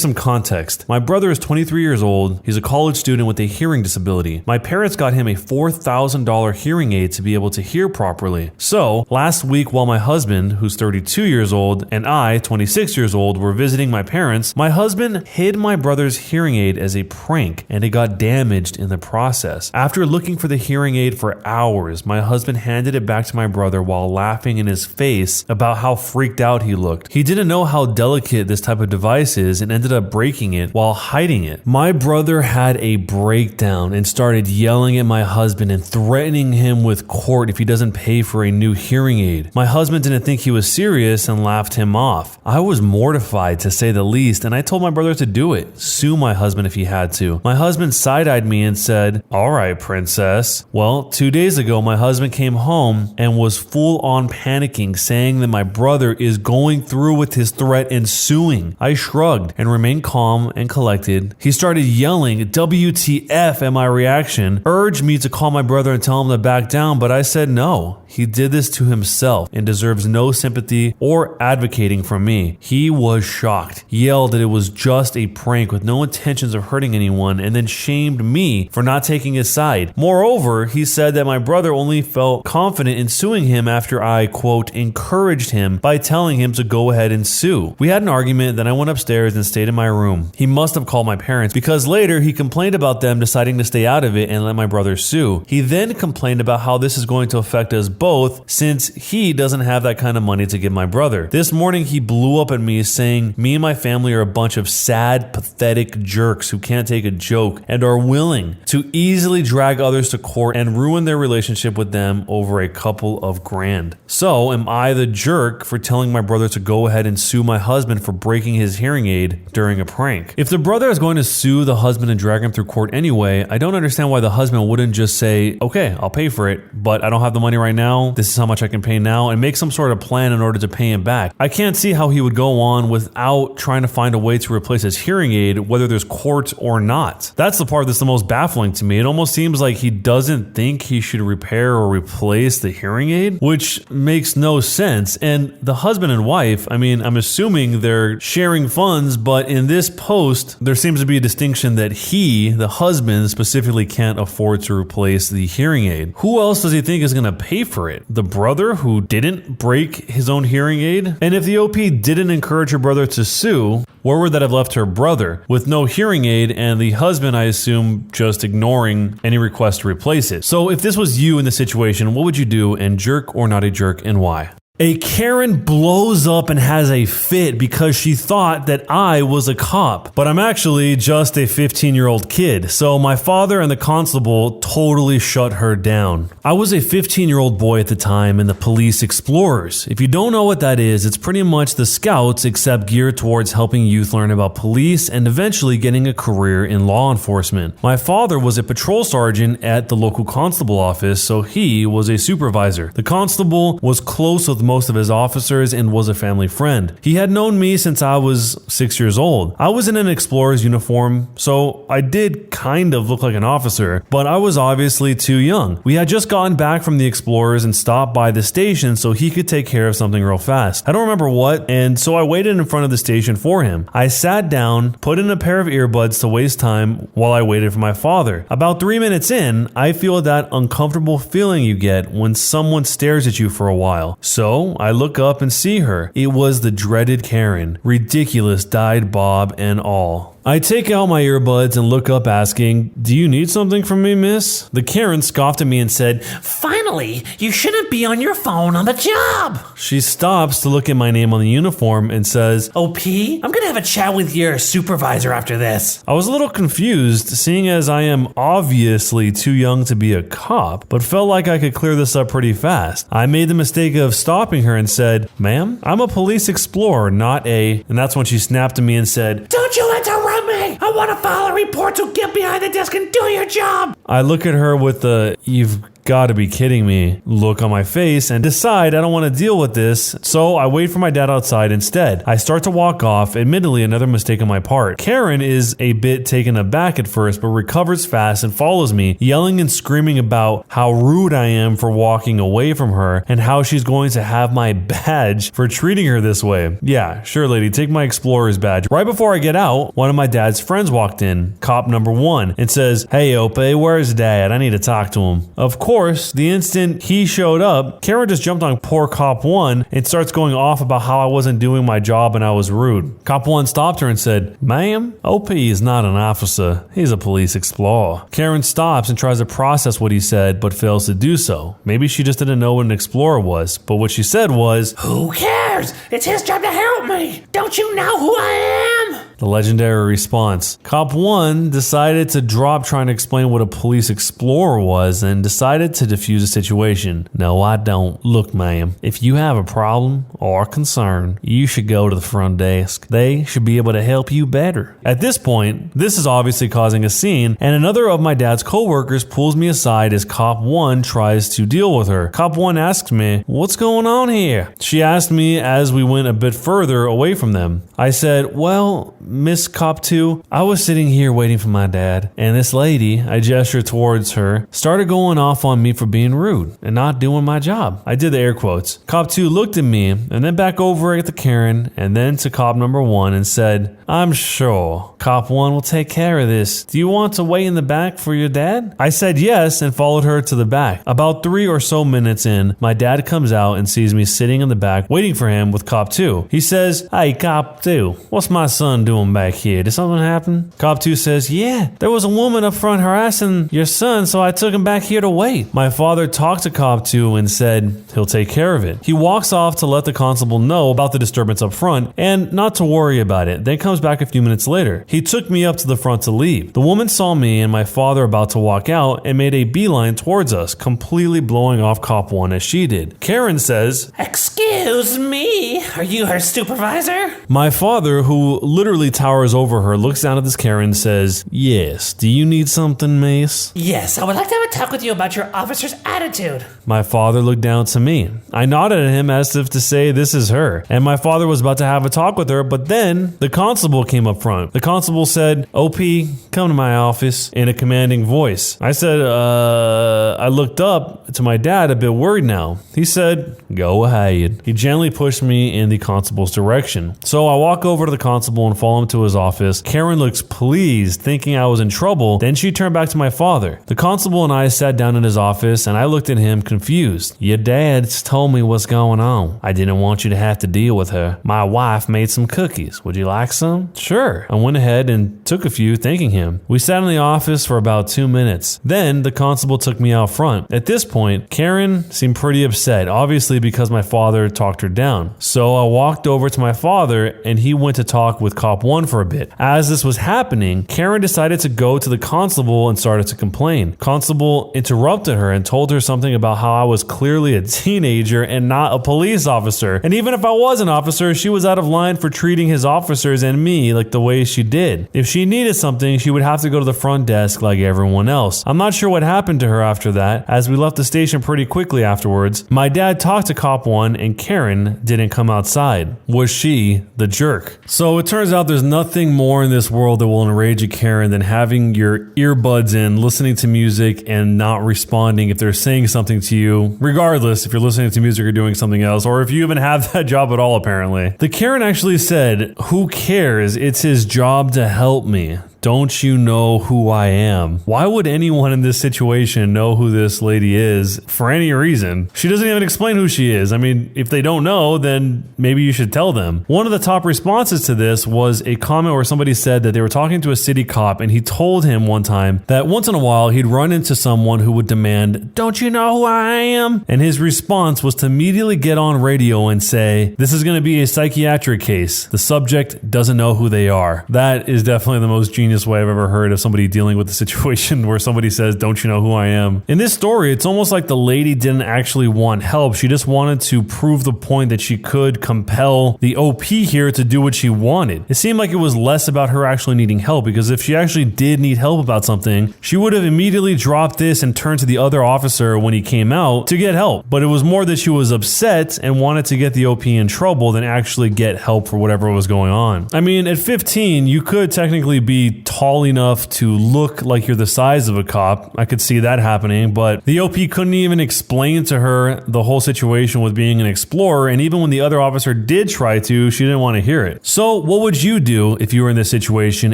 Speaker 2: some context. My brother is 23 years old. He's a college student with a hearing disability. My parents got him a $4,000 hearing aid to be able to hear properly. So, last week while my husband, who's 32 years old, and I, 26 years old, were visiting my parents, my husband hid my brother's hearing aid as a prank, and it got damaged in the process. After looking for the hearing aid for hours, my husband handed it back to my brother while laughing in his face about how freaked out he looked. He didn't know how delicate this type of device is and ended up breaking it while hiding it. My brother had a breakdown and started yelling at my husband and threatening him with court if he doesn't pay for a new hearing aid. My husband didn't think he was serious and laughed him off. I was mortified to say the least, and I told my brother to do it. Sue my husband if he had to. My husband side-eyed me and said, "All right, princess." Well, 2 days ago, my husband came home and was full on panicking, saying that my brother is going through with his threat and suing. I shrugged and remained calm and collected. He started yelling WTF at my reaction, urged me to call my brother and tell him to back down, but I said no. He did this to himself and deserves no sympathy or advocating from me. He was shocked, yelled that it was just a prank with no intentions of hurting anyone, and then shamed me for not taking his side. Moreover, he said that my brother only felt confident in suing him after I, quote, encouraged him by telling him to go ahead and sue. We had an argument, then I went upstairs and stayed in my room. He must have called my parents because later he complained about them deciding to stay out of it and let my brother sue. He then complained about how this is going to affect us both since he doesn't have that kind of money to give my brother. This morning he blew up at me saying me and my family are a bunch of sad, pathetic jerks who can't take a joke and are willing to easily drag others to court and ruin their relationship with them over a couple of grand. So am I the jerk for telling my brother to go ahead and sue my husband for breaking his hearing aid during a prank? If the brother is going to sue the husband and drag him through court anyway, I don't understand why the husband wouldn't just say, okay, I'll pay for it, but I don't have the money right now. This is how much I can pay now, and make some sort of plan in order to pay him back. I can't see how he would go on without trying to find a way to replace his hearing aid, whether there's court or not. That's the part that's the most baffling to me. It almost seems like he doesn't think he should repair or replace the hearing aid, which makes no sense. And the husband and wife, I mean, I'm assuming they're sharing funds, but in this post, there seems to be a distinction that he, the husband, specifically can't afford to replace the hearing aid. Who else does he think is going to pay for it? The brother who didn't break his own hearing aid? And if the OP didn't encourage her brother to sue, where would that have left her brother with no hearing aid and the husband, I assume, just ignoring any request to replace it? So if this was you in the situation, what would you do, and jerk or not a jerk, and why? A Karen blows up and has a fit because she thought that I was a cop, but I'm actually just a 15-year-old kid. So my father and the constable totally shut her down. I was a 15-year-old boy at the time in the Police Explorers. If you don't know what that is, it's pretty much the Scouts except geared towards helping youth learn about police and eventually getting a career in law enforcement. My father was a patrol sergeant at the local constable office, so he was a supervisor. The constable was close with most of his officers and was a family friend. He had known me since I was 6 years old. I was in an explorer's uniform, so I did kind of look like an officer, but I was obviously too young. We had just gotten back from the explorers and stopped by the station so he could take care of something real fast. I don't remember what, and so I waited in front of the station for him. I sat down, put in a pair of earbuds to waste time while I waited for my father. About 3 minutes in, I feel that uncomfortable feeling you get when someone stares at you for a while. So I look up and see her. It was the dreaded Karen. Ridiculous dyed bob and all. I take out my earbuds and look up asking, "Do you need something from me, miss?" The Karen scoffed at me and said,
Speaker 3: "Finally, you shouldn't be on your phone on the job."
Speaker 2: She stops to look at my name on the uniform and says,
Speaker 3: "OP, I'm gonna have a chat with your supervisor after this."
Speaker 2: I was a little confused, seeing as I am obviously too young to be a cop, but felt like I could clear this up pretty fast. I made the mistake of stopping her and said, "Ma'am, I'm a police explorer, not a..." And that's when she snapped at me and said,
Speaker 3: "Don't you interrupt me! I want to file a report, so get behind the desk and do your job!"
Speaker 2: I look at her with the, "You've gotta be kidding me look on my face and decide I don't want to deal with this, so I wait for my dad outside instead. I start to walk off, admittedly another mistake on my part. Karen is a bit taken aback at first, but recovers fast and follows me, yelling and screaming about how rude I am for walking away from her and how she's going to have my badge for treating her this way. Yeah, sure lady, take my explorer's badge. Right before I get out, one of my dad's friends walked in, cop number 1, and says, "Hey Ope, where's dad? I need to talk to him." Of course, the instant he showed up, Karen just jumped on poor cop 1 and starts going off about how I wasn't doing my job and I was rude. Cop 1 stopped her and said, "Ma'am, OP is not an officer. He's a police explorer." Karen stops and tries to process what he said, but fails to do so. Maybe she just didn't know what an explorer was, but what she said was,
Speaker 3: "Who cares? It's his job to help me. Don't you know who I am?"
Speaker 2: the legendary response. Cop 1 decided to drop trying to explain what a police explorer was and decided to defuse the situation. "No, I don't. Look, ma'am, if you have a problem or concern, you should go to the front desk. They should be able to help you better." At this point, this is obviously causing a scene, and another of my dad's coworkers pulls me aside as Cop 1 tries to deal with her. Cop 1 asks me, "What's going on here?" She asked me as we went a bit further away from them. I said, "Well, Miss Cop 2, I was sitting here waiting for my dad, and this lady," I gestured towards her, "started going off on me for being rude and not doing my job." I did the air quotes. Cop 2 looked at me and then back over at the Karen and then to cop number 1 and said, "I'm sure Cop 1 will take care of this. Do you want to wait in the back for your dad?" I said yes and followed her to the back. About 3 or so minutes in, my dad comes out and sees me sitting in the back waiting for him with Cop 2. He says, "Hey, Cop 2, what's my son doing back here? Did something happen?" Cop 2 says, "Yeah, there was a woman up front harassing your son, so I took him back here to wait." My father talked to Cop 2 and said he'll take care of it. He walks off to let the constable know about the disturbance up front and not to worry about it, then comes back a few minutes later. He took me up to the front to leave. The woman saw me and my father about to walk out and made a beeline towards us, completely blowing off Cop 1 as she did. Karen says,
Speaker 3: "Excuse me, are you her supervisor?"
Speaker 2: My father, who literally towers over her, looks down at this Karen and says, "Yes, do you need something, miss?"
Speaker 3: "Yes, I would like to have a talk with you about your officer's attitude."
Speaker 2: My father looked down to me. I nodded at him as if to say this is her, and my father was about to have a talk with her, but then the constable came up front. The constable said, "OP, come to my office," in a commanding voice. I said, I looked up to my dad, a bit worried now. He said, "Go ahead." He gently pushed me in the constable's direction. So I walk over to the constable and follow him to his office. Karen looks pleased, thinking I was in trouble. Then she turned back to my father. The constable and I sat down in his office, and I looked at him confused. "Your dad's told me what's going on. I didn't want you to have to deal with her. My wife made some cookies. Would you like some?" "Sure." I went ahead and took a few, thanking him. We sat in the office for about 2 minutes. Then the constable took me out front. At this point, Karen seemed pretty upset, obviously because my father talked her down. So I walked over to my father and he went to talk with Cop 1 for a bit. As this was happening, Karen decided to go to the constable and started to complain. Constable interrupted her and told her something about how I was clearly a teenager and not a police officer. And even if I was an officer, she was out of line for treating his officers and me like the way she did. If she needed something, she would have to go to the front desk like everyone else. I'm not sure what happened to her after that, as we left the station pretty quickly afterwards. My dad talked to Cop 1 and Karen didn't come outside. Was she the jerk? So it turns out there's nothing more in this world that will enrage a Karen than having your earbuds in, listening to music and not responding if they're saying something to you, regardless if you're listening to music or doing something else, or if you even have that job at all apparently. The Karen actually said, "Who cares? It's his job to help me. Don't you know who I am?" Why would anyone in this situation know who this lady is for any reason? She doesn't even explain who she is. I mean, if they don't know, then maybe you should tell them. One of the top responses to this was a comment where somebody said that they were talking to a city cop and he told him one time that once in a while he'd run into someone who would demand, "Don't you know who I am?" And his response was to immediately get on radio and say, "This is going to be a psychiatric case. The subject doesn't know who they are." That is definitely the most genius genius way I've ever heard of somebody dealing with a situation where somebody says, "Don't you know who I am?" In this story, it's almost like the lady didn't actually want help. She just wanted to prove the point that she could compel the OP here to do what she wanted. It seemed like it was less about her actually needing help, because if she actually did need help about something, she would have immediately dropped this and turned to the other officer when he came out to get help. But it was more that she was upset and wanted to get the OP in trouble than actually get help for whatever was going on. I mean, at 15, you could technically be tall enough to look like you're the size of a cop. I could see that happening, but the OP couldn't even explain to her the whole situation with being an explorer, and even when the other officer did try to, she didn't want to hear it. So what would you do if you were in this situation,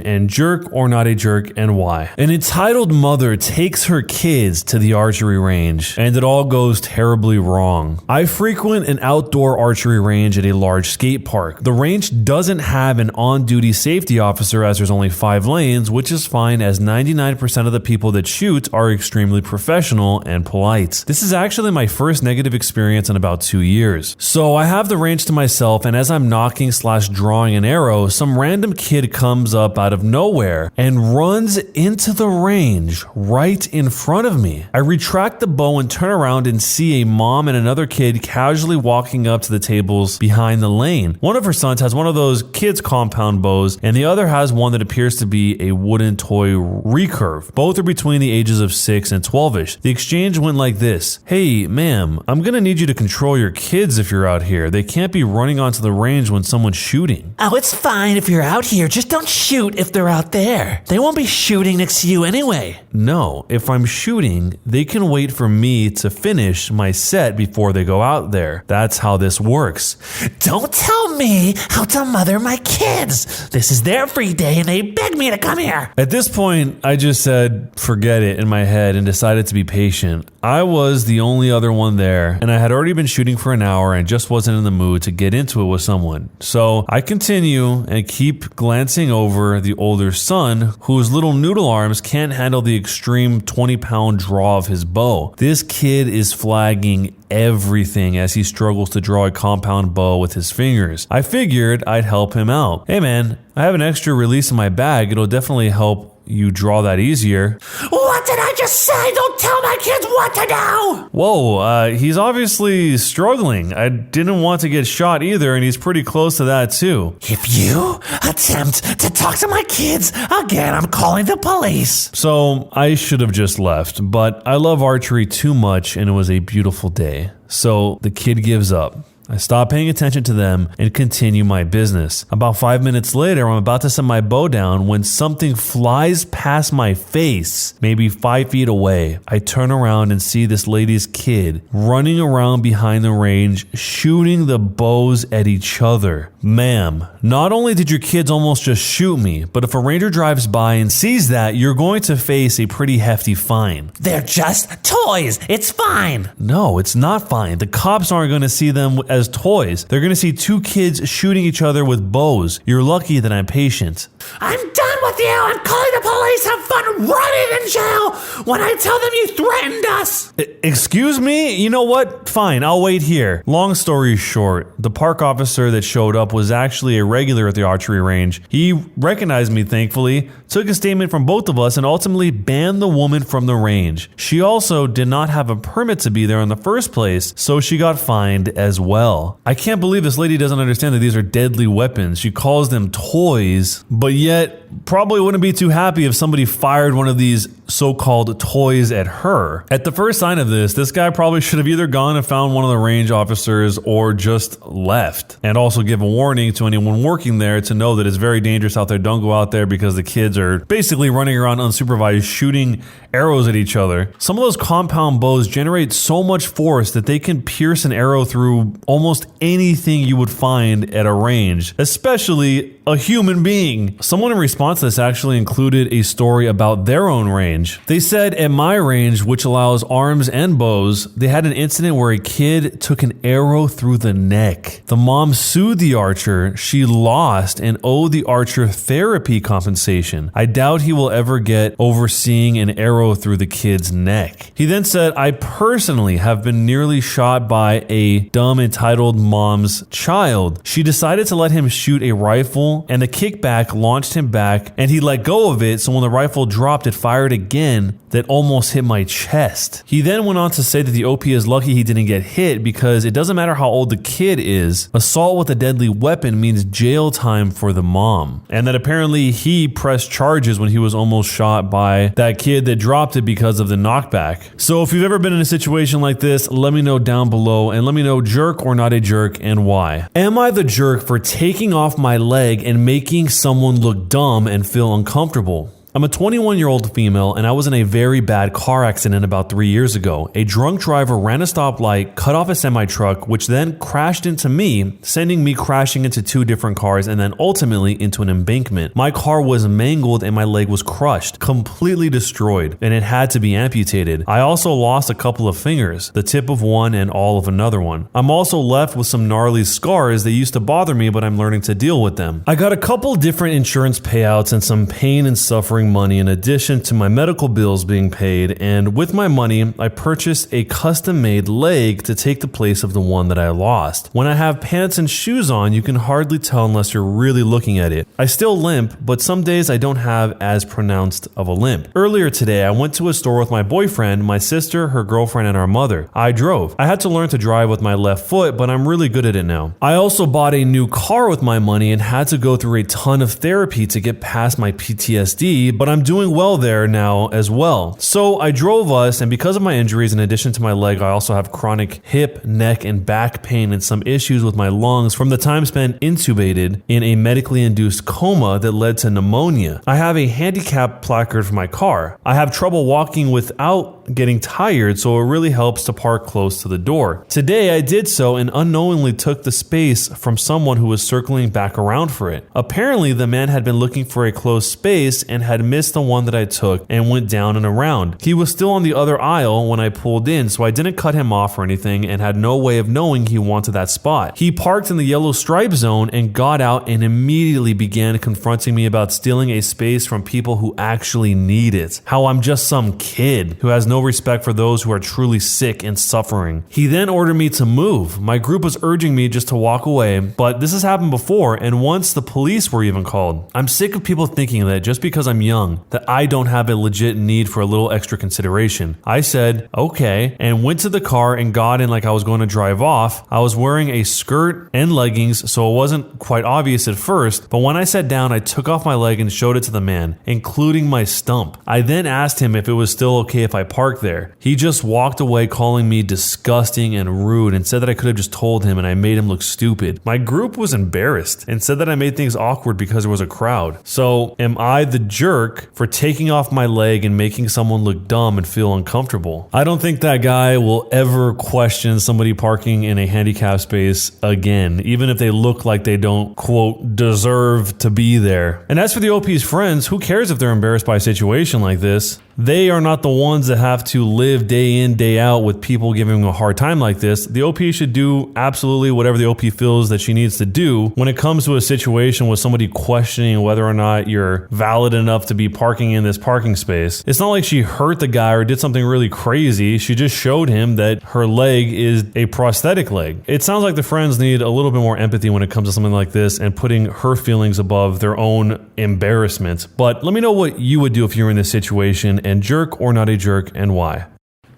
Speaker 2: and jerk or not a jerk, and why? An entitled mother takes her kids to the archery range, and it all goes terribly wrong. I frequent an outdoor archery range at a large skate park. The range doesn't have an on-duty safety officer, as there's only 5 lanes, which is fine, as 99% of the people that shoot are extremely professional and polite. This is actually my first negative experience in about 2 years. So I have the range to myself, and as I'm knocking/drawing an arrow, some random kid comes up out of nowhere and runs into the range right in front of me. I retract the bow and turn around and see a mom and another kid casually walking up to the tables behind the lane. One of her sons has one of those kids compound bows, and the other has one that appears to be a wooden toy recurve. Both are between the ages of 6 and 12ish. The exchange went like this: "Hey, ma'am, I'm gonna need you to control your kids if you're out here. They can't be running onto the range when someone's shooting."
Speaker 3: Oh, it's fine if you're out here. Just don't shoot if they're out there. They won't be shooting next to you anyway.
Speaker 2: No, if I'm shooting, they can wait for me to finish my set before they go out there. That's how this works.
Speaker 3: Don't tell me how to mother my kids. This is their free day and they begged me to come here.
Speaker 2: At this point, I just said, forget it in my head and decided to be patient. I was the only other one there, and I had already been shooting for an hour and just wasn't in the mood to get into it with someone. So I continue and keep glancing over the older son, whose little noodle arms can't handle the extreme 20-pound draw of his bow. This kid is flagging everything as he struggles to draw a compound bow with his fingers. I figured I'd help him out. Hey man, I have an extra release in my bag. It'll definitely help you draw that easier.
Speaker 3: What did I just say? Don't tell my kids what to do!
Speaker 2: Whoa, he's obviously struggling. I didn't want to get shot either, and he's pretty close to that too.
Speaker 3: If you attempt to talk to my kids again, I'm calling the police.
Speaker 2: So I should have just left, but I love archery too much, and it was a beautiful day. So the kid gives up. I stop paying attention to them and continue my business. About 5 minutes later, I'm about to set my bow down when something flies past my face, maybe 5 feet away. I turn around and see this lady's kid running around behind the range, shooting the bows at each other. Ma'am, not only did your kids almost just shoot me, but if a ranger drives by and sees that, you're going to face a pretty hefty fine.
Speaker 3: They're just toys. It's fine.
Speaker 2: No, it's not fine. The cops aren't going to see them as toys. They're going to see 2 kids shooting each other with bows. You're lucky that I'm patient.
Speaker 3: I'm done with you. I'm calling the police. Have fun running in jail when I tell them you threatened us.
Speaker 2: Excuse me? You know what? Fine, I'll wait here. Long story short, the park officer that showed up was actually a regular at the archery range. He recognized me, thankfully, took a statement from both of us, and ultimately banned the woman from the range. She also did not have a permit to be there in the first place, so she got fined as well. I can't believe this lady doesn't understand that these are deadly weapons. She calls them toys, but yet probably wouldn't be too happy if somebody fired one of these so-called toys at her. At the first sign of this guy probably should have either gone and found one of the range officers or just left. And also give a warning to anyone working there to know that it's very dangerous out there. Don't go out there because the kids are basically running around unsupervised shooting arrows at each other. Some of those compound bows generate so much force that they can pierce an arrow through almost anything you would find at a range, especially a human being. Someone in response to this actually included a story about their own range. They said, at my range, which allows arms and bows, they had an incident where a kid took an arrow through the neck. The mom sued the archer. She lost and owed the archer therapy compensation. I doubt he will ever get over seeing an arrow through the kid's neck. He then said, I personally have been nearly shot by a dumb entitled mom's child. She decided to let him shoot a rifle, and the kickback launched him back back and he let go of it, so when the rifle dropped, it fired again that almost hit my chest. He then went on to say that the OP is lucky he didn't get hit because it doesn't matter how old the kid is, assault with a deadly weapon means jail time for the mom. And that apparently he pressed charges when he was almost shot by that kid that dropped it because of the knockback. So if you've ever been in a situation like this, let me know down below and let me know jerk or not a jerk and why. Am I the jerk for taking off my leg and making someone look dumb and feel uncomfortable? I'm a 21-year-old female and I was in a very bad car accident about 3 years ago. A drunk driver ran a stoplight, cut off a semi-truck, which then crashed into me, sending me crashing into 2 different cars and then ultimately into an embankment. My car was mangled and my leg was crushed, completely destroyed, and it had to be amputated. I also lost a couple of fingers, the tip of one and all of another one. I'm also left with some gnarly scars that used to bother me, but I'm learning to deal with them. I got a couple different insurance payouts and some pain and suffering money in addition to my medical bills being paid, and with my money I purchased a custom-made leg to take the place of the one that I lost. When I have pants and shoes on, you can hardly tell unless you're really looking at it. I still limp, but some days I don't have as pronounced of a limp. Earlier today I went to a store with my boyfriend, my sister, her girlfriend, and our mother. I drove. I had to learn to drive with my left foot, but I'm really good at it now. I also bought a new car with my money and had to go through a ton of therapy to get past my PTSD, but I'm doing well there now as well. So I drove us, and because of my injuries, in addition to my leg, I also have chronic hip, neck, and back pain and some issues with my lungs from the time spent intubated in a medically induced coma that led to pneumonia. I have a handicap placard for my car. I have trouble walking without getting tired, so it really helps to park close to the door. Today I did so and unknowingly took the space from someone who was circling back around for it. Apparently the man had been looking for a closed space and had missed the one that I took and went down and around. He was still on the other aisle when I pulled in, so I didn't cut him off or anything and had no way of knowing he wanted that spot. He parked in the yellow stripe zone and got out and immediately began confronting me about stealing a space from people who actually need it. How I'm just some kid who has no respect for those who are truly sick and suffering. He then ordered me to move. My group was urging me just to walk away, but this has happened before, and once the police were even called. I'm sick of people thinking that just because I'm young, that I don't have a legit need for a little extra consideration. I said, okay, and went to the car and got in like I was going to drive off. I was wearing a skirt and leggings, so it wasn't quite obvious at first, but when I sat down, I took off my leg and showed it to the man, including my stump. I then asked him if it was still okay if I parked there. He just walked away calling me disgusting and rude and said that I could have just told him and I made him look stupid. My group was embarrassed and said that I made things awkward because there was a crowd. So am I the jerk for taking off my leg and making someone look dumb and feel uncomfortable? I don't think that guy will ever question somebody parking in a handicap space again, even if they look like they don't, quote, deserve to be there. And as for the OP's friends, who cares if they're embarrassed by a situation like this? They are not the ones that have to live day in, day out with people giving them a hard time like this. The OP should do absolutely whatever the OP feels that she needs to do when it comes to a situation with somebody questioning whether or not you're valid enough to be parking in this parking space. It's not like she hurt the guy or did something really crazy. She just showed him that her leg is a prosthetic leg. It sounds like the friends need a little bit more empathy when it comes to something like this and putting her feelings above their own embarrassment. But let me know what you would do if you were in this situation, and jerk or not a jerk, and why.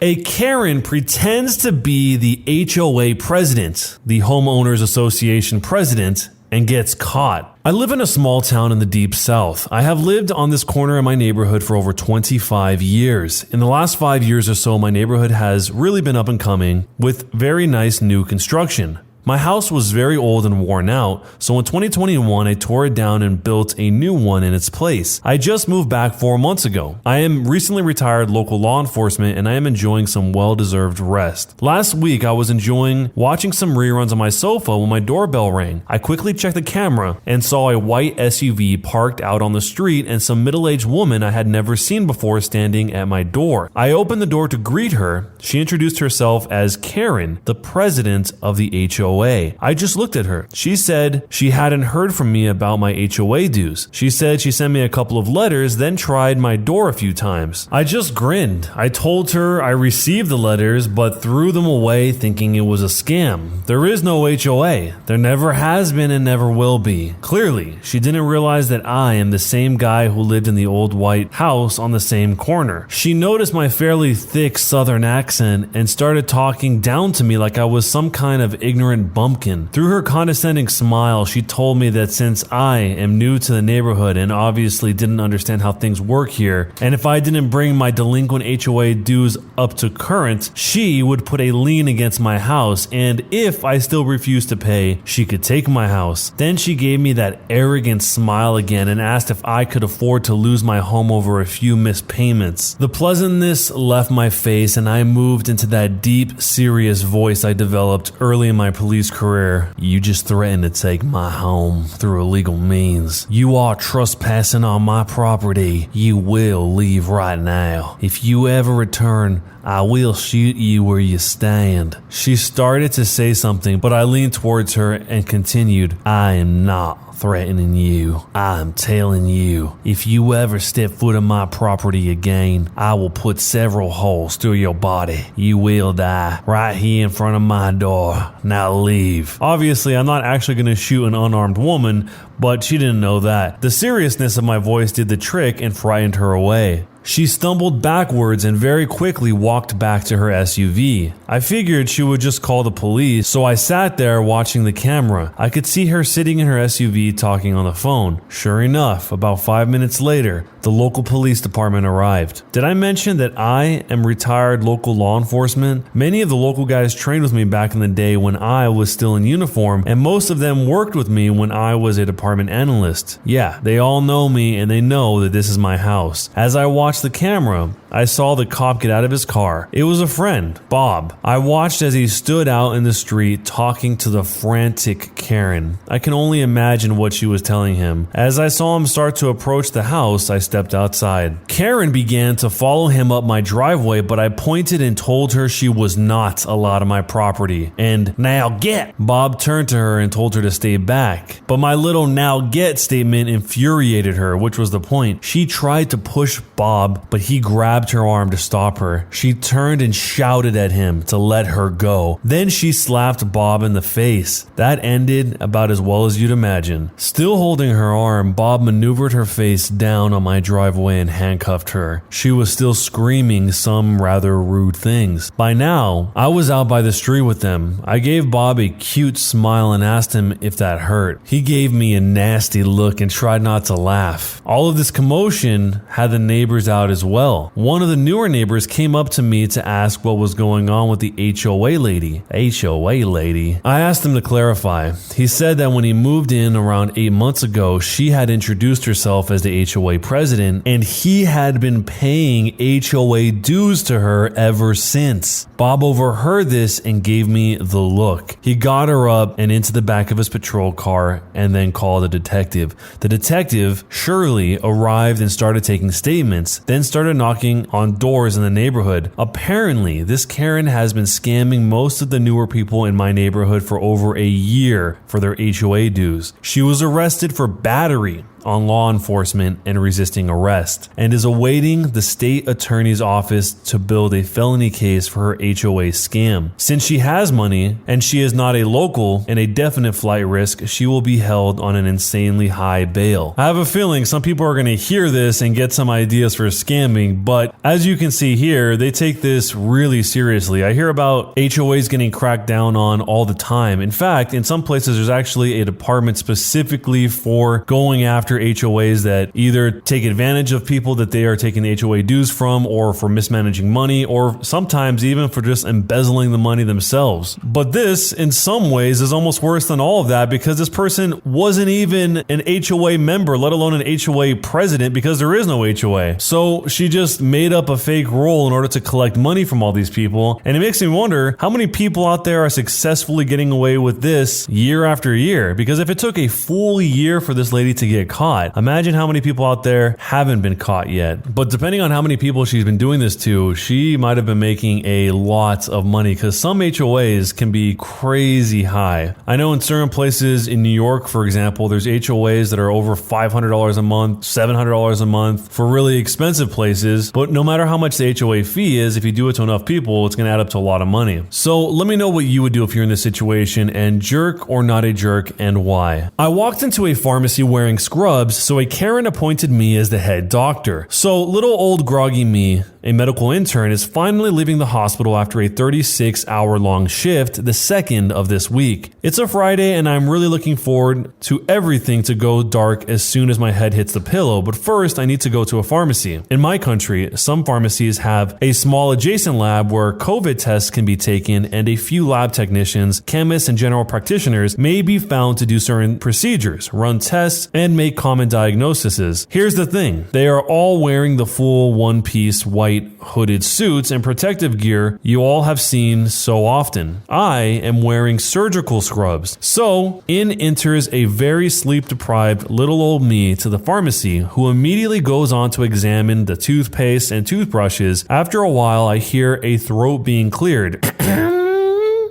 Speaker 2: A Karen pretends to be the HOA president, the Homeowners Association president, and gets caught. I live in a small town in the deep south. I have lived on this corner in my neighborhood for over 25 years. In the last 5 years or so, my neighborhood has really been up and coming with very nice new construction. My house was very old and worn out, so in 2021 I tore it down and built a new one in its place. I just moved back 4 months ago. I am recently retired local law enforcement and I am enjoying some well-deserved rest. Last week I was enjoying watching some reruns on my sofa when my doorbell rang. I quickly checked the camera and saw a white SUV parked out on the street and some middle-aged woman I had never seen before standing at my door. I opened the door to greet her. She introduced herself as Karen, the president of the HOA. HOA. I just looked at her. She said she hadn't heard from me about my HOA dues. She said she sent me a couple of letters, then tried my door a few times. I just grinned. I told her I received the letters, but threw them away thinking it was a scam. There is no HOA. There never has been and never will be. Clearly, she didn't realize that I am the same guy who lived in the old white house on the same corner. She noticed my fairly thick southern accent and started talking down to me like I was some kind of ignorant bumpkin. Through her condescending smile, she told me that since I am new to the neighborhood and obviously didn't understand how things work here, and if I didn't bring my delinquent HOA dues up to current, she would put a lien against my house, and if I still refused to pay, she could take my house. Then she gave me that arrogant smile again and asked if I could afford to lose my home over a few missed payments. The pleasantness left my face and I moved into that deep, serious voice I developed early in my police career. You just threatened to take my home through illegal means. You are trespassing on my property. You will leave right now. If you ever return, I will shoot you where you stand. She started to say something, but I leaned towards her and continued, I am not threatening you. I am telling you, if you ever step foot on my property again, I will put several holes through your body. You will die right here in front of my door. Now leave. Obviously, I'm not actually going to shoot an unarmed woman, but she didn't know that. The seriousness of my voice did the trick and frightened her away. She stumbled backwards and very quickly walked back to her SUV. I figured she would just call the police, so I sat there watching the camera. I could see her sitting in her SUV talking on the phone. Sure enough, about 5 minutes later, the local police department arrived. Did I mention that I am retired local law enforcement? Many of the local guys trained with me back in the day when I was still in uniform, and most of them worked with me when I was a department analyst. Yeah, they all know me and they know that this is my house. As I watched the camera, I saw the cop get out of his car. It was a friend, Bob. I watched as he stood out in the street talking to the frantic Karen. I can only imagine what she was telling him. As I saw him start to approach the house, I stepped outside. Karen began to follow him up my driveway, but I pointed and told her she was not allowed on my property. And now get! Bob turned to her and told her to stay back. But my little now get statement infuriated her, which was the point. She tried to push Bob, but he grabbed her arm to stop her. She turned and shouted at him to let her go. Then she slapped Bob in the face. That ended about as well as you'd imagine. Still holding her arm, Bob maneuvered her face down on my driveway and handcuffed her. She was still screaming some rather rude things. By now, I was out by the street with them. I gave Bob a cute smile and asked him if that hurt. He gave me a nasty look and tried not to laugh. All of this commotion had the neighbors out as well. One of the newer neighbors came up to me to ask what was going on with the HOA lady. HOA lady? I asked him to clarify. He said that when he moved in around 8 months ago, she had introduced herself as the HOA president, and he had been paying HOA dues to her ever since. Bob overheard this and gave me the look. He got her up and into the back of his patrol car and then called a detective. The detective, Shirley, arrived and started taking statements, then started knocking on doors in the neighborhood. Apparently, this Karen has been scamming most of the newer people in my neighborhood for over a year for their HOA dues. She was arrested for battery on law enforcement and resisting arrest, and is awaiting the state attorney's office to build a felony case for her HOA scam. Since she has money and she is not a local and a definite flight risk, she will be held on an insanely high bail. I have a feeling some people are going to hear this and get some ideas for scamming, but as you can see here, they take this really seriously. I hear about HOAs getting cracked down on all the time. In fact, in some places there's actually a department specifically for going after HOAs that either take advantage of people that they are taking HOA dues from, or for mismanaging money, or sometimes even for just embezzling the money themselves. But this, in some ways, is almost worse than all of that, because this person wasn't even an HOA member, let alone an HOA president, because there is no HOA. So she just made up a fake role in order to collect money from all these people. And it makes me wonder how many people out there are successfully getting away with this year after year, because if it took a full year for this lady to get caught, caught. Imagine how many people out there haven't been caught yet. But depending on how many people she's been doing this to, she might have been making a lot of money because some HOAs can be crazy high. I know in certain places in New York, for example, there's HOAs that are over $500 a month, $700 a month for really expensive places. But no matter how much the HOA fee is, if you do it to enough people, it's going to add up to a lot of money. So let me know what you would do if you're in this situation, and jerk or not a jerk, and why. I walked into a pharmacy wearing scrubs, so a Karen appointed me as the head doctor. So little old groggy me, a medical intern, is finally leaving the hospital after a 36-hour-long shift, the second of this week. It's a Friday, and I'm really looking forward to everything to go dark as soon as my head hits the pillow, but first I need to go to a pharmacy. In my country, some pharmacies have a small adjacent lab where COVID tests can be taken, and a few lab technicians, chemists, and general practitioners may be found to do certain procedures, run tests, and make common diagnoses. Here's the thing. They are all wearing the full one-piece white hooded suits and protective gear you all have seen so often. I am wearing surgical scrubs. So, in enters a very sleep-deprived little old me to the pharmacy, who immediately goes on to examine the toothpaste and toothbrushes. After a while, I hear a throat being cleared.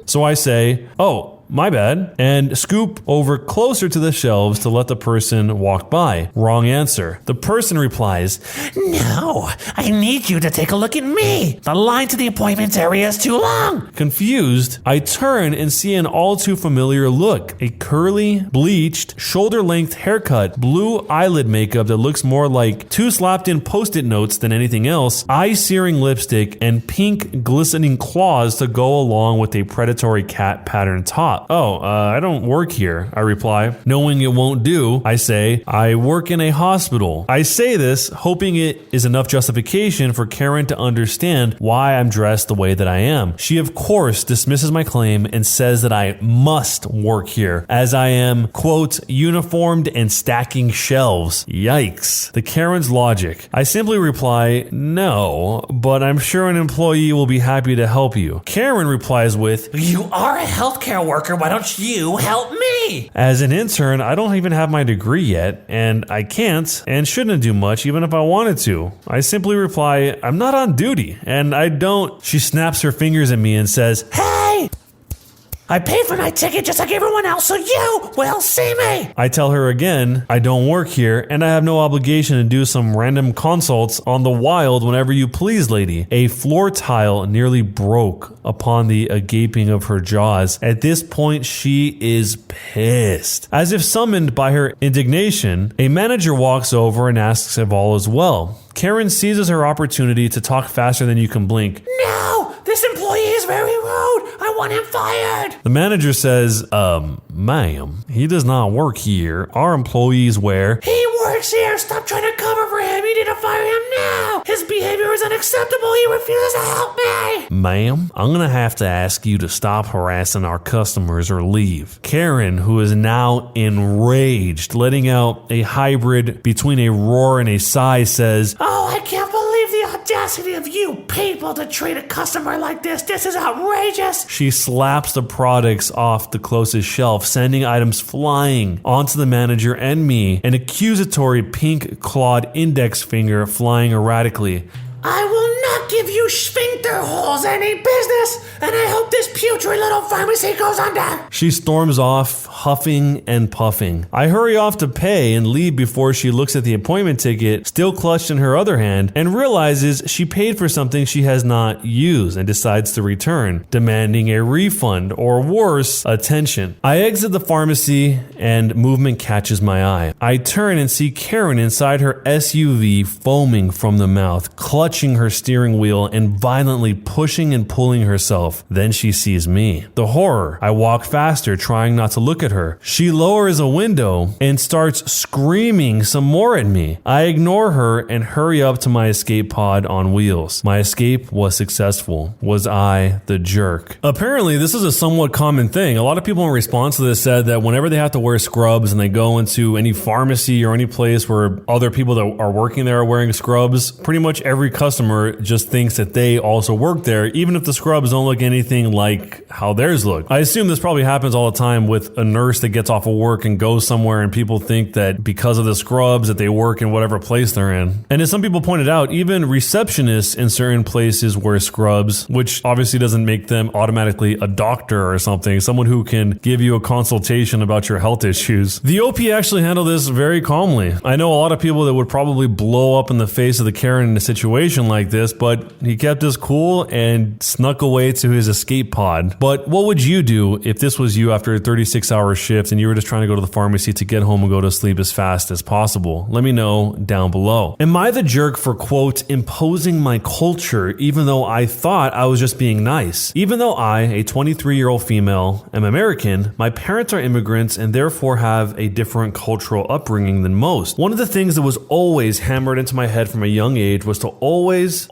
Speaker 2: So I say, "Oh, my bad," and scoop over closer to the shelves to let the person walk by. Wrong answer. The person replies,
Speaker 3: "No, I need you to take a look at me. The line to the appointments area is too long."
Speaker 2: Confused, I turn and see an all too familiar look. A curly, bleached, shoulder-length haircut, blue eyelid makeup that looks more like two slapped-in Post-it notes than anything else, eye-searing lipstick, and pink glistening claws to go along with a predatory cat pattern top. I don't work here," I reply. Knowing it won't do, I say, "I work in a hospital." I say this, hoping it is enough justification for Karen to understand why I'm dressed the way that I am. She, of course, dismisses my claim and says that I must work here, as I am, quote, uniformed and stacking shelves. Yikes. The Karen's logic. I simply reply, "No, but I'm sure an employee will be happy to help you." Karen replies with,
Speaker 3: "You are a healthcare worker. Why don't you help me?"
Speaker 2: As an intern, I don't even have my degree yet, and I can't and shouldn't do much even if I wanted to. I simply reply, "I'm not on duty, and I don't." She snaps her fingers at me and says,
Speaker 3: "Hey! I paid for my ticket just like everyone else, so you will see me."
Speaker 2: I tell her again, I don't work here, and I have no obligation to do some random consults on the wild whenever you please, lady. A floor tile nearly broke upon the gaping of her jaws. At this point, she is pissed. As if summoned by her indignation, a manager walks over and asks if all is well. Karen seizes her opportunity to talk faster than you can blink.
Speaker 3: "No, this employee is very rude. I want him fired."
Speaker 2: The manager says, ma'am, he does not work here. Our employees wear...
Speaker 3: "He works here. Stop trying to cover for him. You need to fire him now. His behavior is unacceptable. He refuses to help me."
Speaker 2: "Ma'am, I'm going to have to ask you to stop harassing our customers or leave." Karen, who is now enraged, letting out a hybrid between a roar and a sigh, says,
Speaker 3: "Oh, I can't believe the audacity of you people to treat a customer like this. This is outrageous."
Speaker 2: She slaps the products off the closest shelf, sending items flying onto the manager and me, an accusatory pink clawed index finger flying erratically.
Speaker 3: "I will not give you sphincter holes any business, and I hope this putrid little pharmacy goes under."
Speaker 2: She storms off, huffing and puffing. I hurry off to pay and leave before she looks at the appointment ticket, still clutched in her other hand, and realizes she paid for something she has not used and decides to return, demanding a refund or worse, attention. I exit the pharmacy and movement catches my eye. I turn and see Karen inside her SUV, foaming from the mouth, clutching her steering wheel and violently pushing and pulling herself. Then she sees me. The horror. I walk faster, trying not to look at her. She lowers a window and starts screaming some more at me. I ignore her and hurry up to my escape pod on wheels. My escape was successful. Was I the jerk? Apparently, this is a somewhat common thing. A lot of people in response to this said that whenever they have to wear scrubs and they go into any pharmacy or any place where other people that are working there are wearing scrubs, pretty much every customer just just thinks that they also work there, even if the scrubs don't look anything like how theirs look. I assume this probably happens all the time with a nurse that gets off of work and goes somewhere and people think that because of the scrubs that they work in whatever place they're in. And as some people pointed out, even receptionists in certain places wear scrubs, which obviously doesn't make them automatically a doctor or something, someone who can give you a consultation about your health issues. The OP actually handled this very calmly. I know a lot of people that would probably blow up in the face of the Karen in a situation like this, but he kept his cool and snuck away to his escape pod. But what would you do if this was you after a 36-hour shift and you were just trying to go to the pharmacy to get home and go to sleep as fast as possible? Let me know down below. Am I the jerk for, quote, imposing my culture even though I thought I was just being nice? Even though I, a 23-year-old female, am American, my parents are immigrants and therefore have a different cultural upbringing than most. One of the things that was always hammered into my head from a young age was to always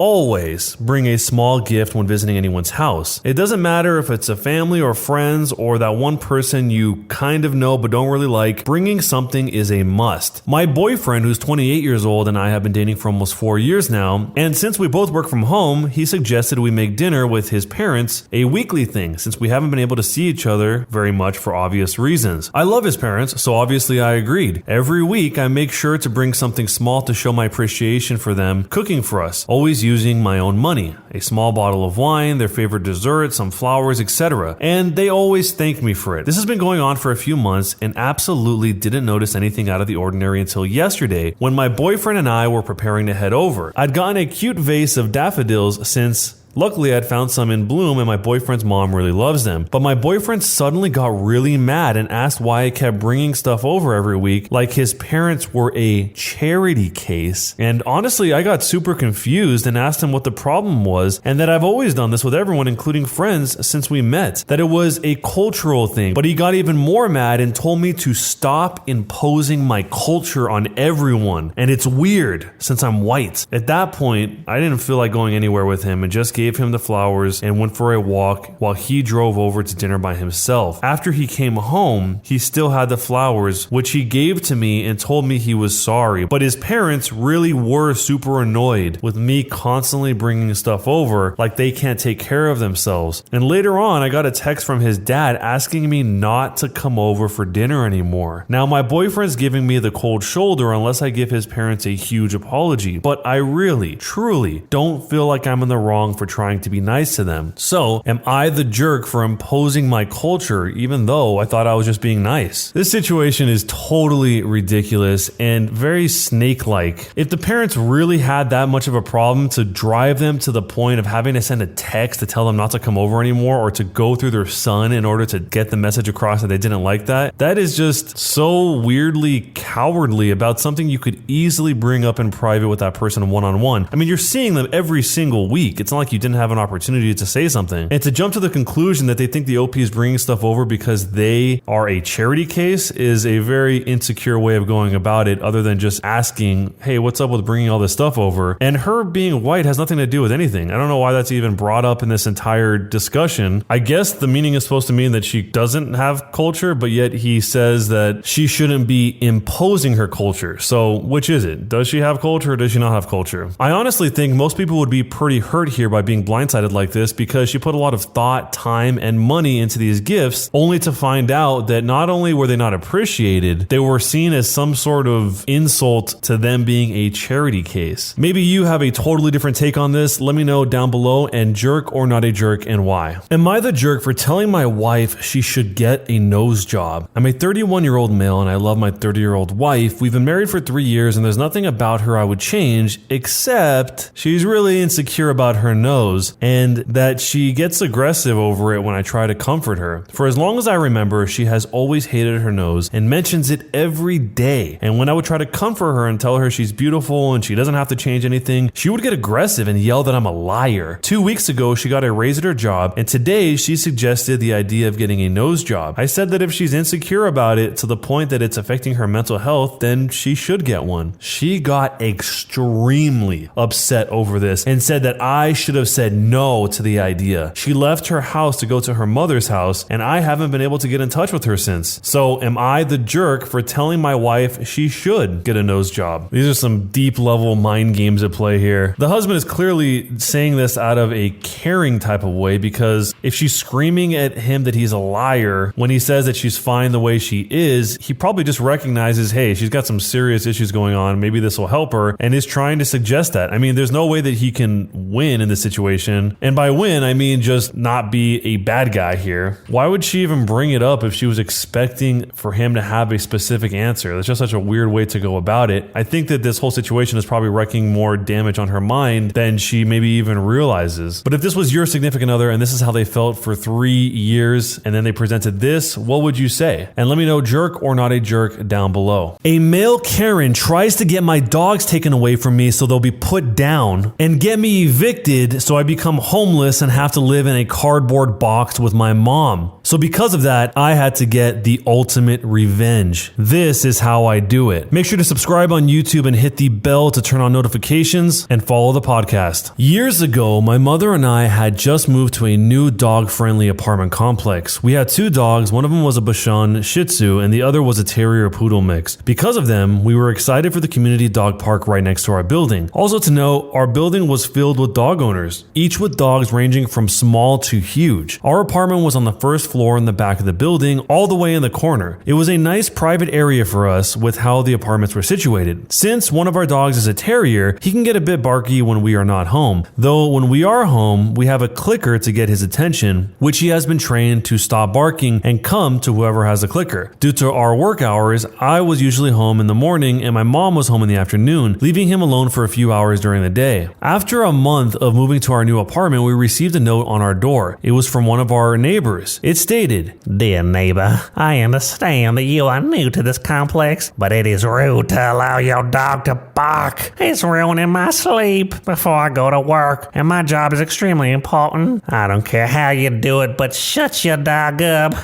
Speaker 2: bring a small gift when visiting anyone's house. It doesn't matter if it's a family or friends or that one person you kind of know but don't really like, bringing something is a must. My boyfriend, who's 28 years old, and I have been dating for almost 4 years now, and since we both work from home, he suggested we make dinner with his parents a weekly thing since we haven't been able to see each other very much for obvious reasons. I love his parents, so obviously I agreed. Every week I make sure to bring something small to show my appreciation for them cooking for us, always using my own money. A small bottle of wine, their favorite dessert, some flowers, etc. And they always thank me for it. This has been going on for a few months and absolutely didn't notice anything out of the ordinary until yesterday when my boyfriend and I were preparing to head over. I'd gotten a cute vase of daffodils since luckily, I'd found some in bloom and my boyfriend's mom really loves them. But my boyfriend suddenly got really mad and asked why I kept bringing stuff over every week like his parents were a charity case. And honestly, I got super confused and asked him what the problem was and that I've always done this with everyone, including friends, since we met. That it was a cultural thing. But he got even more mad and told me to stop imposing my culture on everyone. And it's weird since I'm white. At that point, I didn't feel like going anywhere with him and just gave him the flowers and went for a walk while he drove over to dinner by himself. After he came home, he still had the flowers, which he gave to me and told me he was sorry. But his parents really were super annoyed with me constantly bringing stuff over like they can't take care of themselves. And later on, I got a text from his dad asking me not to come over for dinner anymore. Now, my boyfriend's giving me the cold shoulder unless I give his parents a huge apology. But I really, truly don't feel like I'm in the wrong for trying to be nice to them. So, am I the jerk for imposing my culture even though I thought I was just being nice? This situation is totally ridiculous and very snake-like. If the parents really had that much of a problem to drive them to the point of having to send a text to tell them not to come over anymore or to go through their son in order to get the message across that they didn't like that is just so weirdly cowardly about something you could easily bring up in private with that person one-on-one. I mean, you're seeing them every single week. It's not like you didn't have an opportunity to say something. And to jump to the conclusion that they think the OP is bringing stuff over because they are a charity case is a very insecure way of going about it, other than just asking, hey, what's up with bringing all this stuff over? And her being white has nothing to do with anything. I don't know why that's even brought up in this entire discussion. I guess the meaning is supposed to mean that she doesn't have culture, but yet he says that she shouldn't be imposing her culture. So which is it? Does she have culture or does she not have culture? I honestly think most people would be pretty hurt here by being blindsided like this because she put a lot of thought, time, and money into these gifts only to find out that not only were they not appreciated, they were seen as some sort of insult to them being a charity case. Maybe you have a totally different take on this. Let me know down below, and jerk or not a jerk and why. Am I the jerk for telling my wife she should get a nose job? I'm a 31-year-old male and I love my 30-year-old wife. We've been married for 3 years and there's nothing about her I would change except she's really insecure about her nose and that she gets aggressive over it when I try to comfort her. For as long as I remember, she has always hated her nose and mentions it every day. And when I would try to comfort her and tell her she's beautiful and she doesn't have to change anything, she would get aggressive and yell that I'm a liar. 2 weeks ago, she got a raise at her job, and today she suggested the idea of getting a nose job. I said that if she's insecure about it to the point that it's affecting her mental health, then she should get one. She got extremely upset over this and said that I should have have said no to the idea. She left her house to go to her mother's house, and I haven't been able to get in touch with her since. So am I the jerk for telling my wife she should get a nose job? These are some deep level mind games at play here. The husband is clearly saying this out of a caring type of way, because if she's screaming at him that he's a liar when he says that she's fine the way she is, he probably just recognizes, hey, she's got some serious issues going on, maybe this will help her, and is trying to suggest that. I mean, there's no way that he can win in this situation, and by win I mean just not be a bad guy here. Why would she even bring it up if she was expecting for him to have a specific answer? That's just such a weird way to go about it. I think that this whole situation is probably wreaking more damage on her mind than she maybe even realizes. But if this was your significant other and this is how they felt for 3 years and then they presented this, what would you say? And let me know, jerk or not a jerk, down below. A male Karen tries to get my dogs taken away from me so they'll be put down and get me evicted so I become homeless and have to live in a cardboard box with my mom. So because of that, I had to get the ultimate revenge. This is how I do it. Make sure to subscribe on YouTube and hit the bell to turn on notifications and follow the podcast. Years ago, my mother and I had just moved to a new dog-friendly apartment complex. We had 2 dogs. One of them was a Bichon Shih Tzu and the other was a Terrier Poodle mix. Because of them, we were excited for the community dog park right next to our building. Also to note, our building was filled with dog owners, each with dogs ranging from small to huge. Our apartment was on the first floor in the back of the building, all the way in the corner. It was a nice private area for us with how the apartments were situated. Since one of our dogs is a terrier, he can get a bit barky when we are not home. Though when we are home, we have a clicker to get his attention, which he has been trained to stop barking and come to whoever has a clicker. Due to our work hours, I was usually home in the morning and my mom was home in the afternoon, leaving him alone for a few hours during the day. After a month of moving to our new apartment, we received a note on our door. It was from one of our neighbors. It stated,
Speaker 3: "Dear neighbor, I understand that you are new to this complex, but it is rude to allow your dog to bark. It's ruining my sleep before I go to work, and my job is extremely important. I don't care how you do it, but shut your dog up."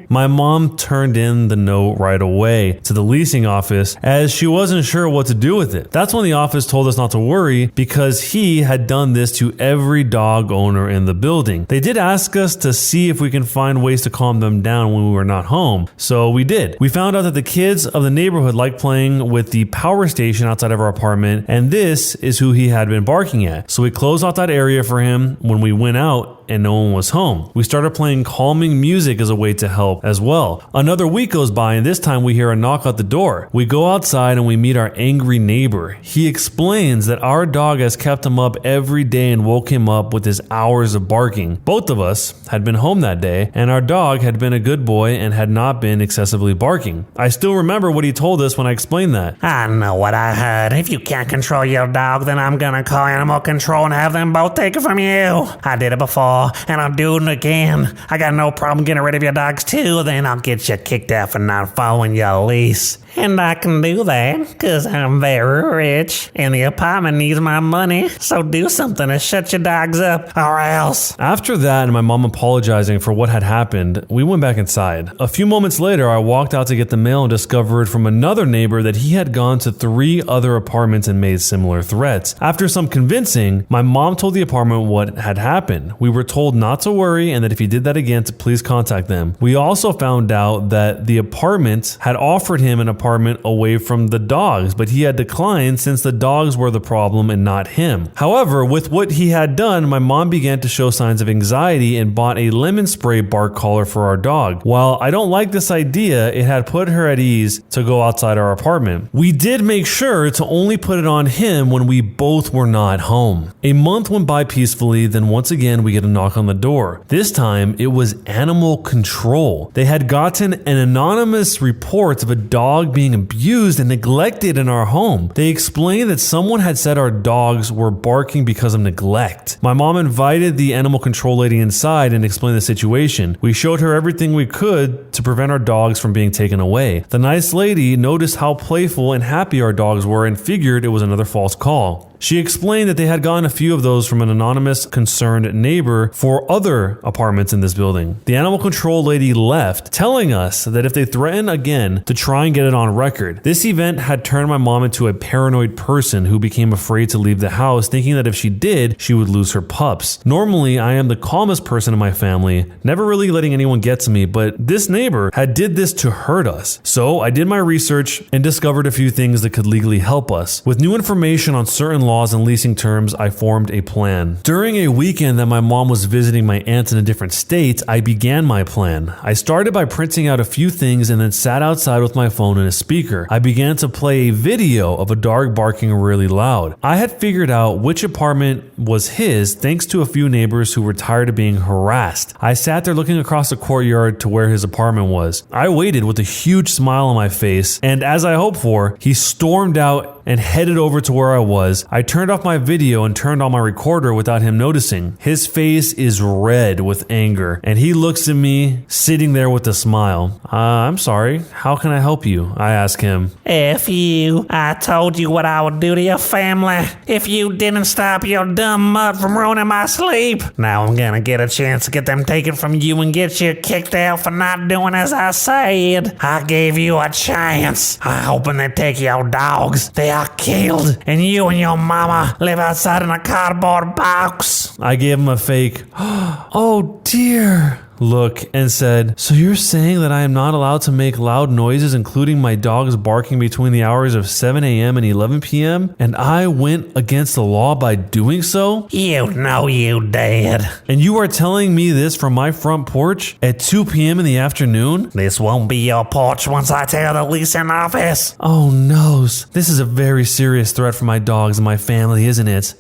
Speaker 2: My mom turned in the note right away to the leasing office as she wasn't sure what to do with it. That's when the office told us not to worry because he had done this to every dog owner in the building. They did ask us to see if we can find ways to calm them down when we were not home, so we did. We found out that the kids of the neighborhood liked playing with the power station outside of our apartment, and this is who he had been barking at. So we closed off that area for him when we went out and no one was home. We started playing calming music as a way to help as well. Another week goes by and this time we hear a knock at the door. We go outside and we meet our angry neighbor. He explains that our dog has kept him up every day and woke him up with his hours of barking. Both of us had been home that day and our dog had been a good boy and had not been excessively barking. I still remember what he told us when I explained that.
Speaker 3: "I know what I heard. If you can't control your dog, then I'm gonna call animal control and have them both take it from you. I did it before, and I'll do it again. I got no problem getting rid of your dogs too, then I'll get you kicked out for not following your lease. And I can do that because I'm very rich and the apartment needs my money. So do something to shut your dogs up or else."
Speaker 2: After that and my mom apologizing for what had happened, we went back inside. A few moments later, I walked out to get the mail and discovered from another neighbor that he had gone to 3 other apartments and made similar threats. After some convincing, my mom told the apartment what had happened. We were told not to worry and that if he did that again to please contact them. We also found out that the apartment had offered him an apartment away from the dogs, but he had declined since the dogs were the problem and not him. However, with what he had done, my mom began to show signs of anxiety and bought a lemon spray bark collar for our dog. While I don't like this idea, it had put her at ease to go outside our apartment. We did make sure to only put it on him when we both were not home. A month went by peacefully, then once again we get a knock on the door. This time it was animal control. They had gotten an anonymous report of a dog being abused and neglected in our home. They explained that someone had said our dogs were barking because of neglect. My mom invited the animal control lady inside and explained the situation. We showed her everything we could to prevent our dogs from being taken away. The nice lady noticed how playful and happy our dogs were and figured it was another false call. She explained that they had gotten a few of those from an anonymous concerned neighbor for other apartments in this building. The animal control lady left, telling us that if they threaten again to try and get it on on record. This event had turned my mom into a paranoid person who became afraid to leave the house, thinking that if she did, she would lose her pups. Normally, I am the calmest person in my family, never really letting anyone get to me, but this neighbor had did this to hurt us. So I did my research and discovered a few things that could legally help us. With new information on certain laws and leasing terms, I formed a plan. During a weekend that my mom was visiting my aunt in a different state, I began my plan. I started by printing out a few things and then sat outside with my phone and a speaker. I began to play a video of a dog barking really loud. I had figured out which apartment was his thanks to a few neighbors who were tired of being harassed. I sat there looking across the courtyard to where his apartment was. I waited with a huge smile on my face, and as I hoped for, he stormed out and headed over to where I was. I turned off my video and turned on my recorder without him noticing. His face is red with anger, and he looks at me sitting there with a smile. I'm sorry, how can I help you? I ask him.
Speaker 3: F you. I told you what I would do to your family if you didn't stop your dumb mutt from ruining my sleep. Now I'm gonna get a chance to get them taken from you and get you kicked out for not doing as I said. I gave you a chance. I'm hoping they take your dogs. They are killed, and you and your mama live outside in a cardboard box.
Speaker 2: I gave him a fake, oh dear, look and said, so you're saying that I am not allowed to make loud noises, including my dogs barking between the hours of 7 a.m. and 11 p.m., and I went against the law by doing so?
Speaker 3: You know you did.
Speaker 2: And you are telling me this from my front porch at 2 p.m. in the afternoon?
Speaker 3: This won't be your porch once I tell the leasing office.
Speaker 2: Oh no, this is a very serious threat for my dogs and my family, isn't it?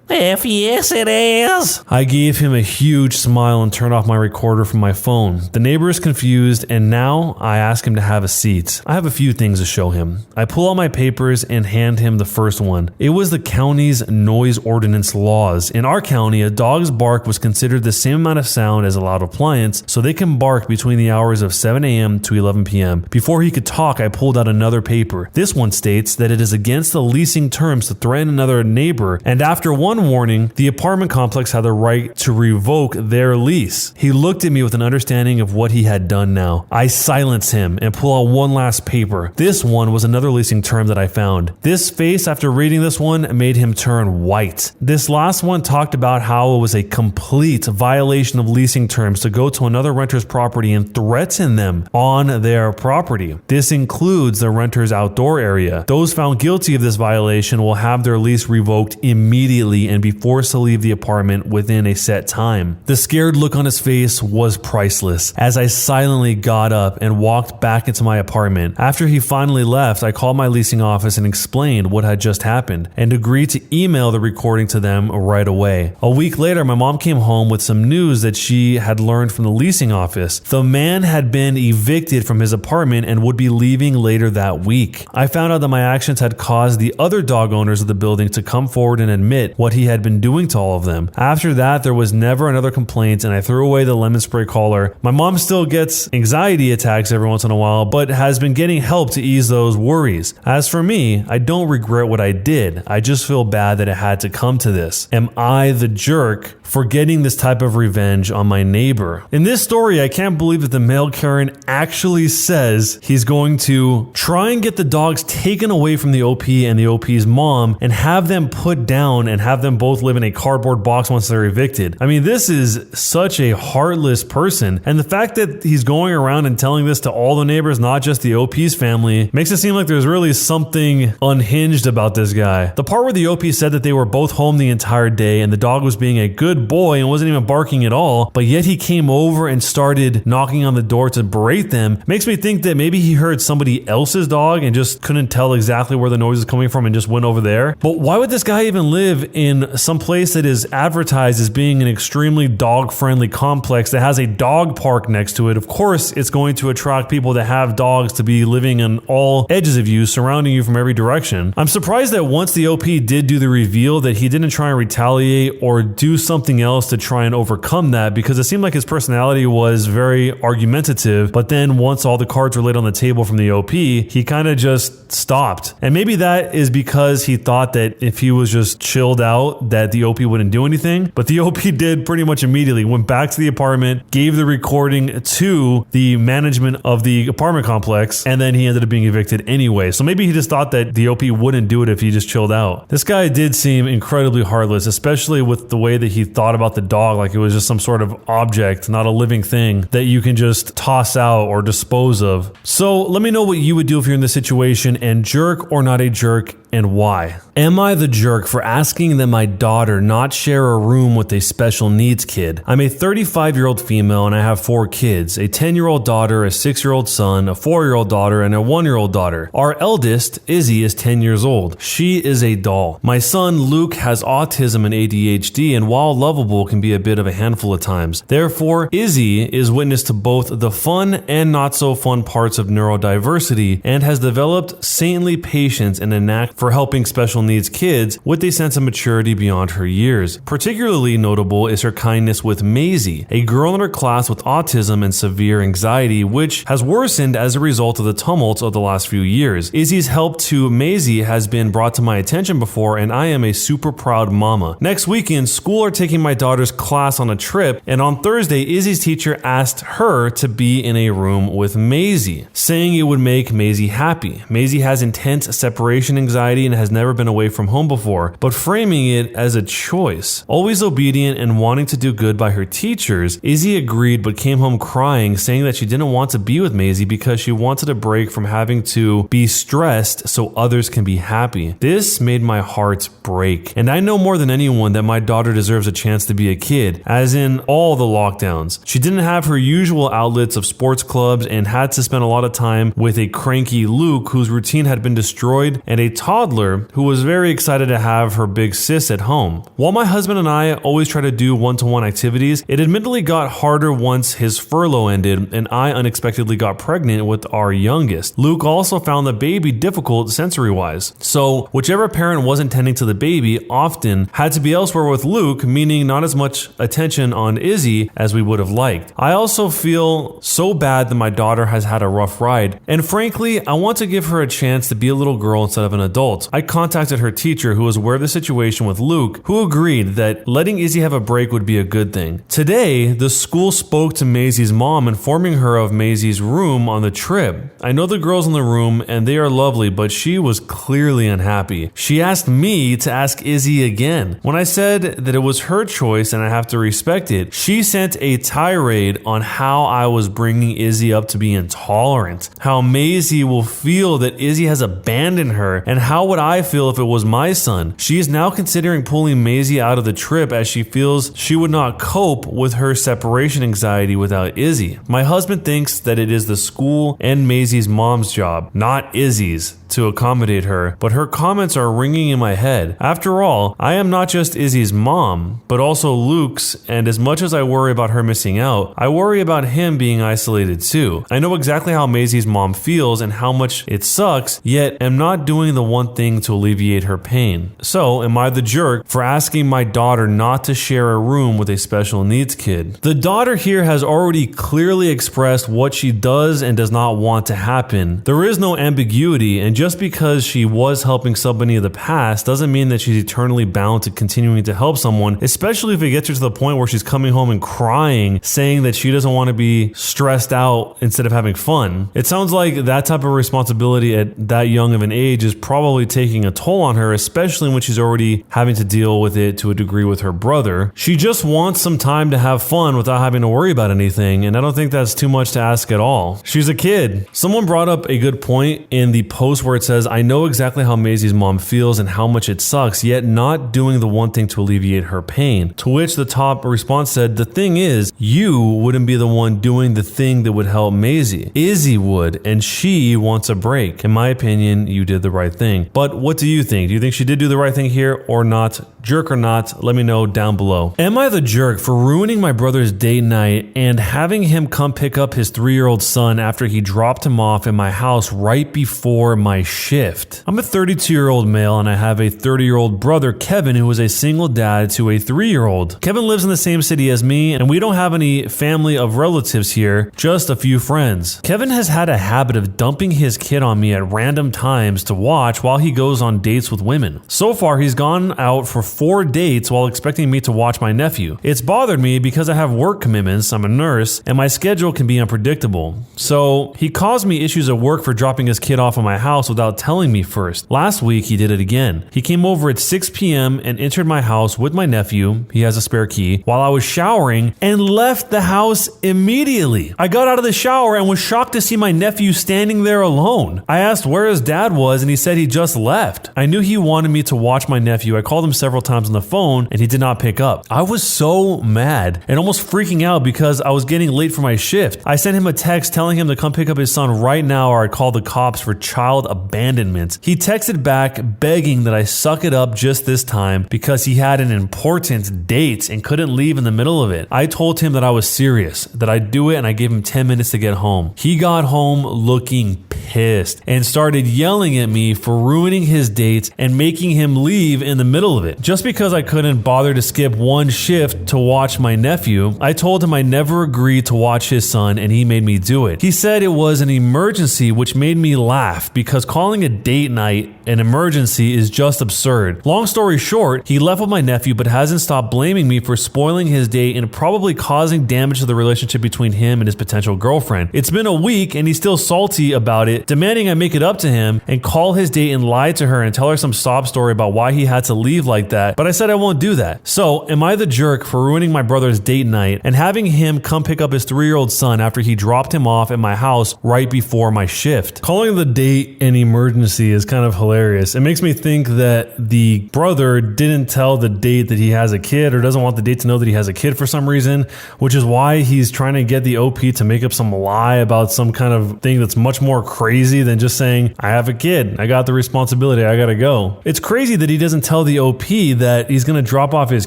Speaker 3: If yes, it is.
Speaker 2: I gave him a huge smile and turned off my recorder from my phone. The neighbor is confused, and now I ask him to have a seat. I have a few things to show him. I pull out my papers and hand him the first one. It was the county's noise ordinance laws. In our county, a dog's bark was considered the same amount of sound as a loud appliance, so they can bark between the hours of 7 a.m. to 11 p.m. Before he could talk, I pulled out another paper. This one states that it is against the leasing terms to threaten another neighbor, and after one warning, the apartment complex had the right to revoke their lease. He looked at me with an understanding of what he had done now. I silence him and pull out one last paper. This one was another leasing term that I found. This face after reading this one made him turn white. This last one talked about how it was a complete violation of leasing terms to go to another renter's property and threaten them on their property. This includes the renter's outdoor area. Those found guilty of this violation will have their lease revoked immediately and be forced to leave the apartment within a set time. The scared look on his face was priceless as I silently got up and walked back into my apartment. After he finally left, I called my leasing office and explained what had just happened and agreed to email the recording to them right away. A week later, my mom came home with some news that she had learned from the leasing office. The man had been evicted from his apartment and would be leaving later that week. I found out that my actions had caused the other dog owners of the building to come forward and admit what he had been doing to all of them. After that, there was never another complaint, and I threw away the lemon spray collar. My mom still gets anxiety attacks every once in a while, but has been getting help to ease those worries. As for me, I don't regret what I did. I just feel bad that it had to come to this. Am I the jerk for getting this type of revenge on my neighbor? In this story, I can't believe that the male Karen actually says he's going to try and get the dogs taken away from the OP and the OP's mom and have them put down and have them both live in a cardboard box once they're evicted. I mean, this is such a heartless person, and the fact that he's going around and telling this to all the neighbors, not just the OP's family, makes it seem like there's really something unhinged about this guy. The part where the OP said that they were both home the entire day and the dog was being a good boy and wasn't even barking at all, but yet he came over and started knocking on the door to berate them, makes me think that maybe he heard somebody else's dog and just couldn't tell exactly where the noise was coming from and just went over there. But why would this guy even live in some place that is advertised as being an extremely dog-friendly complex that has a dog park next to it? Of course, it's going to attract people that have dogs to be living on all edges of you, surrounding you from every direction. I'm surprised that once the OP did do the reveal that he didn't try and retaliate or do something else to try and overcome that, because it seemed like his personality was very argumentative, but then once all the cards were laid on the table from the OP, he kind of just stopped. And maybe that is because he thought that if he was just chilled out out that the OP wouldn't do anything, but the OP did pretty much immediately. Went back to the apartment, gave the recording to the management of the apartment complex, and then he ended up being evicted anyway. So maybe he just thought that the OP wouldn't do it if he just chilled out. This guy did seem incredibly heartless, especially with the way that he thought about the dog like it was just some sort of object, not a living thing that you can just toss out or dispose of. So let me know what you would do if you're in this situation, and jerk or not a jerk, and why. Am I the jerk for asking that my daughter not share a room with a special needs kid? I'm a 35-year-old female and I have 4 kids, a 10-year-old daughter, a 6-year-old son, a 4-year-old daughter, and a 1-year-old daughter. Our eldest, Izzy, is 10 years old. She is a doll. My son, Luke, has autism and ADHD, and while lovable, can be a bit of a handful at times. Therefore, Izzy is witness to both the fun and not so fun parts of neurodiversity and has developed saintly patience and a knack for helping special needs kids with a sense of maturity beyond her years. Particularly notable is her kindness with Maisie, a girl in her class with autism and severe anxiety, which has worsened as a result of the tumults of the last few years. Izzy's help to Maisie has been brought to my attention before, and I am a super proud mama. Next weekend, school are taking my daughter's class on a trip, and on Thursday, Izzy's teacher asked her to be in a room with Maisie, saying it would make Maisie happy. Maisie has intense separation anxiety and has never been away from home before, but framing it as a choice. Always obedient and wanting to do good by her teachers, Izzy agreed but came home crying, saying that she didn't want to be with Maisie because she wanted a break from having to be stressed so others can be happy. This made my heart break, and I know more than anyone that my daughter deserves a chance to be a kid, as in all the lockdowns. She didn't have her usual outlets of sports clubs and had to spend a lot of time with a cranky Luke whose routine had been destroyed, and a toddler who was very excited to have her big sis at home. While my husband and I always try to do one-to-one activities, it admittedly got harder once his furlough ended and I unexpectedly got pregnant with our youngest. Luke also found the baby difficult sensory-wise. So whichever parent wasn't tending to the baby often had to be elsewhere with Luke, meaning not as much attention on Izzy as we would have liked. I also feel so bad that my daughter has had a rough ride, and frankly, I want to give her a chance to be a little girl instead of an adult. I contacted her teacher, who was aware of the situation with Luke, who agreed that letting Izzy have a break would be a good thing. Today, the school spoke to Maisie's mom, informing her of Maisie's room on the trip. I know the girls in the room and they are lovely, but she was clearly unhappy. She asked me to ask Izzy again. When I said that it was her choice and I have to respect it, she sent a tirade on how I was bringing Izzy up to be intolerant, how Maisie will feel that Izzy has abandoned her, and how would I feel if it was my son. She is now considering pulling Maisie out of the trip as she feels she would not cope with her separation anxiety without Izzy. My husband thinks that it is the school and Maisie's mom's job, not Izzy's, to accommodate her, but her comments are ringing in my head. After all, I am not just Izzy's mom, but also Luke's, and as much as I worry about her missing out, I worry about him being isolated too. I know exactly how Maisie's mom feels and how much it sucks, yet am not doing the one thing to alleviate her pain. So, am I the jerk for asking my daughter not to share a room with a special needs kid? The daughter here has already clearly expressed what she does and does not want to happen. There is no ambiguity, and just because she was helping somebody in the past doesn't mean that she's eternally bound to continuing to help someone, especially if it gets her to the point where she's coming home and crying, saying that she doesn't want to be stressed out instead of having fun. It sounds like that type of responsibility at that young of an age is probably taking a toll on her, especially when she's already having to deal with it to a degree with her brother. She just wants some time to have fun without having to worry about anything, and I don't think that's too much to ask at all. She's a kid. Someone brought up a good point in the post where it says, I know exactly how Maisie's mom feels and how much it sucks, yet not doing the one thing to alleviate her pain. To which the top response said, the thing is, you wouldn't be the one doing the thing that would help Maisie. Izzy would, and she wants a break. In my opinion, you did the right thing. But what do you think? Do you think she did do the right thing here or not? Jerk or not? Let me know down below. Am I the jerk for ruining my brother's date night and having him come pick up his 3-year-old son after he dropped him off in my house right before my shift? I'm a 32-year-old male and I have a 30-year-old brother, Kevin, who is a single dad to a 3-year-old. Kevin lives in the same city as me and we don't have any family of relatives here, just a few friends. Kevin has had a habit of dumping his kid on me at random times to watch while while he goes on dates with women. So far, he's gone out for 4 dates while expecting me to watch my nephew. It's bothered me because I have work commitments, I'm a nurse, and my schedule can be unpredictable. So he caused me issues at work for dropping his kid off at my house without telling me first. Last week, he did it again. He came over at 6 p.m. and entered my house with my nephew, he has a spare key, while I was showering and left the house immediately. I got out of the shower and was shocked to see my nephew standing there alone. I asked where his dad was and he said he just left. I knew he wanted me to watch my nephew. I called him several times on the phone and he did not pick up. I was so mad and almost freaking out because I was getting late for my shift. I sent him a text telling him to come pick up his son right now or I'd call the cops for child abandonment. He texted back begging that I suck it up just this time because he had an important date and couldn't leave in the middle of it. I told him that I was serious, that I'd do it, and I gave him 10 minutes to get home. He got home looking pissed and started yelling at me for ruining his date and making him leave in the middle of it. Just because I couldn't bother to skip one shift to watch my nephew, I told him I never agreed to watch his son and he made me do it. He said it was an emergency, which made me laugh because calling a date night an emergency is just absurd. Long story short, he left with my nephew but hasn't stopped blaming me for spoiling his date and probably causing damage to the relationship between him and his potential girlfriend. It's been a week and he's still salty about it, demanding I make it up to him and call his date and lie to her and tell her some sob story about why he had to leave like that, but I said I won't do that. So, am I the jerk for ruining my brother's date night and having him come pick up his 3-year-old son after he dropped him off at my house right before my shift? Calling the date an emergency is kind of hilarious. It makes me think that the brother didn't tell the date that he has a kid or doesn't want the date to know that he has a kid for some reason, which is why he's trying to get the OP to make up some lie about some kind of thing that's much more crazy than just saying, I have a kid, I got the responsibility, I gotta go. It's crazy that he doesn't tell the OP that he's gonna drop off his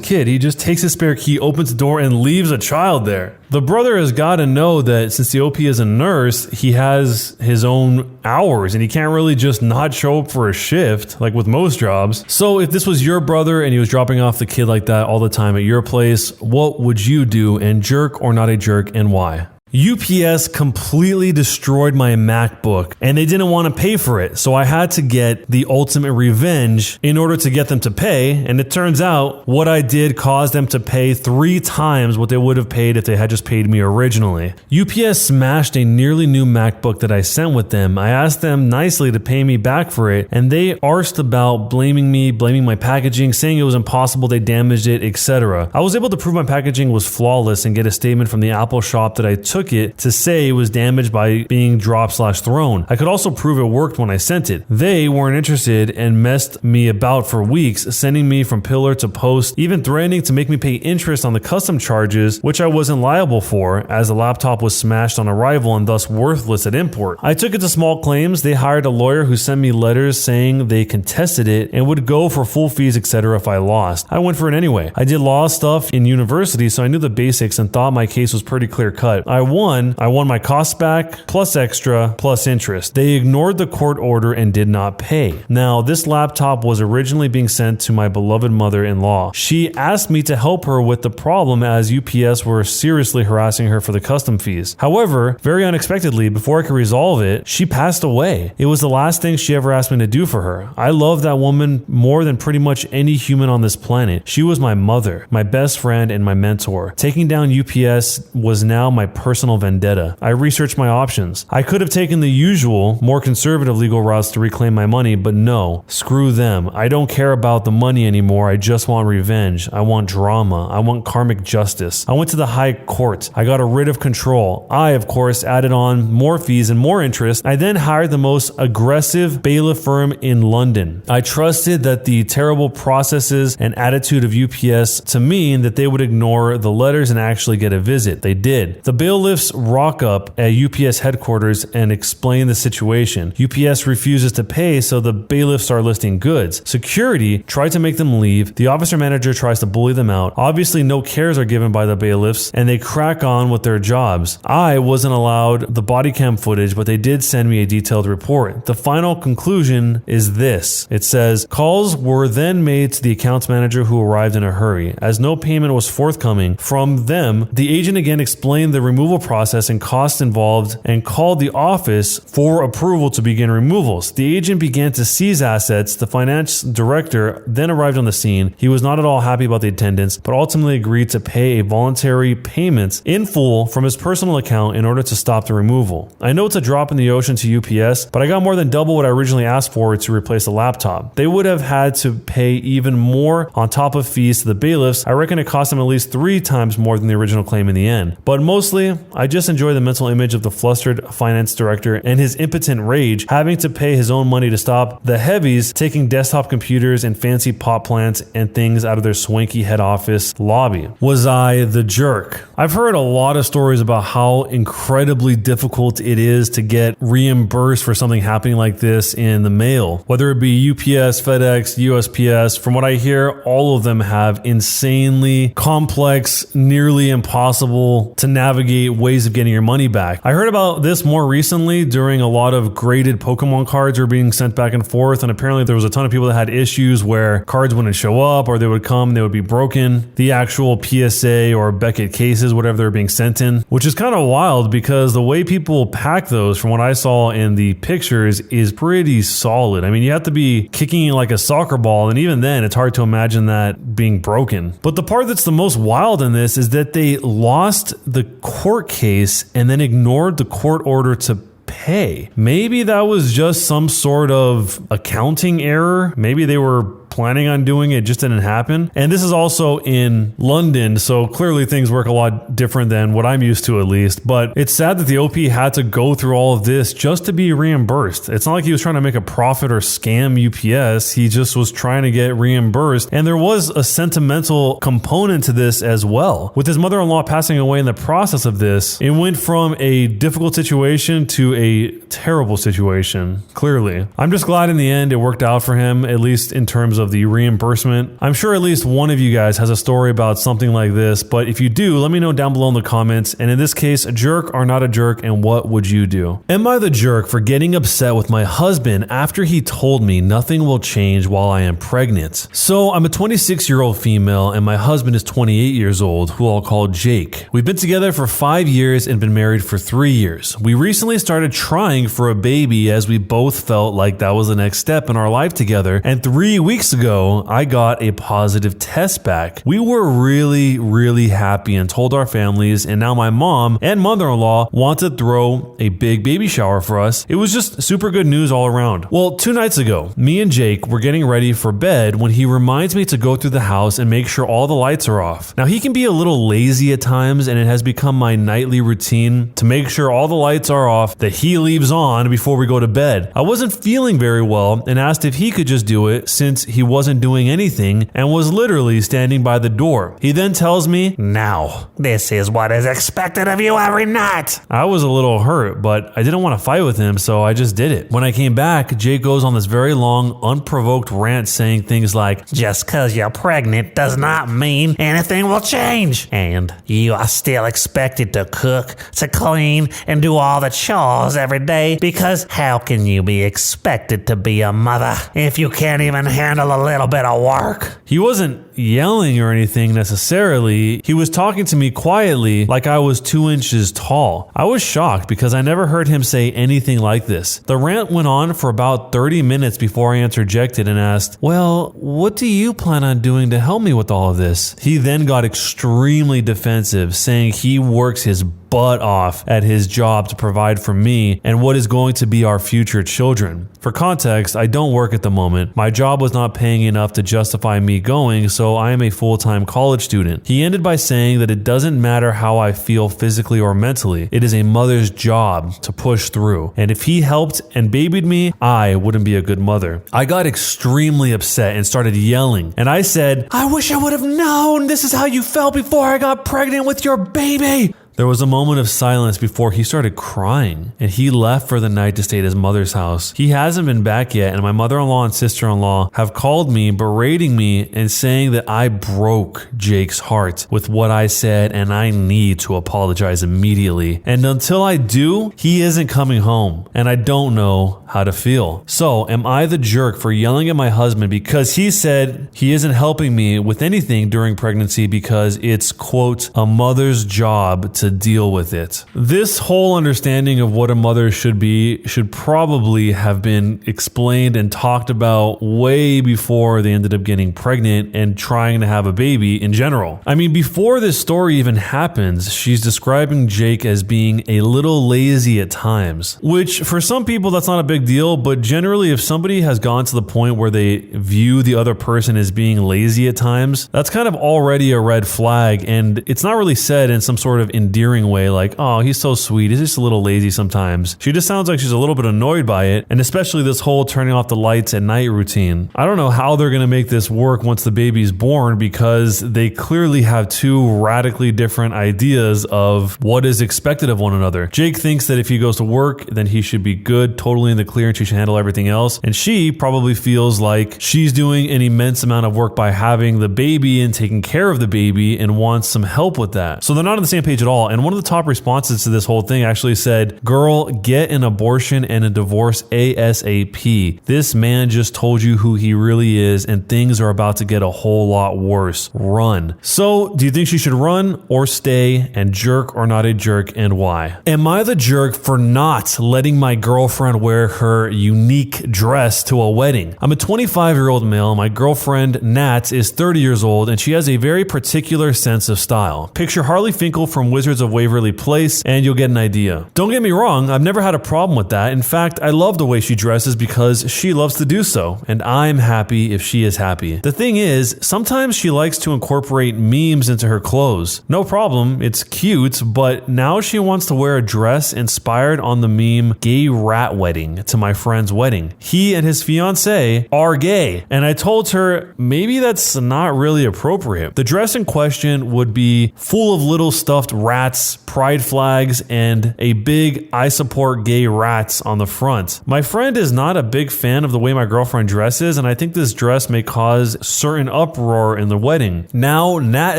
Speaker 2: kid. He just takes his spare key, opens the door, and leaves a child there. The brother has got to know that since the OP is a nurse, he has his own hours and he can't really just not show up for a shift like with most jobs. So if this was your brother and he was dropping off the kid like that all the time at your place, what would you do, and jerk or not a jerk, and why? UPS completely destroyed my MacBook and they didn't want to pay for it, so I had to get the ultimate revenge in order to get them to pay, and it turns out what I did caused them to pay 3 times what they would have paid if they had just paid me originally. UPS smashed a nearly new MacBook that I sent with them. I asked them nicely to pay me back for it and they arsed about blaming me, blaming my packaging, saying it was impossible, they damaged it, etc. I was able to prove my packaging was flawless and get a statement from the Apple shop that I took it to say it was damaged by being dropped/thrown. I could also prove it worked when I sent it. They weren't interested and messed me about for weeks, sending me from pillar to post, even threatening to make me pay interest on the custom charges, which I wasn't liable for as the laptop was smashed on arrival and thus worthless at import. I took it to small claims. They hired a lawyer who sent me letters saying they contested it and would go for full fees, etc. if I lost. I went for it anyway. I did law stuff in university, so I knew the basics and thought my case was pretty clear cut. I won my costs back, plus extra, plus interest. They ignored the court order and did not pay. Now, this laptop was originally being sent to my beloved mother-in-law. She asked me to help her with the problem as UPS were seriously harassing her for the custom fees. However, very unexpectedly, before I could resolve it, she passed away. It was the last thing she ever asked me to do for her. I love that woman more than pretty much any human on this planet. She was my mother, my best friend, and my mentor. Taking down UPS was now my personal vendetta. I researched my options. I could have taken the usual, more conservative legal routes to reclaim my money, but no, screw them. I don't care about the money anymore. I just want revenge. I want drama. I want karmic justice. I went to the high court. I got a writ of control. I, of course, added on more fees and more interest. I then hired the most aggressive bailiff firm in London. I trusted that the terrible processes and attitude of UPS to mean that they would ignore the letters and actually get a visit. They did. The bailiffs rock up at UPS headquarters and explain the situation. UPS refuses to pay, so the bailiffs start listing goods. Security tried to make them leave. The officer manager tries to bully them out. Obviously, no cares are given by the bailiffs, and they crack on with their jobs. I wasn't allowed the body cam footage, but they did send me a detailed report. The final conclusion is this. It says, calls were then made to the accounts manager who arrived in a hurry. As no payment was forthcoming from them, the agent again explained the removal process and costs involved and called the office for approval to begin removals. The agent began to seize assets. The finance director then arrived on the scene. He was not at all happy about the attendance, but ultimately agreed to pay a voluntary payment in full from his personal account in order to stop the removal. I know it's a drop in the ocean to UPS, but I got more than double what I originally asked for to replace the laptop. They would have had to pay even more on top of fees to the bailiffs. I reckon it cost them at least 3 times more than the original claim in the end. But mostly, I just enjoy the mental image of the flustered finance director and his impotent rage having to pay his own money to stop the heavies taking desktop computers and fancy pot plants and things out of their swanky head office lobby. Was I the jerk? I've heard a lot of stories about how incredibly difficult it is to get reimbursed for something happening like this in the mail, whether it be UPS, FedEx, USPS. From what I hear, all of them have insanely complex, nearly impossible to navigate ways of getting your money back. I heard about this more recently during a lot of graded Pokemon cards were being sent back and forth, and apparently there was a ton of people that had issues where cards wouldn't show up, or they would come, they would be broken. The actual PSA or Beckett cases, whatever they're being sent in, which is kind of wild because the way people pack those, from what I saw in the pictures, is pretty solid. I mean, you have to be kicking it like a soccer ball, and even then, it's hard to imagine that being broken. But the part that's the most wild in this is that they lost the court case and then ignored the court order to pay. Maybe that was just some sort of accounting error. Maybe they were planning on doing it, just didn't happen. And this is also in London, so clearly things work a lot different than what I'm used to, at least. But it's sad that the OP had to go through all of this just to be reimbursed. It's not like he was trying to make a profit or scam UPS. He just was trying to get reimbursed. And there was a sentimental component to this as well. With his mother-in-law passing away in the process of this, it went from a difficult situation to a terrible situation, clearly. I'm just glad in the end it worked out for him, at least in terms of the reimbursement. I'm sure at least one of you guys has a story about something like this, but if you do, let me know down below in the comments. And in this case, a jerk or not a jerk, and what would you do? Am I the jerk for getting upset with my husband after he told me nothing will change while I am pregnant? So I'm a 26-year-old female and my husband is 28 years old, who I'll call Jake. We've been together for 5 years and been married for 3 years. We recently started trying for a baby as we both felt like that was the next step in our life together, and 3 weeks ago, I got a positive test back. We were really happy and told our families, and now my mom and mother-in-law want to throw a big baby shower for us. It was just super good news all around. Well, 2 nights ago, me and Jake were getting ready for bed when he reminds me to go through the house and make sure all the lights are off. Now, he can be a little lazy at times, and it has become my nightly routine to make sure all the lights are off that he leaves on before we go to bed. I wasn't feeling very well and asked if he could just do it since he wasn't doing anything and was literally standing by the door. He then tells me, "Now."
Speaker 3: This is what is expected of you every night.
Speaker 2: I was a little hurt, but I didn't want to fight with him, so I just did it. When I came back, Jake goes on this very long, unprovoked rant saying things like,
Speaker 3: "Just cause you're pregnant does not mean anything will change. And you are still expected to cook, to clean, and do all the chores every day, because how can you be expected to be a mother if you can't even handle a little bit of work?"
Speaker 2: He wasn't yelling or anything necessarily. He was talking to me quietly like I was 2 inches tall. I was shocked because I never heard him say anything like this. The rant went on for about 30 minutes before I interjected and asked, "Well, what do you plan on doing to help me with all of this?" He then got extremely defensive, saying he works his butt off at his job to provide for me and what is going to be our future children. For context, I don't work at the moment. My job was not paying enough to justify me going, so I am a full-time college student. He ended by saying that it doesn't matter how I feel physically or mentally. It is a mother's job to push through. And if he helped and babied me, I wouldn't be a good mother. I got extremely upset and started yelling. And I said, "I wish I would have known this is how you felt before I got pregnant with your baby." There was a moment of silence before he started crying, and he left for the night to stay at his mother's house. He hasn't been back yet, and my mother-in-law and sister-in-law have called me, berating me and saying that I broke Jake's heart with what I said, and I need to apologize immediately. And until I do, he isn't coming home, and I don't know how to feel. So, am I the jerk for yelling at my husband because he said he isn't helping me with anything during pregnancy because it's, quote, a mother's job to to deal with it. This whole understanding of what a mother should be should probably have been explained and talked about way before they ended up getting pregnant and trying to have a baby in general. I mean, before this story even happens, she's describing Jake as being a little lazy at times, which for some people that's not a big deal, but generally if somebody has gone to the point where they view the other person as being lazy at times, that's kind of already a red flag, and it's not really said in some sort of endearing way like, oh, he's so sweet, he's just a little lazy sometimes. She just sounds like she's a little bit annoyed by it, and especially this whole turning off the lights at night routine. I don't know how they're going to make this work once the baby's born, because they clearly have two radically different ideas of what is expected of one another. Jake thinks that if he goes to work, then he should be good, totally in the clear, and she should handle everything else, and she probably feels like she's doing an immense amount of work by having the baby and taking care of the baby and wants some help with that. So they're not on the same page at all. And one of the top responses to this whole thing actually said, "Girl, get an abortion and a divorce ASAP. This man just told you who he really is and things are about to get a whole lot worse. Run." So do you think she should run or stay, and jerk or not a jerk, and why? Am I the jerk for not letting my girlfriend wear her unique dress to a wedding? I'm a 25-year-old male. My girlfriend, Nat, is 30 years old, and she has a very particular sense of style. Picture Harley Finkel from Wizards of Waverly Place, and you'll get an idea. Don't get me wrong, I've never had a problem with that. In fact, I love the way she dresses because she loves to do so, and I'm happy if she is happy. The thing is, sometimes she likes to incorporate memes into her clothes. No problem, it's cute, but now she wants to wear a dress inspired on the meme Gay Rat Wedding to my friend's wedding. He and his fiancée are gay, and I told her maybe that's not really appropriate. The dress in question would be full of little stuffed rats, pride flags, and a big "I support gay rats" on the front. My friend is not a big fan of the way my girlfriend dresses, and I think this dress may cause certain uproar in the wedding. Now, Nat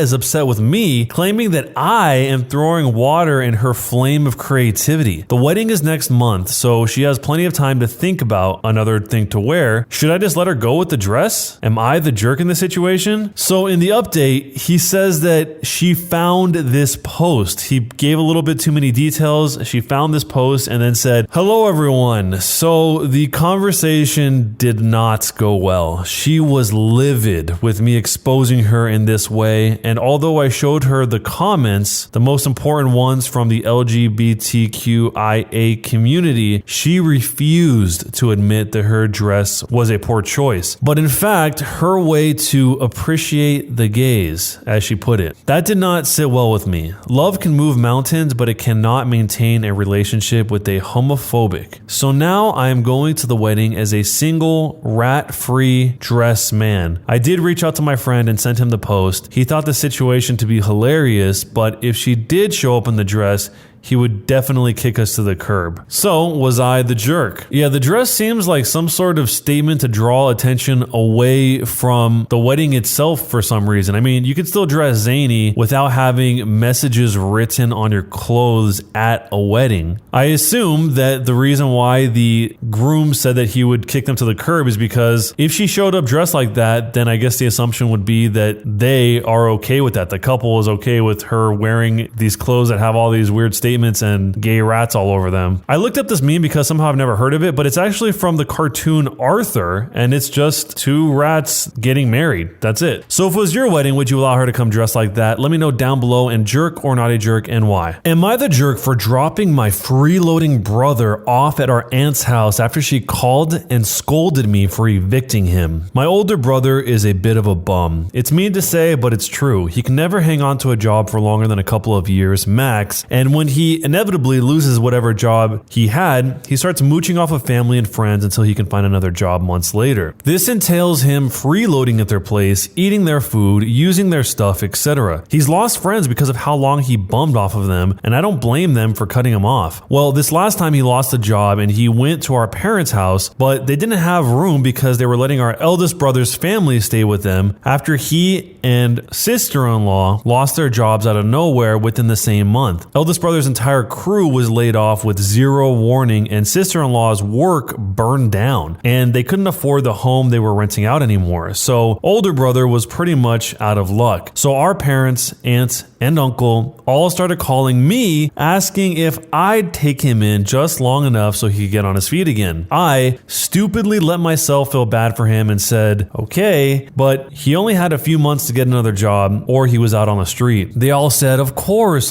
Speaker 2: is upset with me, claiming that I am throwing water in her flame of creativity. The wedding is next month, so she has plenty of time to think about another thing to wear. Should I just let her go with the dress? Am I the jerk in this situation? So in the update, he says that she found this post. He gave a little bit too many details. She found this post and then said, "Hello everyone. So the conversation did not go well. She was livid with me exposing her in this way, and although I showed her the comments, the most important ones from the LGBTQIA community, she refused to admit that her dress was a poor choice. But in fact, her way to appreciate the gays, as she put it. That did not sit well with me. Love can move mountains, but it cannot maintain a relationship with a homophobic. So now I am going to the wedding as a single, rat-free dress man. I did reach out to my friend and sent him the post. He thought the situation to be hilarious, but if she did show up in the dress, he would definitely kick us to the curb. So, was I the jerk? Yeah, the dress seems like some sort of statement to draw attention away from the wedding itself for some reason. I mean, you can still dress zany without having messages written on your clothes at a wedding. I assume that the reason why the groom said that he would kick them to the curb is because if she showed up dressed like that, then I guess the assumption would be that they are okay with that. The couple is okay with her wearing these clothes that have all these weird statements and gay rats all over them. I looked up this meme because somehow I've never heard of it, but it's actually from the cartoon Arthur, and it's just two rats getting married. That's it. So if it was your wedding, would you allow her to come dressed like that? Let me know down below, and jerk or not a jerk, and why. Am I the jerk for dropping my freeloading brother off at our aunt's house after she called and scolded me for evicting him? My older brother is a bit of a bum. It's mean to say, but it's true. He can never hang on to a job for longer than a couple of years max, and when he inevitably loses whatever job he had, he starts mooching off of family and friends until he can find another job months later. This entails him freeloading at their place, eating their food, using their stuff, etc. He's lost friends because of how long he bummed off of them, and I don't blame them for cutting him off. Well, this last time he lost a job and he went to our parents' house, but they didn't have room because they were letting our eldest brother's family stay with them after he and sister-in-law lost their jobs out of nowhere within the same month. Eldest brother's entire crew was laid off with zero warning, and sister-in-law's work burned down, and they couldn't afford the home they were renting out anymore. So older brother was pretty much out of luck. So our parents, aunt, and uncle all started calling me, asking if I'd take him in just long enough so he could get on his feet again. I stupidly let myself feel bad for him and said, okay, but he only had a few months to get another job or he was out on the street. They all said, of course.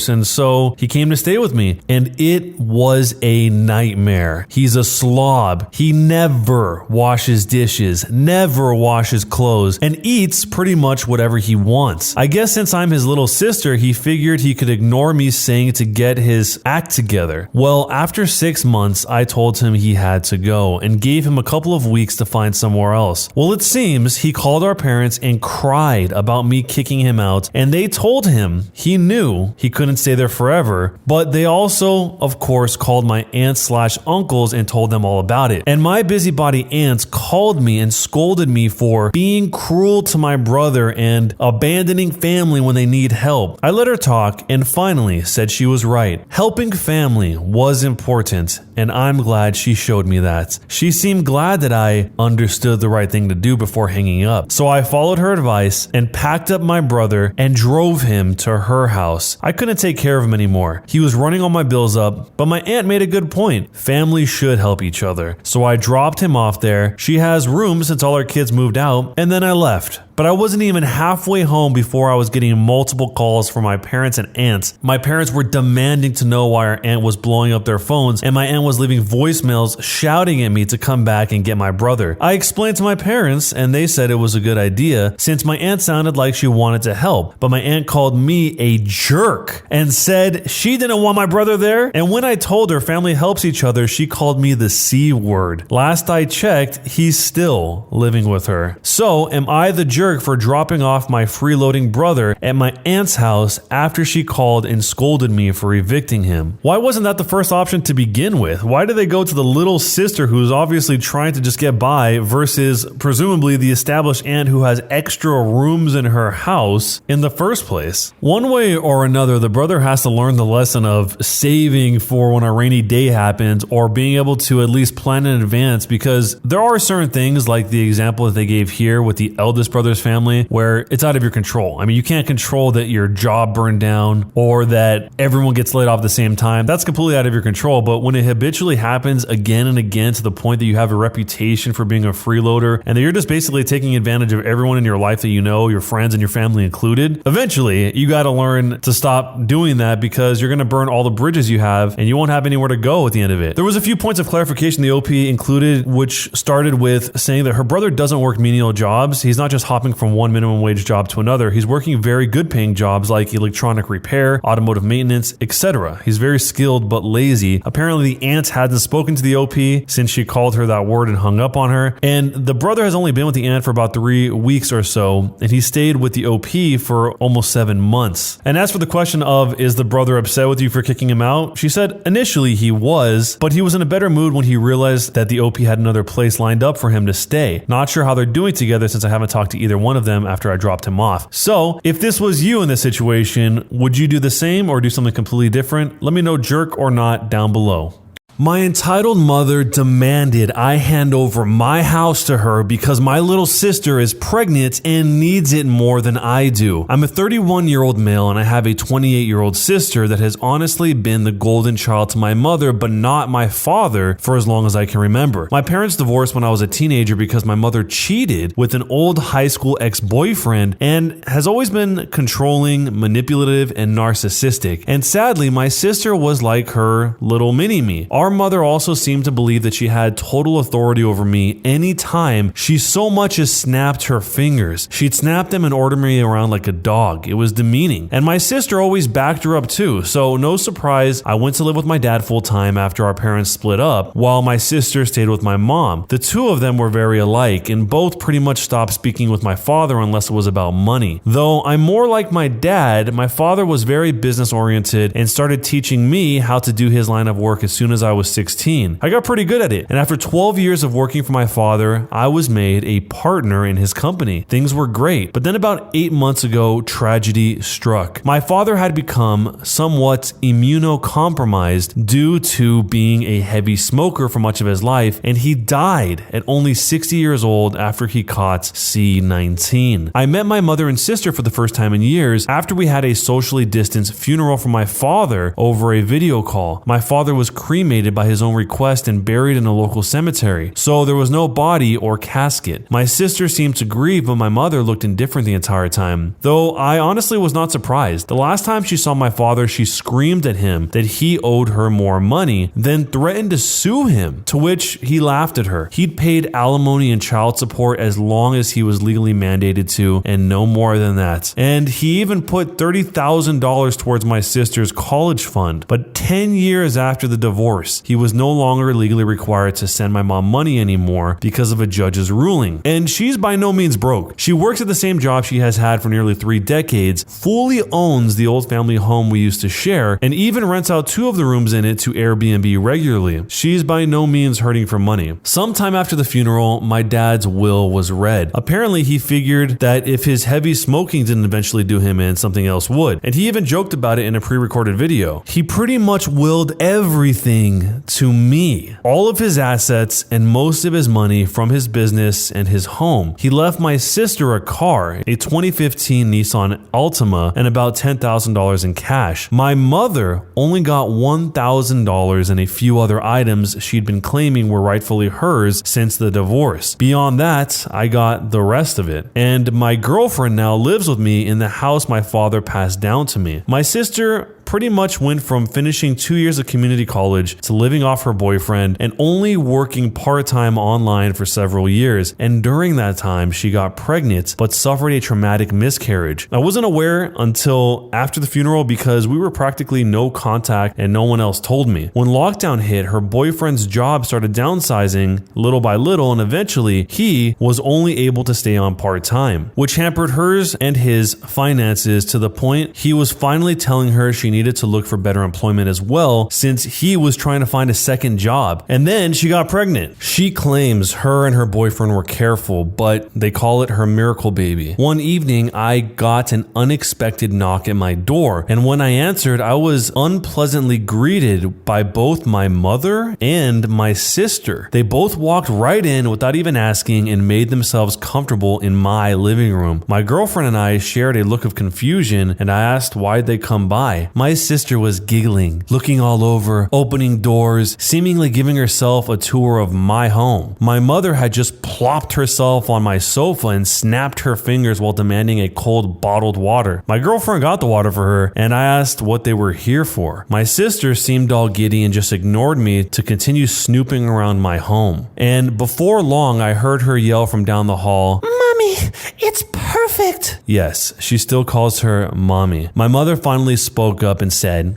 Speaker 2: And so he came to stay with me, and it was a nightmare. He's a slob. He never washes dishes, never washes clothes, and eats pretty much whatever he wants. I guess since I'm his little sister, he figured he could ignore me saying to get his act together. Well, after 6 months, I told him he had to go and gave him a couple of weeks to find somewhere else. Well, it seems he called our parents and cried about me kicking him out, and they told him he knew he couldn't stay there forever, but they also, of course, called my aunts/uncles and told them all about it. And my busybody aunts called me and scolded me for being cruel to my brother and abandoning family when they need help. I let her talk and finally said she was right. Helping family was important, and I'm glad she showed me that. She seemed glad that I understood the right thing to do before hanging up. So I followed her advice and packed up my brother and drove him to her house. I couldn't take care of him anymore. He was running all my bills up, but my aunt made a good point. Family should help each other. So I dropped him off there. She has room since all her kids moved out, and then I left. But I wasn't even halfway home before I was getting multiple calls from my parents and aunts. My parents were demanding to know why our aunt was blowing up their phones, and my aunt was leaving voicemails shouting at me to come back and get my brother. I explained to my parents, and they said it was a good idea since my aunt sounded like she wanted to help. But my aunt called me a jerk and said she didn't want my brother there. And when I told her family helps each other, she called me the C word. Last I checked, he's still living with her. So am I the jerk for dropping off my freeloading brother at my aunt's house after she called and scolded me for evicting him? Why wasn't that the first option to begin with? Why did they go to the little sister who's obviously trying to just get by versus presumably the established aunt who has extra rooms in her house in the first place? One way or another, the brother has to learn the lesson of saving for when a rainy day happens or being able to at least plan in advance, because there are certain things like the example that they gave here with the eldest brother's family where it's out of your control. I mean, you can't control that your job burned down or that everyone gets laid off at the same time. That's completely out of your control. But when it habitually happens again and again to the point that you have a reputation for being a freeloader and that you're just basically taking advantage of everyone in your life that you know, your friends and your family included, eventually you got to learn to stop doing that, because you're going to burn all the bridges you have and you won't have anywhere to go at the end of it. There was a few points of clarification the OP included, which started with saying that her brother doesn't work menial jobs. He's not just hopping from one minimum wage job to another. He's working very good paying jobs like electronic repair, automotive maintenance, etc. He's very skilled but lazy. Apparently the aunt hadn't spoken to the OP since she called her that word and hung up on her. And the brother has only been with the aunt for about 3 weeks or so, and he stayed with the OP for almost 7 months. And as for the question of, is the brother upset with you for kicking him out? She said initially he was, but he was in a better mood when he realized that the OP had another place lined up for him to stay. Not sure how they're doing together since I haven't talked to either one of them after I dropped him off. So if this was you in this situation, would you do the same or do something completely different? Let me know, jerk or not, down below. My entitled mother demanded I hand over my house to her because my little sister is pregnant and needs it more than I do. I'm a 31-year-old male and I have a 28-year-old sister that has honestly been the golden child to my mother, but not my father for as long as I can remember. My parents divorced when I was a teenager because my mother cheated with an old high school ex-boyfriend and has always been controlling, manipulative, and narcissistic. And sadly, my sister was like her little mini-me. Our mother also seemed to believe that she had total authority over me anytime she so much as snapped her fingers. She'd snap them and order me around like a dog. It was demeaning. And my sister always backed her up too, so no surprise, I went to live with my dad full time after our parents split up, while my sister stayed with my mom. The two of them were very alike, and both pretty much stopped speaking with my father unless it was about money. Though I'm more like my dad, my father was very business oriented and started teaching me how to do his line of work as soon as I was was 16. I got pretty good at it, and after 12 years of working for my father, I was made a partner in his company. Things were great, but then about 8 months ago, tragedy struck. My father had become somewhat immunocompromised due to being a heavy smoker for much of his life, and he died at only 60 years old after he caught C-19. I met my mother and sister for the first time in years after we had a socially distanced funeral for my father over a video call. My father was cremated by his own request and buried in a local cemetery, so there was no body or casket. My sister seemed to grieve, but my mother looked indifferent the entire time, though I honestly was not surprised. The last time she saw my father, she screamed at him that he owed her more money, then threatened to sue him, to which he laughed at her. He'd paid alimony and child support as long as he was legally mandated to, and no more than that. And he even put $30,000 towards my sister's college fund. But 10 years after the divorce, he was no longer legally required to send my mom money anymore because of a judge's ruling. And she's by no means broke. She works at the same job she has had for nearly 3 decades, fully owns the old family home we used to share, and even rents out 2 of the rooms in it to Airbnb regularly. She's by no means hurting for money. Sometime after the funeral, my dad's will was read. Apparently, he figured that if his heavy smoking didn't eventually do him in, something else would. And he even joked about it in a pre-recorded video. He pretty much willed everything to me. All of his assets and most of his money from his business and his home. He left my sister a car, a 2015 Nissan Altima, and about $10,000 in cash. My mother only got $1,000 and a few other items she'd been claiming were rightfully hers since the divorce. Beyond that, I got the rest of it. And my girlfriend now lives with me in the house my father passed down to me. My sister pretty much went from finishing 2 years of community college to living off her boyfriend and only working part-time online for several years. And during that time, she got pregnant but suffered a traumatic miscarriage. I wasn't aware until after the funeral because we were practically no contact and no one else told me. When lockdown hit, her boyfriend's job started downsizing little by little, and eventually he was only able to stay on part-time, which hampered hers and his finances to the point he was finally telling her she needed to look for better employment as well, since he was trying to find a second job. And then she got pregnant. She claims her and her boyfriend were careful, but they call it her miracle baby. One evening, I got an unexpected knock at my door, and when I answered, I was unpleasantly greeted by both my mother and my sister. They both walked right in without even asking and made themselves comfortable in my living room. My girlfriend and I shared a look of confusion, and I asked why'd they come by. My sister was giggling, looking all over, opening doors, seemingly giving herself a tour of my home. My mother had just plopped herself on my sofa and snapped her fingers while demanding a cold bottled water. My girlfriend got the water for her, and I asked what they were here for. My sister seemed all giddy and just ignored me to continue snooping around my home. And before long, I heard her yell from down the hall,
Speaker 3: "Mommy, it's perfect."
Speaker 2: Yes, she still calls her mommy. My mother finally spoke up and said,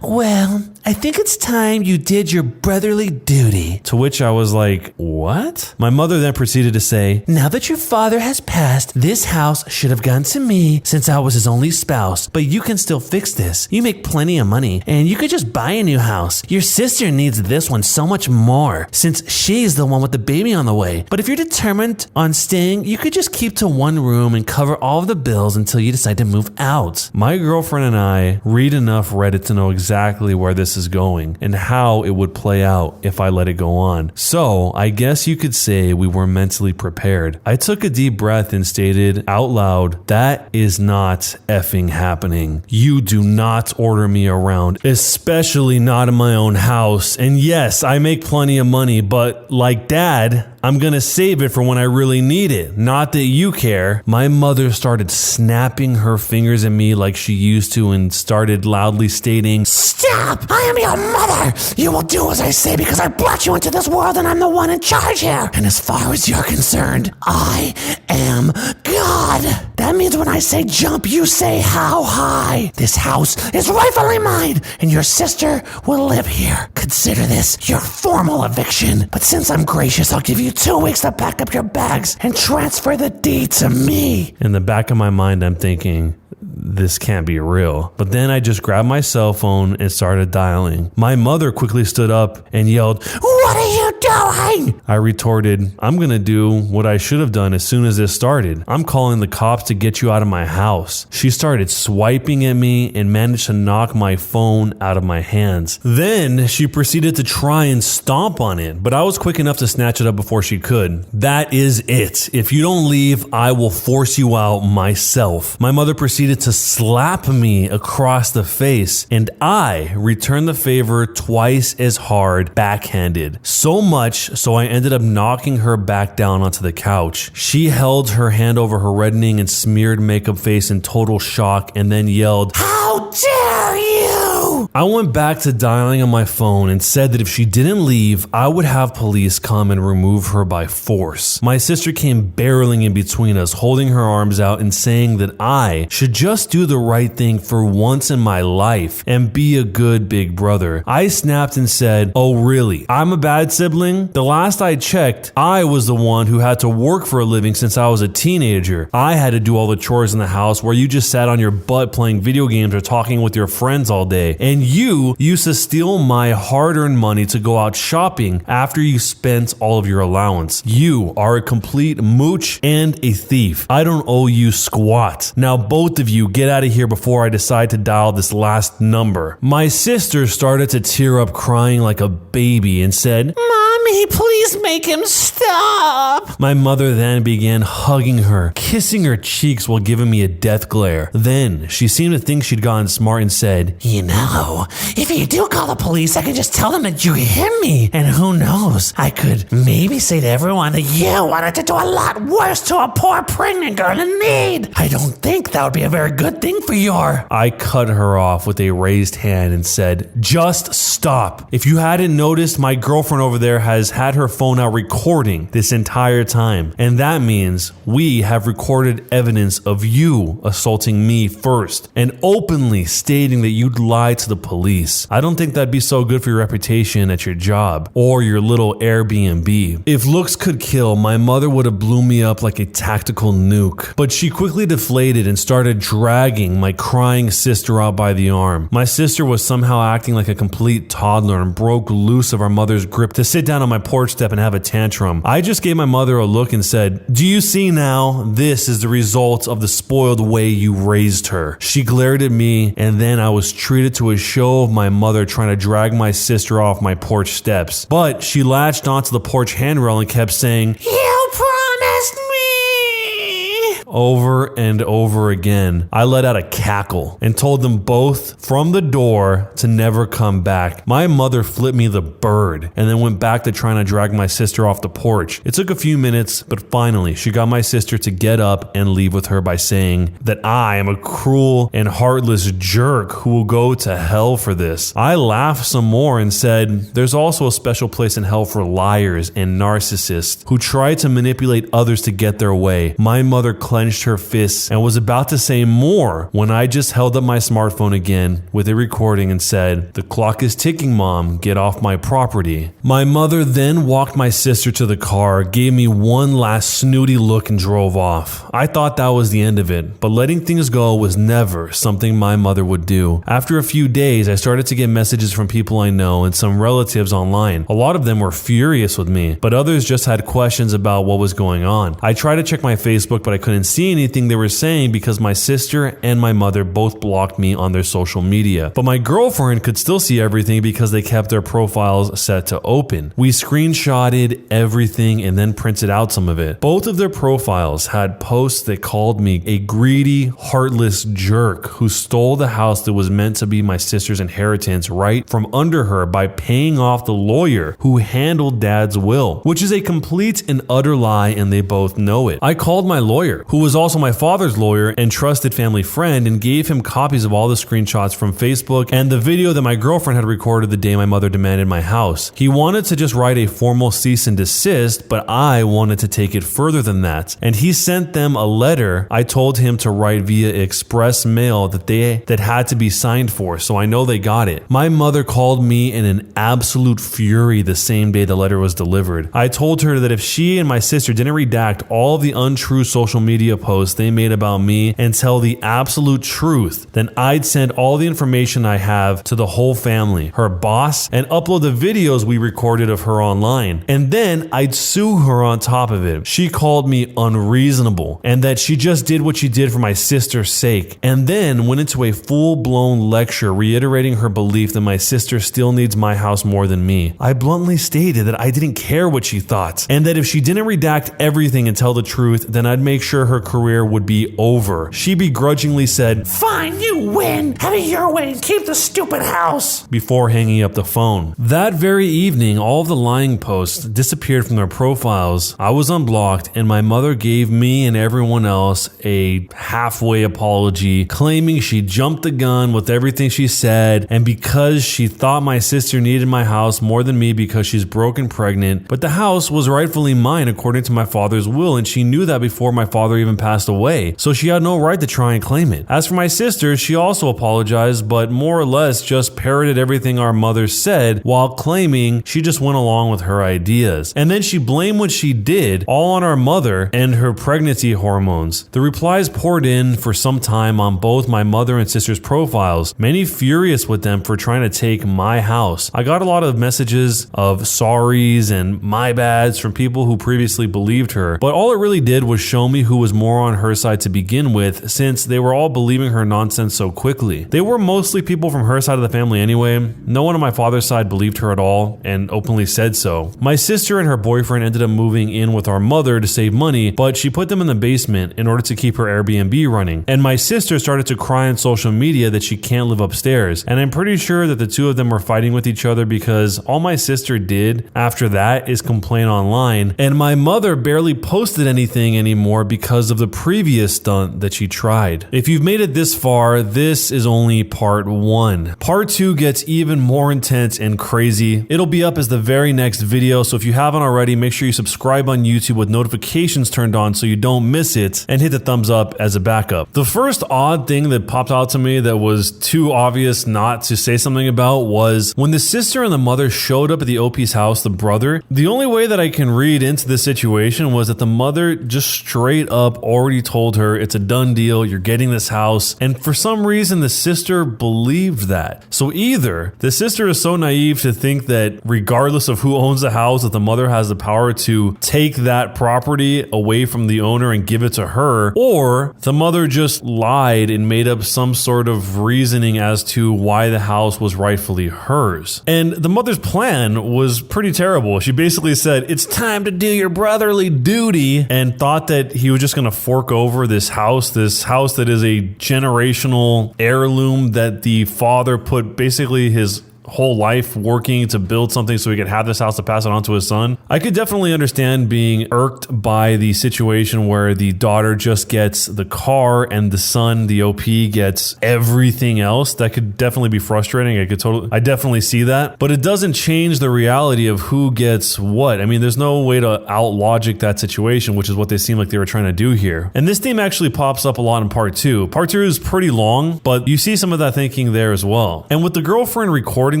Speaker 3: "Well, I think it's time you did your brotherly duty."
Speaker 2: To which I was like, what? My mother then proceeded to say,
Speaker 3: "Now that your father has passed, this house should have gone to me since I was his only spouse. But you can still fix this. You make plenty of money, and you could just buy a new house. Your sister needs this one so much more since she's the one with the baby on the way. But if you're determined on staying, you could just keep to one room and cover all of the bills until you decide to move out."
Speaker 2: My girlfriend and I read enough Reddit to know exactly where this is going and how it would play out if I let it go on. So I guess you could say we were mentally prepared. I took a deep breath and stated out loud, "That is not effing happening. You do not order me around, especially not in my own house. And yes, I make plenty of money, but like Dad, I'm gonna save it for when I really need it. Not that you care." My mother started snapping her fingers at me like she used to and started loudly stating,
Speaker 3: "Stop! I am your mother! You will do as I say because I brought you into this world and I'm the one in charge here. And as far as you're concerned, I am God. That means when I say jump, you say how high. This house is rightfully mine and your sister will live here. Consider this your formal eviction. But since I'm gracious, I'll give you 2 weeks to pack up your bags and transfer the deed to me."
Speaker 2: In the back of my mind, I'm thinking, this can't be real. But then I just grabbed my cell phone and started dialing. My mother quickly stood up and yelled, "What are you doing?" I retorted, "I'm gonna do what I should have done as soon as this started. I'm calling the cops to get you out of my house." She started swiping at me and managed to knock my phone out of my hands. Then she proceeded to try and stomp on it, but I was quick enough to snatch it up before she could. "That is it. If you don't leave, I will force you out myself." My mother proceeded to slap me across the face, and I returned the favor twice as hard, backhanded. So much so I ended up knocking her back down onto the couch. She held her hand over her reddening and smeared makeup face in total shock and then yelled, "How dare you!" I went back to dialing on my phone and said that if she didn't leave, I would have police come and remove her by force. My sister came barreling in between us, holding her arms out and saying that I should just do the right thing for once in my life and be a good big brother. I snapped and said, "Oh really? I'm a bad sibling? The last I checked, I was the one who had to work for a living since I was a teenager. I had to do all the chores in the house where you just sat on your butt playing video games or talking with your friends all day. And you used to steal my hard-earned money to go out shopping after you spent all of your allowance. You are a complete mooch and a thief. I don't owe you squat. Now both of you get out of here before I decide to dial this last number." My sister started to tear up, crying like a baby, and said, "Mommy, please make him stop." My mother then began hugging her, kissing her cheeks while giving me a death glare. Then she seemed to think she'd gotten smart and said,
Speaker 3: "You know, if you do call the police, I can just tell them that you hit me. And who knows, I could maybe say to everyone that you wanted to do a lot worse to a poor pregnant girl in need. I don't think that would be a very good thing for your..."
Speaker 2: I cut her off with a raised hand and said, "Just stop. If you hadn't noticed, my girlfriend over there has had her phone out recording this entire time. And that means we have recorded evidence of you assaulting me first and openly stating that you'd lie to the police. I don't think that'd be so good for your reputation at your job or your little Airbnb." If looks could kill, my mother would have blew me up like a tactical nuke. But she quickly deflated and started dragging my crying sister out by the arm. My sister was somehow acting like a complete toddler and broke loose of our mother's grip to sit down on my porch step and have a tantrum. I just gave my mother a look and said, "Do you see now? This is the result of the spoiled way you raised her." She glared at me, and then I was treated to a show of my mother trying to drag my sister off my porch steps. But she latched onto the porch handrail and kept saying, "You promised me," over and over again. I let out a cackle and told them both from the door to never come back. My mother flipped me the bird and then went back to trying to drag my sister off the porch. It took a few minutes, but finally she got my sister to get up and leave with her by saying that I am a cruel and heartless jerk who will go to hell for this. I laughed some more and said, "There's also a special place in hell for liars and narcissists who try to manipulate others to get their way." My mother clenched her fists and was about to say more when I just held up my smartphone again with a recording and said, "The clock is ticking, Mom. Get off my property." My mother then walked my sister to the car, gave me one last snooty look and drove off. I thought that was the end of it, but letting things go was never something my mother would do. After a few days, I started to get messages from people I know and some relatives online. A lot of them were furious with me, but others just had questions about what was going on. I tried to check my Facebook, but I couldn't see anything they were saying because my sister and my mother both blocked me on their social media. But my girlfriend could still see everything because they kept their profiles set to open. We screenshotted everything and then printed out some of it. Both of their profiles had posts that called me a greedy, heartless jerk who stole the house that was meant to be my sister's inheritance right from under her by paying off the lawyer who handled Dad's will, which is a complete and utter lie, and they both know it. I called my lawyer, who was also my father's lawyer and trusted family friend, and gave him copies of all the screenshots from Facebook and the video that my girlfriend had recorded the day my mother demanded my house. He wanted to just write a formal cease and desist, but I wanted to take it further than that, and he sent them a letter I told him to write via express mail that had to be signed for, so I know they got it. My mother called me in an absolute fury the same day the letter was delivered. I told her that if she and my sister didn't redact all of the untrue social media media posts they made about me and tell the absolute truth, then I'd send all the information I have to the whole family, her boss, and upload the videos we recorded of her online. And then I'd sue her on top of it. She called me unreasonable and that she just did what she did for my sister's sake, and then went into a full-blown lecture reiterating her belief that my sister still needs my house more than me. I bluntly stated that I didn't care what she thought, and that if she didn't redact everything and tell the truth, then I'd make sure her career would be over. She begrudgingly said,
Speaker 3: "Fine, you win. Have it your way and keep the stupid house,"
Speaker 2: before hanging up the phone. That very evening, all of the lying posts disappeared from their profiles. I was unblocked, and my mother gave me and everyone else a halfway apology, claiming she jumped the gun with everything she said, and because she thought my sister needed my house more than me because she's broke and pregnant. But the house was rightfully mine according to my father's will, and she knew that before my father even passed away, so she had no right to try and claim it. As for my sister, she also apologized, but more or less just parroted everything our mother said while claiming she just went along with her ideas. And then she blamed what she did all on our mother and her pregnancy hormones. The replies poured in for some time on both my mother and sister's profiles, many furious with them for trying to take my house. I got a lot of messages of sorries and my bads from people who previously believed her, but all it really did was show me who was more on her side to begin with, since they were all believing her nonsense so quickly. They were mostly people from her side of the family anyway. No one on my father's side believed her at all and openly said so. My sister and her boyfriend ended up moving in with our mother to save money, but she put them in the basement in order to keep her Airbnb running. And my sister started to cry on social media that she can't live upstairs. And I'm pretty sure that the two of them were fighting with each other because all my sister did after that is complain online, and my mother barely posted anything anymore because of the previous stunt that she tried. If you've made it this far, this is only part 1. Part 2 gets even more intense and crazy. It'll be up as the very next video, so if you haven't already, make sure you subscribe on YouTube with notifications turned on so you don't miss it, and hit the thumbs up as a backup. The first odd thing that popped out to me that was too obvious not to say something about was when the sister and the mother showed up at the OP's house, the brother, the only way that I can read into this situation was that the mother just straight up already told her it's a done deal, you're getting this house, and for some reason the sister believed that. So either the sister is so naive to think that regardless of who owns the house, that the mother has the power to take that property away from the owner and give it to her, or the mother just lied and made up some sort of reasoning as to why the house was rightfully hers. And the mother's plan was pretty terrible. She basically said, "It's time to do your brotherly duty," and thought that he was just going to fork over this house that is a generational heirloom that the father put basically his whole life working to build something so he could have this house to pass it on to his son. I could definitely understand being irked by the situation where the daughter just gets the car and the son, the OP, gets everything else. That could definitely be frustrating. I definitely see that, but it doesn't change the reality of who gets what. I mean, there's no way to out logic that situation, which is what they seem like they were trying to do here. And this theme actually pops up a lot in part 2. Part 2 is pretty long, but you see some of that thinking there as well. And with the girlfriend recording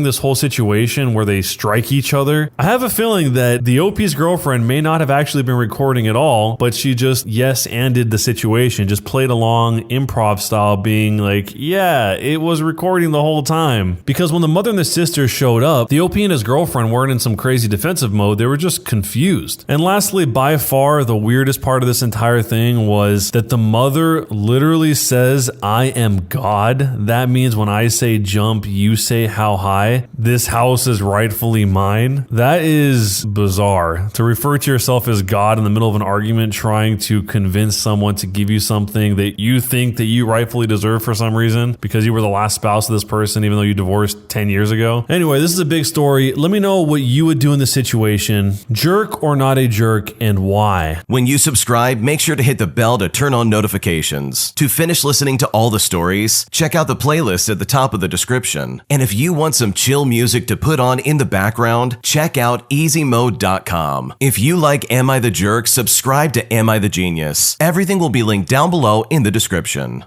Speaker 2: this whole situation where they strike each other, I have a feeling that the OP's girlfriend may not have actually been recording at all, but she just yes-anded the situation, just played along improv style, being like, yeah, it was recording the whole time. Because when the mother and the sister showed up, the OP and his girlfriend weren't in some crazy defensive mode, they were just confused. And lastly, by far the weirdest part of this entire thing was that the mother literally says, "I am God. That means when I say jump, you say how high. This house is rightfully mine." That is bizarre. To refer to yourself as God in the middle of an argument trying to convince someone to give you something that you think that you rightfully deserve for some reason because you were the last spouse of this person even though you divorced 10 years ago. Anyway, this is a big story. Let me know what you would do in this situation. Jerk or not a jerk, and why?
Speaker 1: When you subscribe, make sure to hit the bell to turn on notifications. To finish listening to all the stories, check out the playlist at the top of the description. And if you want some chill music to put on in the background, check out easymode.com. If you like Am I the Jerk, subscribe to Am I the Genius. Everything will be linked down below in the description.